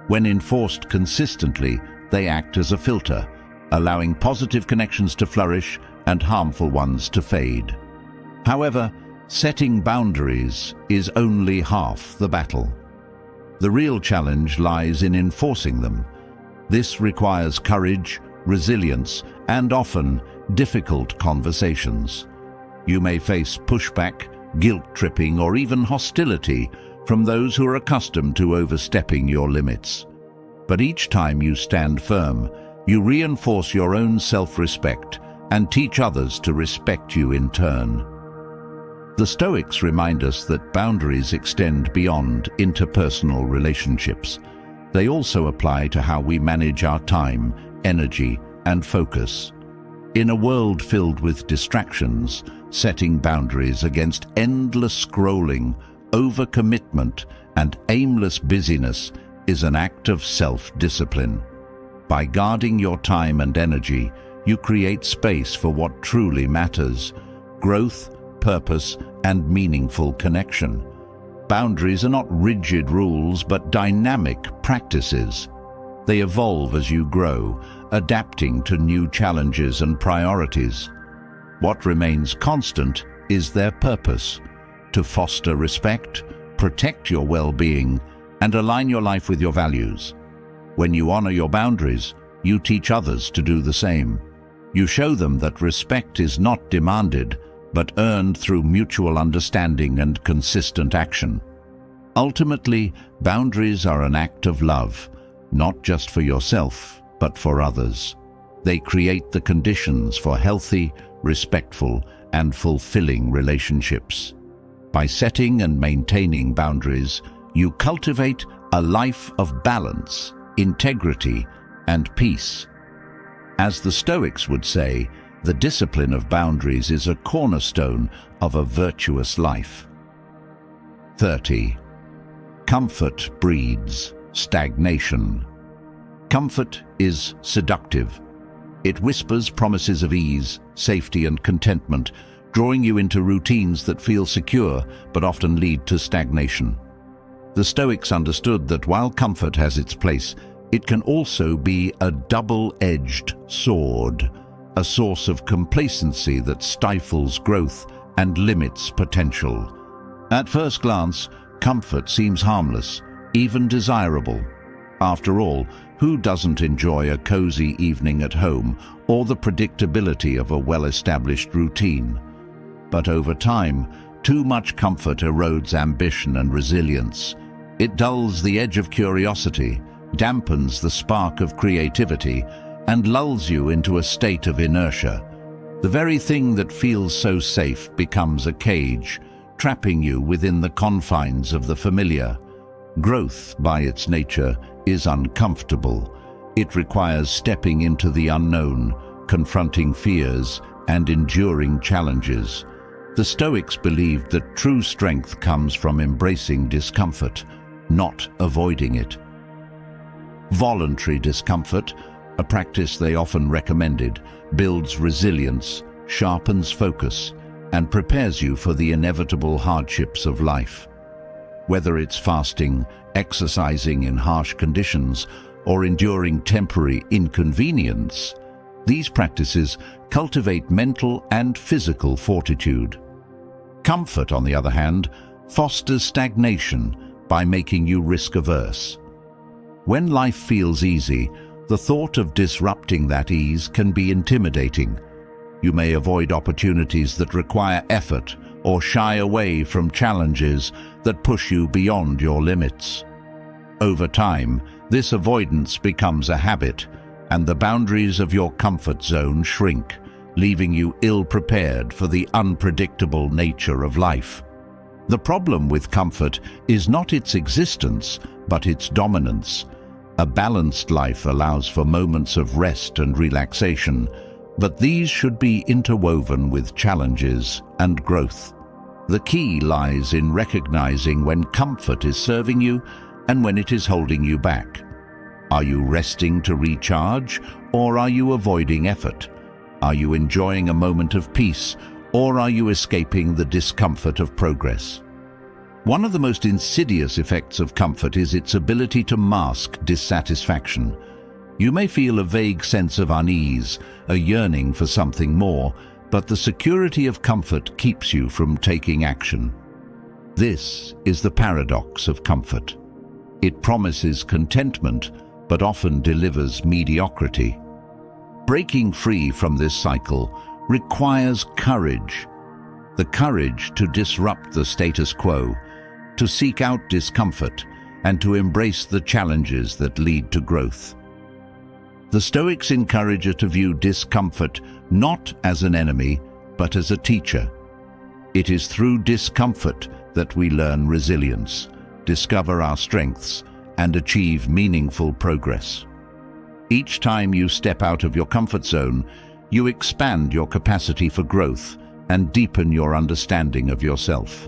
When enforced consistently, they act as a filter, allowing positive connections to flourish and harmful ones to fade. However, setting boundaries is only half the battle. The real challenge lies in enforcing them. This requires courage, resilience, and often difficult conversations. You may face pushback, guilt-tripping, or even hostility from those who are accustomed to overstepping your limits. But each time you stand firm, you reinforce your own self-respect and teach others to respect you in turn. The Stoics remind us that boundaries extend beyond interpersonal relationships. They also apply to how we manage our time, energy, and focus. In a world filled with distractions, setting boundaries against endless scrolling, overcommitment, and aimless busyness is an act of self-discipline. By guarding your time and energy, you create space for what truly matters: growth, purpose, and meaningful connection. Boundaries are not rigid rules, but dynamic practices. They evolve as you grow, adapting to new challenges and priorities. What remains constant is their purpose: to foster respect, protect your well-being, and align your life with your values. When you honor your boundaries, you teach others to do the same. You show them that respect is not demanded, but earned through mutual understanding and consistent action. Ultimately, boundaries are an act of love, not just for yourself, but for others. They create the conditions for healthy, respectful, and fulfilling relationships. By setting and maintaining boundaries, you cultivate a life of balance, integrity, and peace. As the Stoics would say, the discipline of boundaries is a cornerstone of a virtuous life. 30. Comfort breeds stagnation. Comfort is seductive. It whispers promises of ease, safety, and contentment, drawing you into routines that feel secure but often lead to stagnation. The Stoics understood that while comfort has its place, it can also be a double-edged sword, a source of complacency that stifles growth and limits potential. At first glance, comfort seems harmless, even desirable. After all, who doesn't enjoy a cozy evening at home or the predictability of a well-established routine? But over time, too much comfort erodes ambition and resilience. It dulls the edge of curiosity, dampens the spark of creativity, and lulls you into a state of inertia. The very thing that feels so safe becomes a cage, trapping you within the confines of the familiar. Growth, by its nature, is uncomfortable. It requires stepping into the unknown, confronting fears, and enduring challenges. The Stoics believed that true strength comes from embracing discomfort, not avoiding it. Voluntary discomfort, a practice they often recommended, builds resilience, sharpens focus, and prepares you for the inevitable hardships of life. Whether it's fasting, exercising in harsh conditions, or enduring temporary inconvenience, these practices cultivate mental and physical fortitude. Comfort, on the other hand, fosters stagnation by making you risk-averse. When life feels easy, the thought of disrupting that ease can be intimidating. You may avoid opportunities that require effort or shy away from challenges that push you beyond your limits. Over time, this avoidance becomes a habit, and the boundaries of your comfort zone shrink, leaving you ill-prepared for the unpredictable nature of life. The problem with comfort is not its existence, but its dominance. A balanced life allows for moments of rest and relaxation, but these should be interwoven with challenges and growth. The key lies in recognizing when comfort is serving you and when it is holding you back. Are you resting to recharge, or are you avoiding effort? Are you enjoying a moment of peace, or are you escaping the discomfort of progress? One of the most insidious effects of comfort is its ability to mask dissatisfaction. You may feel a vague sense of unease, a yearning for something more, but the security of comfort keeps you from taking action. This is the paradox of comfort. It promises contentment, but often delivers mediocrity. Breaking free from this cycle requires courage. The courage to disrupt the status quo, to seek out discomfort, and to embrace the challenges that lead to growth. The Stoics encourage us to view discomfort not as an enemy, but as a teacher. It is through discomfort that we learn resilience, discover our strengths, and achieve meaningful progress. Each time you step out of your comfort zone, you expand your capacity for growth and deepen your understanding of yourself.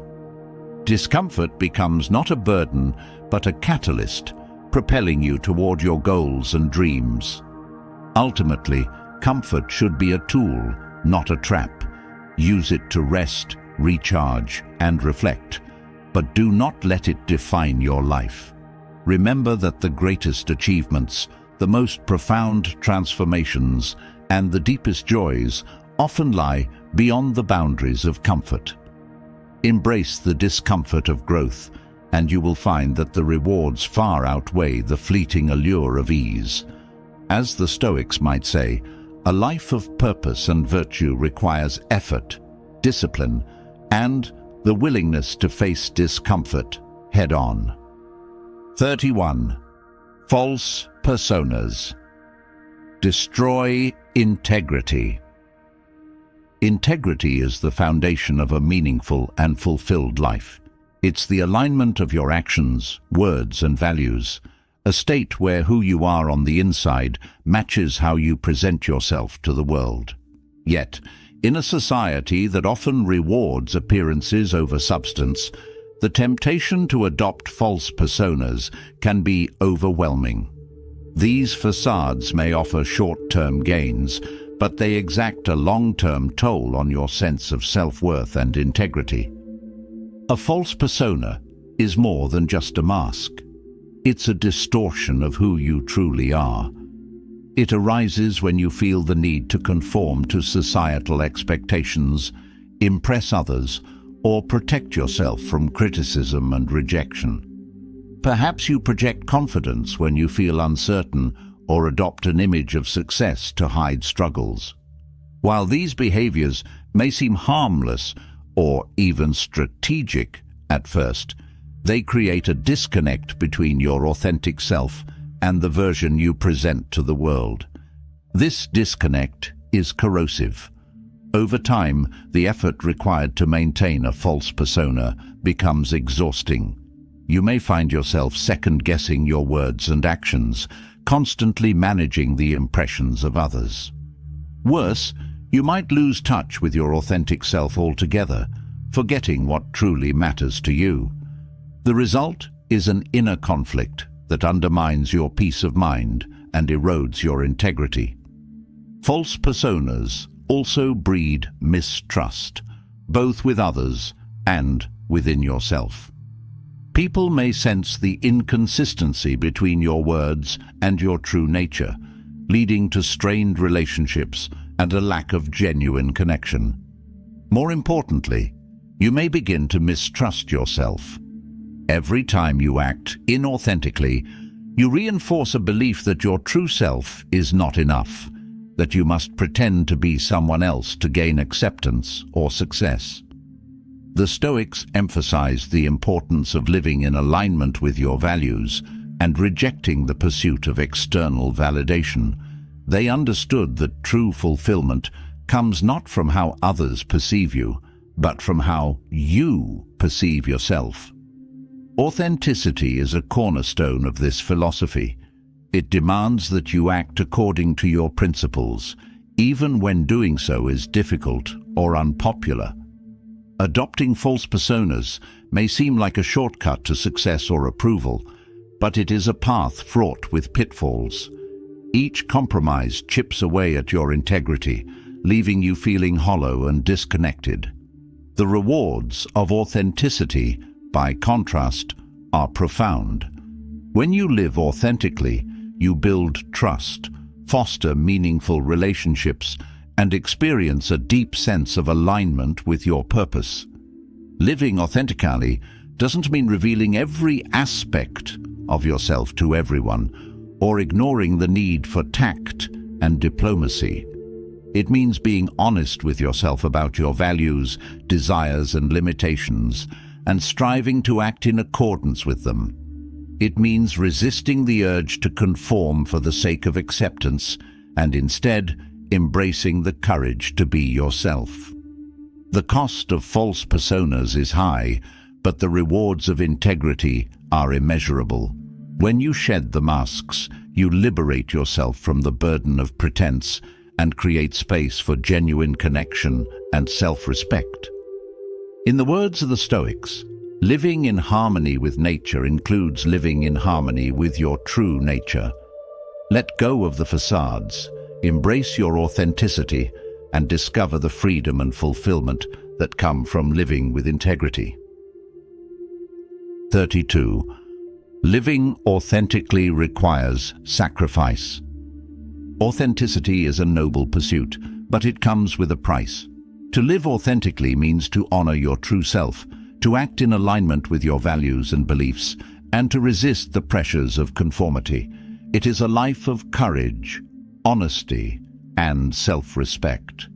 Discomfort becomes not a burden, but a catalyst, propelling you toward your goals and dreams. Ultimately, comfort should be a tool, not a trap. Use it to rest, recharge, and reflect, but do not let it define your life. Remember that the greatest achievements, the most profound transformations, and the deepest joys often lie beyond the boundaries of comfort. Embrace the discomfort of growth, and you will find that the rewards far outweigh the fleeting allure of ease. As the Stoics might say, a life of purpose and virtue requires effort, discipline, and the willingness to face discomfort head-on. 31. False personas. Destroy integrity. Integrity is the foundation of a meaningful and fulfilled life. It's the alignment of your actions, words, and values, a state where who you are on the inside matches how you present yourself to the world. Yet, in a society that often rewards appearances over substance, the temptation to adopt false personas can be overwhelming. These facades may offer short-term gains, but they exact a long-term toll on your sense of self-worth and integrity. A false persona is more than just a mask. It's a distortion of who you truly are. It arises when you feel the need to conform to societal expectations, impress others, or protect yourself from criticism and rejection. Perhaps you project confidence when you feel uncertain or adopt an image of success to hide struggles. While these behaviors may seem harmless or even strategic at first, they create a disconnect between your authentic self and the version you present to the world. This disconnect is corrosive. Over time, the effort required to maintain a false persona becomes exhausting. You may find yourself second-guessing your words and actions, constantly managing the impressions of others. Worse, you might lose touch with your authentic self altogether, forgetting what truly matters to you. The result is an inner conflict that undermines your peace of mind and erodes your integrity. False personas also breed mistrust, both with others and within yourself. People may sense the inconsistency between your words and your true nature, leading to strained relationships and a lack of genuine connection. More importantly, you may begin to mistrust yourself. Every time you act inauthentically, you reinforce a belief that your true self is not enough, that you must pretend to be someone else to gain acceptance or success. The Stoics emphasized the importance of living in alignment with your values and rejecting the pursuit of external validation. They understood that true fulfillment comes not from how others perceive you, but from how you perceive yourself. Authenticity is a cornerstone of this philosophy. It demands that you act according to your principles, even when doing so is difficult or unpopular. Adopting false personas may seem like a shortcut to success or approval, but it is a path fraught with pitfalls. Each compromise chips away at your integrity, leaving you feeling hollow and disconnected. The rewards of authenticity, by contrast, are profound. When you live authentically, you build trust, foster meaningful relationships, and experience a deep sense of alignment with your purpose. Living authentically doesn't mean revealing every aspect of yourself to everyone, or ignoring the need for tact and diplomacy. It means being honest with yourself about your values, desires, and limitations, and striving to act in accordance with them. It means resisting the urge to conform for the sake of acceptance, and instead embracing the courage to be yourself. The cost of false personas is high, but the rewards of integrity are immeasurable. When you shed the masks, you liberate yourself from the burden of pretense and create space for genuine connection and self-respect. In the words of the Stoics, living in harmony with nature includes living in harmony with your true nature. Let go of the facades, embrace your authenticity, and discover the freedom and fulfillment that come from living with integrity. 32. Living authentically requires sacrifice. Authenticity is a noble pursuit, but it comes with a price. To live authentically means to honor your true self, to act in alignment with your values and beliefs, and to resist the pressures of conformity. It is a life of courage, honesty, and self-respect.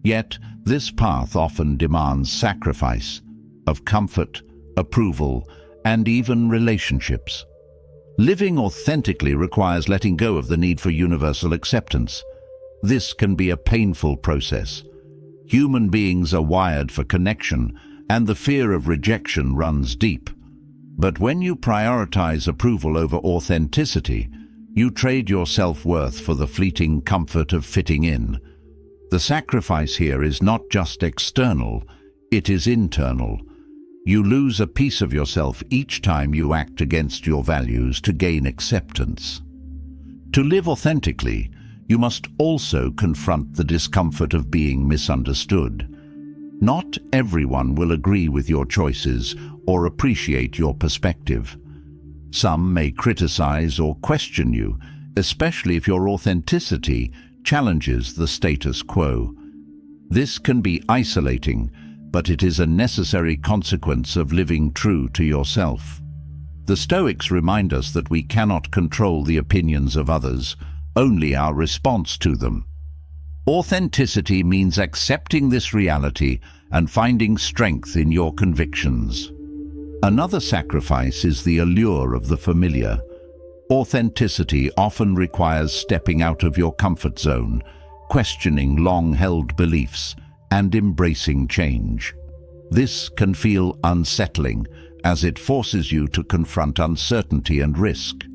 Yet, this path often demands sacrifice of comfort, approval, and even relationships. Living authentically requires letting go of the need for universal acceptance. This can be a painful process. Human beings are wired for connection, and the fear of rejection runs deep. But when you prioritize approval over authenticity, you trade your self-worth for the fleeting comfort of fitting in. The sacrifice here is not just external, it is internal. You lose a piece of yourself each time you act against your values to gain acceptance. To live authentically, you must also confront the discomfort of being misunderstood. Not everyone will agree with your choices or appreciate your perspective. Some may criticize or question you, especially if your authenticity challenges the status quo. This can be isolating, but it is a necessary consequence of living true to yourself. The Stoics remind us that we cannot control the opinions of others, only our response to them. Authenticity means accepting this reality and finding strength in your convictions. Another sacrifice is the allure of the familiar. Authenticity often requires stepping out of your comfort zone, questioning long-held beliefs, and embracing change. This can feel unsettling, as it forces you to confront uncertainty and risk.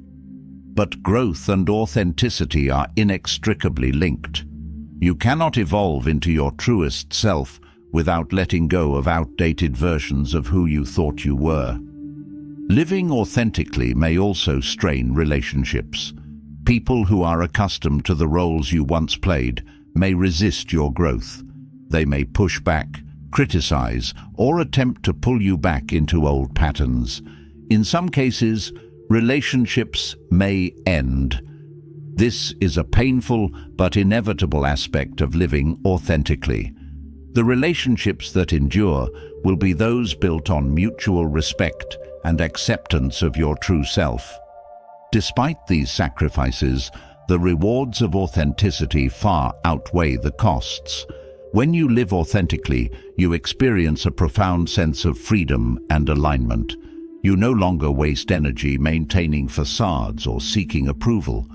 But growth and authenticity are inextricably linked. You cannot evolve into your truest self without letting go of outdated versions of who you thought you were. Living authentically may also strain relationships. People who are accustomed to the roles you once played may resist your growth. They may push back, criticize, or attempt to pull you back into old patterns. In some cases, relationships may end. This is a painful but inevitable aspect of living authentically. The relationships that endure will be those built on mutual respect and acceptance of your true self. Despite these sacrifices, the rewards of authenticity far outweigh the costs. When you live authentically, you experience a profound sense of freedom and alignment. You no longer waste energy maintaining facades or seeking approval.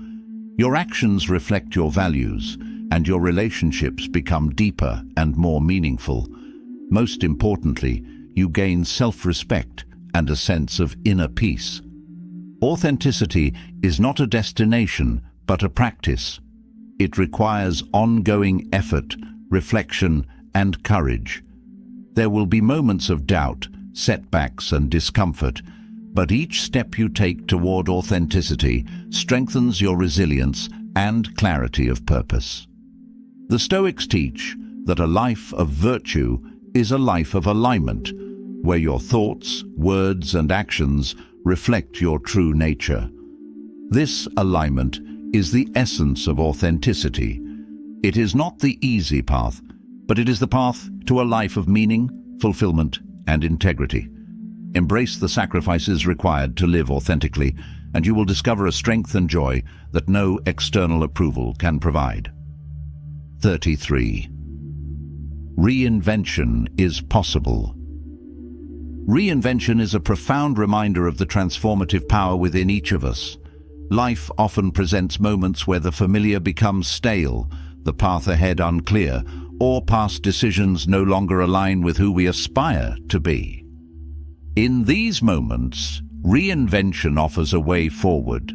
Your actions reflect your values, and your relationships become deeper and more meaningful. Most importantly, you gain self-respect and a sense of inner peace. Authenticity is not a destination, but a practice. It requires ongoing effort, reflection, and courage. There will be moments of doubt, setbacks, and discomfort, but each step you take toward authenticity strengthens your resilience and clarity of purpose. The Stoics teach that a life of virtue is a life of alignment, where your thoughts, words, and actions reflect your true nature. This alignment is the essence of authenticity. It is not the easy path, but it is the path to a life of meaning, fulfillment, and integrity. Embrace the sacrifices required to live authentically, and you will discover a strength and joy that no external approval can provide. 33. Reinvention is possible. Reinvention is a profound reminder of the transformative power within each of us. Life often presents moments where the familiar becomes stale, the path ahead unclear, or past decisions no longer align with who we aspire to be. In these moments, reinvention offers a way forward,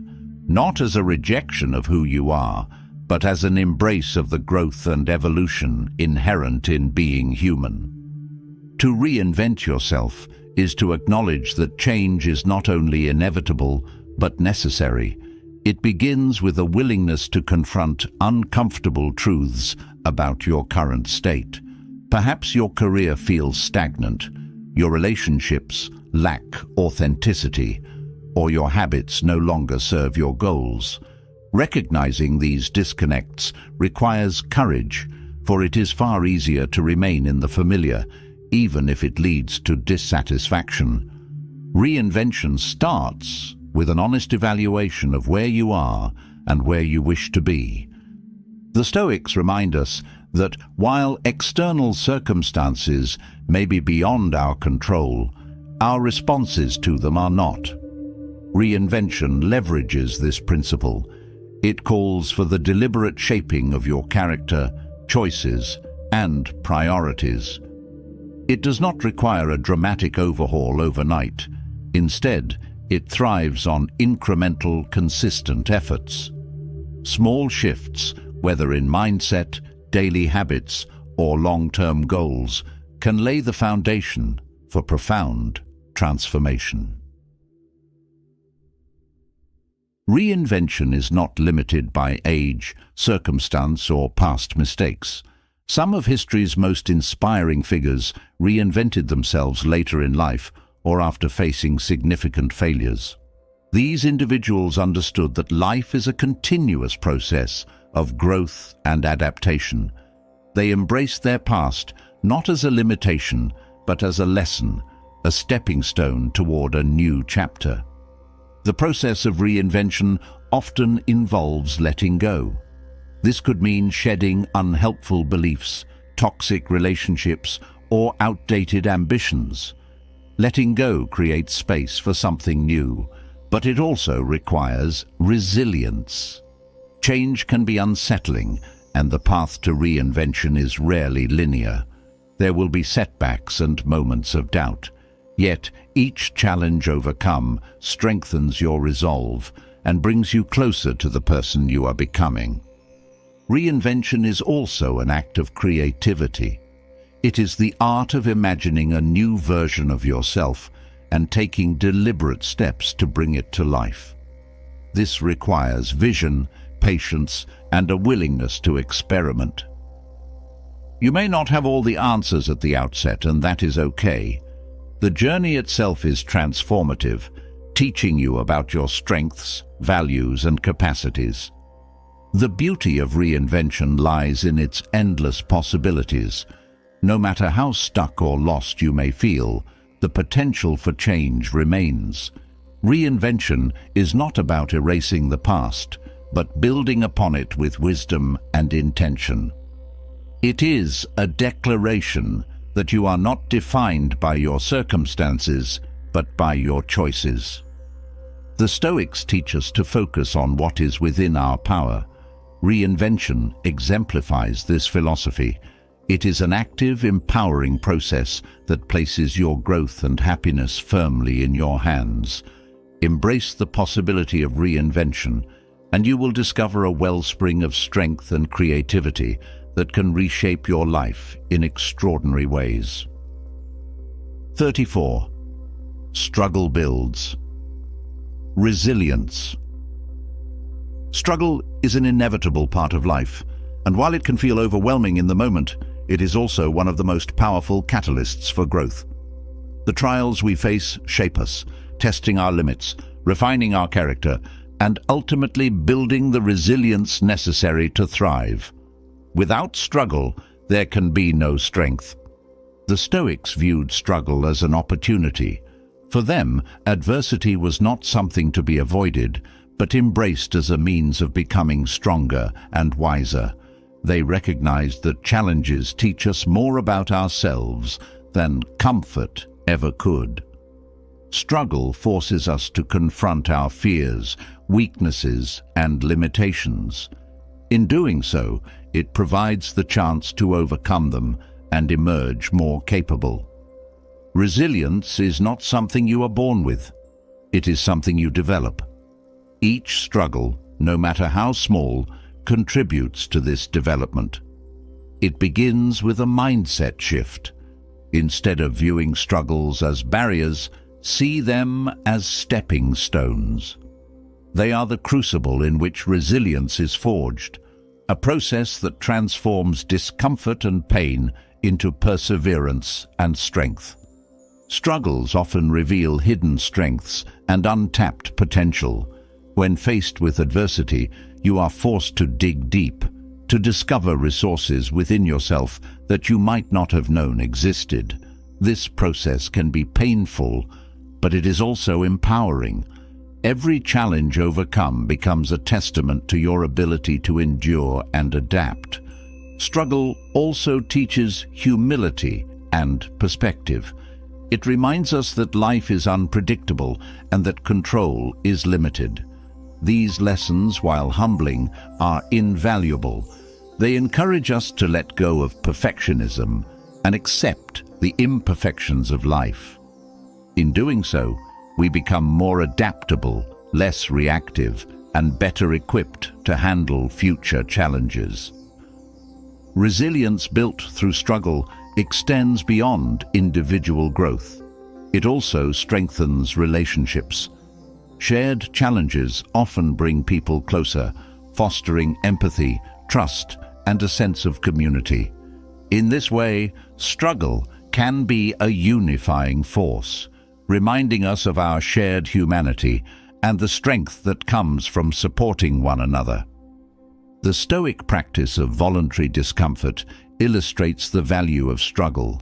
not as a rejection of who you are, but as an embrace of the growth and evolution inherent in being human. To reinvent yourself is to acknowledge that change is not only inevitable, but necessary. It begins with a willingness to confront uncomfortable truths about your current state. Perhaps your career feels stagnant, your relationships lack authenticity, or your habits no longer serve your goals. Recognizing these disconnects requires courage, for it is far easier to remain in the familiar, even if it leads to dissatisfaction. Reinvention starts with an honest evaluation of where you are and where you wish to be. The Stoics remind us that while external circumstances may be beyond our control, our responses to them are not. Reinvention leverages this principle. It calls for the deliberate shaping of your character, choices, and priorities. It does not require a dramatic overhaul overnight. Instead, it thrives on incremental, consistent efforts. Small shifts, whether in mindset, daily habits, or long-term goals, can lay the foundation for profound transformation. Reinvention is not limited by age, circumstance, or past mistakes. Some of history's most inspiring figures reinvented themselves later in life or after facing significant failures. These individuals understood that life is a continuous process of growth and adaptation. They embraced their past not as a limitation, but as a lesson, a stepping stone toward a new chapter. The process of reinvention often involves letting go. This could mean shedding unhelpful beliefs, toxic relationships, or outdated ambitions. Letting go creates space for something new, but it also requires resilience. Change can be unsettling, and the path to reinvention is rarely linear. There will be setbacks and moments of doubt. Yet, each challenge overcome strengthens your resolve and brings you closer to the person you are becoming. Reinvention is also an act of creativity. It is the art of imagining a new version of yourself and taking deliberate steps to bring it to life. This requires vision, patience, and a willingness to experiment. You may not have all the answers at the outset, and that is okay. The journey itself is transformative, teaching you about your strengths, values, and capacities. The beauty of reinvention lies in its endless possibilities. No matter how stuck or lost you may feel, the potential for change remains. Reinvention is not about erasing the past, but building upon it with wisdom and intention. It is a declaration that you are not defined by your circumstances, but by your choices. The Stoics teach us to focus on what is within our power. Reinvention exemplifies this philosophy. It is an active, empowering process that places your growth and happiness firmly in your hands. Embrace the possibility of reinvention, and you will discover a wellspring of strength and creativity that can reshape your life in extraordinary ways. 34. Struggle builds. Resilience. Struggle is an inevitable part of life, and while it can feel overwhelming in the moment, it is also one of the most powerful catalysts for growth. The trials we face shape us, testing our limits, refining our character, and ultimately building the resilience necessary to thrive. Without struggle, there can be no strength. The Stoics viewed struggle as an opportunity. For them, adversity was not something to be avoided, but embraced as a means of becoming stronger and wiser. They recognized that challenges teach us more about ourselves than comfort ever could. Struggle forces us to confront our fears, weaknesses, and limitations. In doing so, it provides the chance to overcome them and emerge more capable. Resilience is not something you are born with. It is something you develop. Each struggle, no matter how small, contributes to this development. It begins with a mindset shift. Instead of viewing struggles as barriers, see them as stepping stones. They are the crucible in which resilience is forged, a process that transforms discomfort and pain into perseverance and strength. Struggles often reveal hidden strengths and untapped potential. When faced with adversity, you are forced to dig deep, to discover resources within yourself that you might not have known existed. This process can be painful, but it is also empowering. Every challenge overcome becomes a testament to your ability to endure and adapt. Struggle also teaches humility and perspective. It reminds us that life is unpredictable and that control is limited. These lessons, while humbling, are invaluable. They encourage us to let go of perfectionism and accept the imperfections of life. In doing so, we become more adaptable, less reactive, and better equipped to handle future challenges. Resilience built through struggle extends beyond individual growth. It also strengthens relationships. Shared challenges often bring people closer, fostering empathy, trust, and a sense of community. In this way, struggle can be a unifying force, reminding us of our shared humanity and the strength that comes from supporting one another. The Stoic practice of voluntary discomfort illustrates the value of struggle.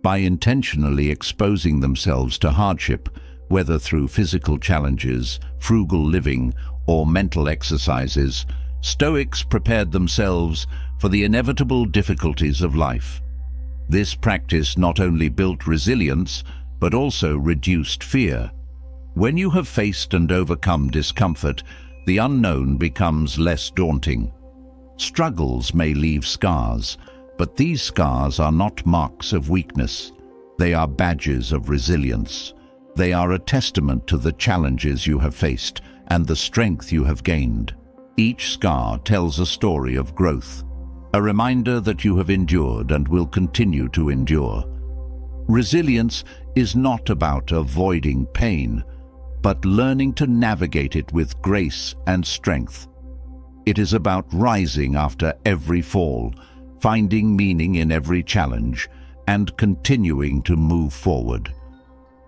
By intentionally exposing themselves to hardship, whether through physical challenges, frugal living, or mental exercises, Stoics prepared themselves for the inevitable difficulties of life. This practice not only built resilience, but also reduced fear. When you have faced and overcome discomfort, the unknown becomes less daunting. Struggles may leave scars, but these scars are not marks of weakness. They are badges of resilience. They are a testament to the challenges you have faced and the strength you have gained. Each scar tells a story of growth, a reminder that you have endured and will continue to endure. Resilience is not about avoiding pain, but learning to navigate it with grace and strength. It is about rising after every fall, finding meaning in every challenge, and continuing to move forward.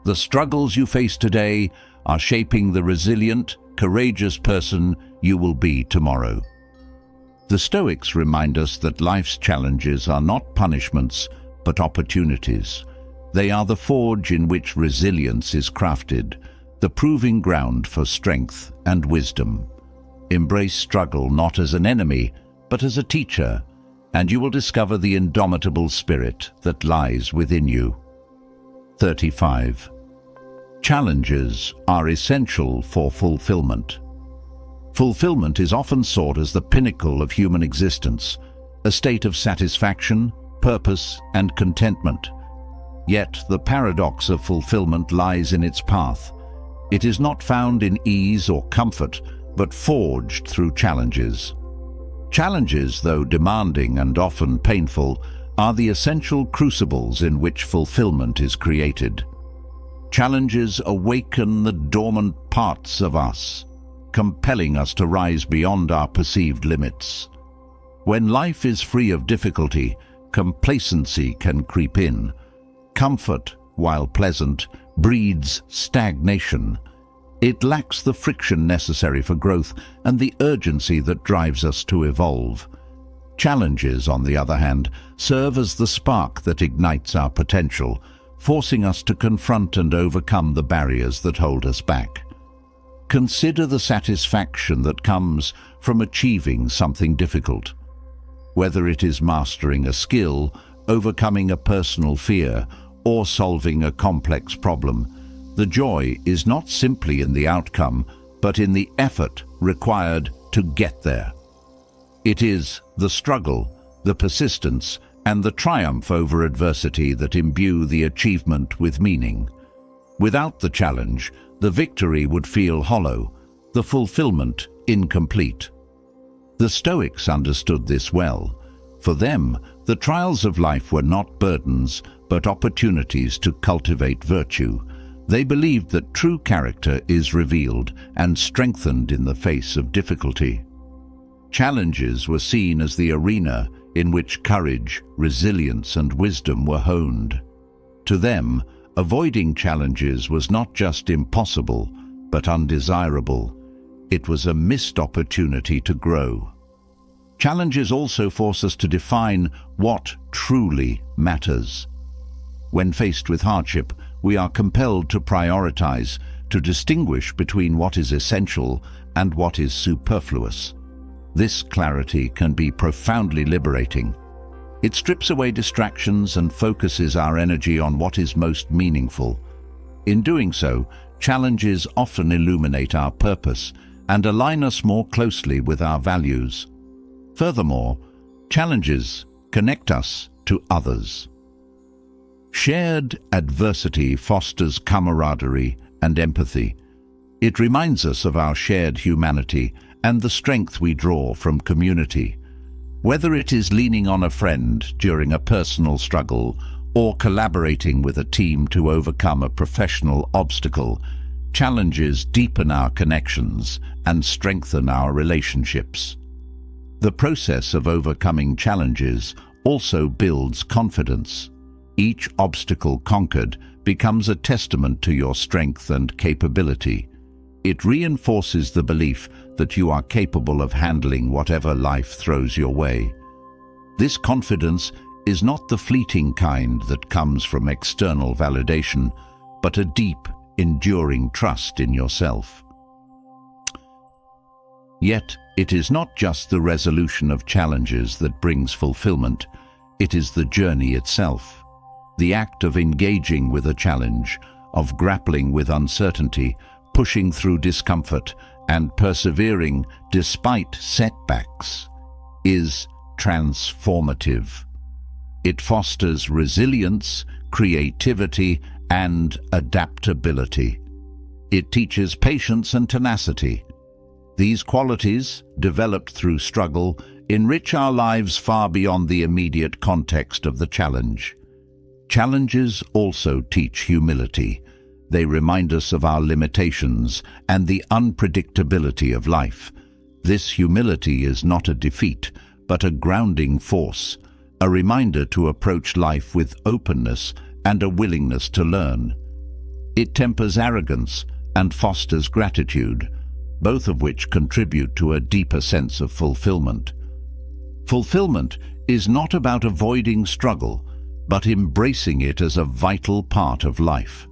The struggles you face today are shaping the resilient, courageous person you will be tomorrow. The Stoics remind us that life's challenges are not punishments, but opportunities. They are the forge in which resilience is crafted, the proving ground for strength and wisdom. Embrace struggle not as an enemy, but as a teacher, and you will discover the indomitable spirit that lies within you. 35. Challenges are essential for fulfillment. Fulfillment is often sought as the pinnacle of human existence, a state of satisfaction, purpose, and contentment. Yet the paradox of fulfillment lies in its path. It is not found in ease or comfort, but forged through challenges. Challenges, though demanding and often painful, are the essential crucibles in which fulfillment is created. Challenges awaken the dormant parts of us, compelling us to rise beyond our perceived limits. When life is free of difficulty, complacency can creep in. Comfort, while pleasant, breeds stagnation. It lacks the friction necessary for growth and the urgency that drives us to evolve. Challenges, on the other hand, serve as the spark that ignites our potential, forcing us to confront and overcome the barriers that hold us back. Consider the satisfaction that comes from achieving something difficult. Whether it is mastering a skill, overcoming a personal fear, or solving a complex problem, the joy is not simply in the outcome, but in the effort required to get there. It is the struggle, the persistence, and the triumph over adversity that imbue the achievement with meaning. Without the challenge, the victory would feel hollow, the fulfillment incomplete. The Stoics understood this well. For them, the trials of life were not burdens, but opportunities to cultivate virtue. They believed that true character is revealed and strengthened in the face of difficulty. Challenges were seen as the arena in which courage, resilience, and wisdom were honed. To them, avoiding challenges was not just impossible, but undesirable. It was a missed opportunity to grow. Challenges also force us to define what truly matters. When faced with hardship, we are compelled to prioritize, to distinguish between what is essential and what is superfluous. This clarity can be profoundly liberating. It strips away distractions and focuses our energy on what is most meaningful. In doing so, challenges often illuminate our purpose and align us more closely with our values. Furthermore, Challenges connect us to others. Shared adversity fosters camaraderie and empathy. It reminds us of our shared humanity and the strength we draw from community. Whether it is leaning on a friend during a personal struggle or collaborating with a team to overcome a professional obstacle, challenges deepen our connections and strengthen our relationships. The process of overcoming challenges also builds confidence. Each obstacle conquered becomes a testament to your strength and capability. It reinforces the belief that you are capable of handling whatever life throws your way. This confidence is not the fleeting kind that comes from external validation, but a deep, enduring trust in yourself. Yet, it is not just the resolution of challenges that brings fulfillment, it is the journey itself. The act of engaging with a challenge, of grappling with uncertainty, pushing through discomfort, and persevering despite setbacks, is transformative. It fosters resilience, creativity, and adaptability. It teaches patience and tenacity. These qualities, developed through struggle, enrich our lives far beyond the immediate context of the challenge. Challenges also teach humility. They remind us of our limitations and the unpredictability of life. This humility is not a defeat, but a grounding force, a reminder to approach life with openness and a willingness to learn. It tempers arrogance and fosters gratitude, both of which contribute to a deeper sense of fulfillment. Fulfillment is not about avoiding struggle, but embracing it as a vital part of life.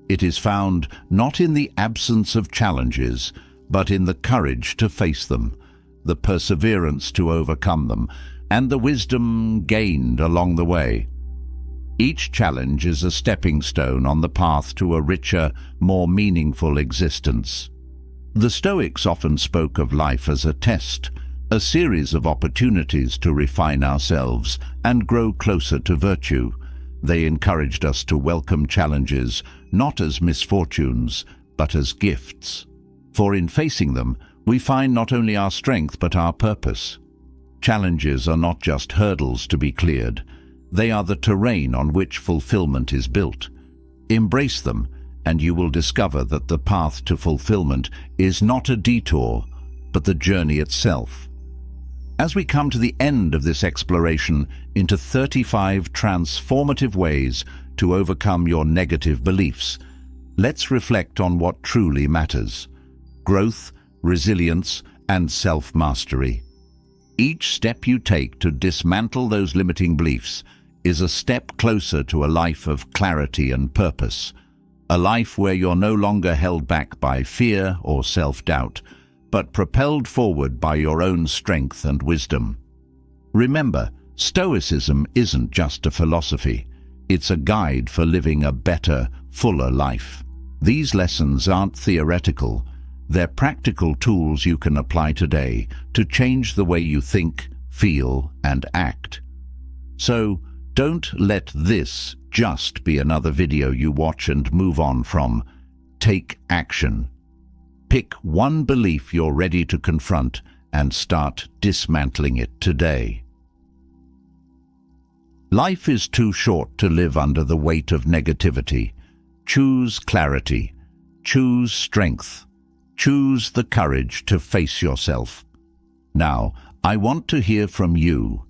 It is found not in the absence of challenges, but in the courage to face them, the perseverance to overcome them, and the wisdom gained along the way. Each challenge is a stepping stone on the path to a richer, more meaningful existence. The Stoics often spoke of life as a test, a series of opportunities to refine ourselves and grow closer to virtue. They encouraged us to welcome challenges not as misfortunes, but as gifts. For in facing them, we find not only our strength but our purpose. Challenges are not just hurdles to be cleared. They are the terrain on which fulfillment is built. Embrace them, and you will discover that the path to fulfillment is not a detour, but the journey itself. As we come to the end of this exploration into 35 transformative ways to overcome your negative beliefs, let's reflect on what truly matters: growth, resilience, and self-mastery. Each step you take to dismantle those limiting beliefs is a step closer to a life of clarity and purpose, a life where you're no longer held back by fear or self-doubt, but propelled forward by your own strength and wisdom. Remember, Stoicism isn't just a philosophy. It's a guide for living a better, fuller life. These lessons aren't theoretical. They're practical tools you can apply today to change the way you think, feel, and act. So, don't let this just be another video you watch and move on from. Take action. Pick one belief you're ready to confront and start dismantling it today. Life is too short to live under the weight of negativity. Choose clarity. Choose strength. Choose the courage to face yourself. Now, I want to hear from you.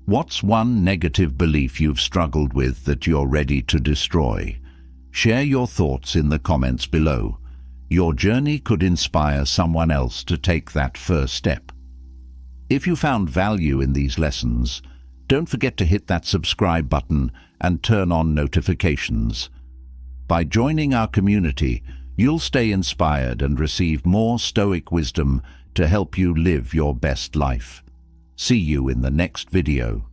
What's one negative belief you've struggled with that you're ready to destroy? Share your thoughts in the comments below. Your journey could inspire someone else to take that first step. If you found value in these lessons, don't forget to hit that subscribe button and turn on notifications. By joining our community, you'll stay inspired and receive more Stoic wisdom to help you live your best life. See you in the next video.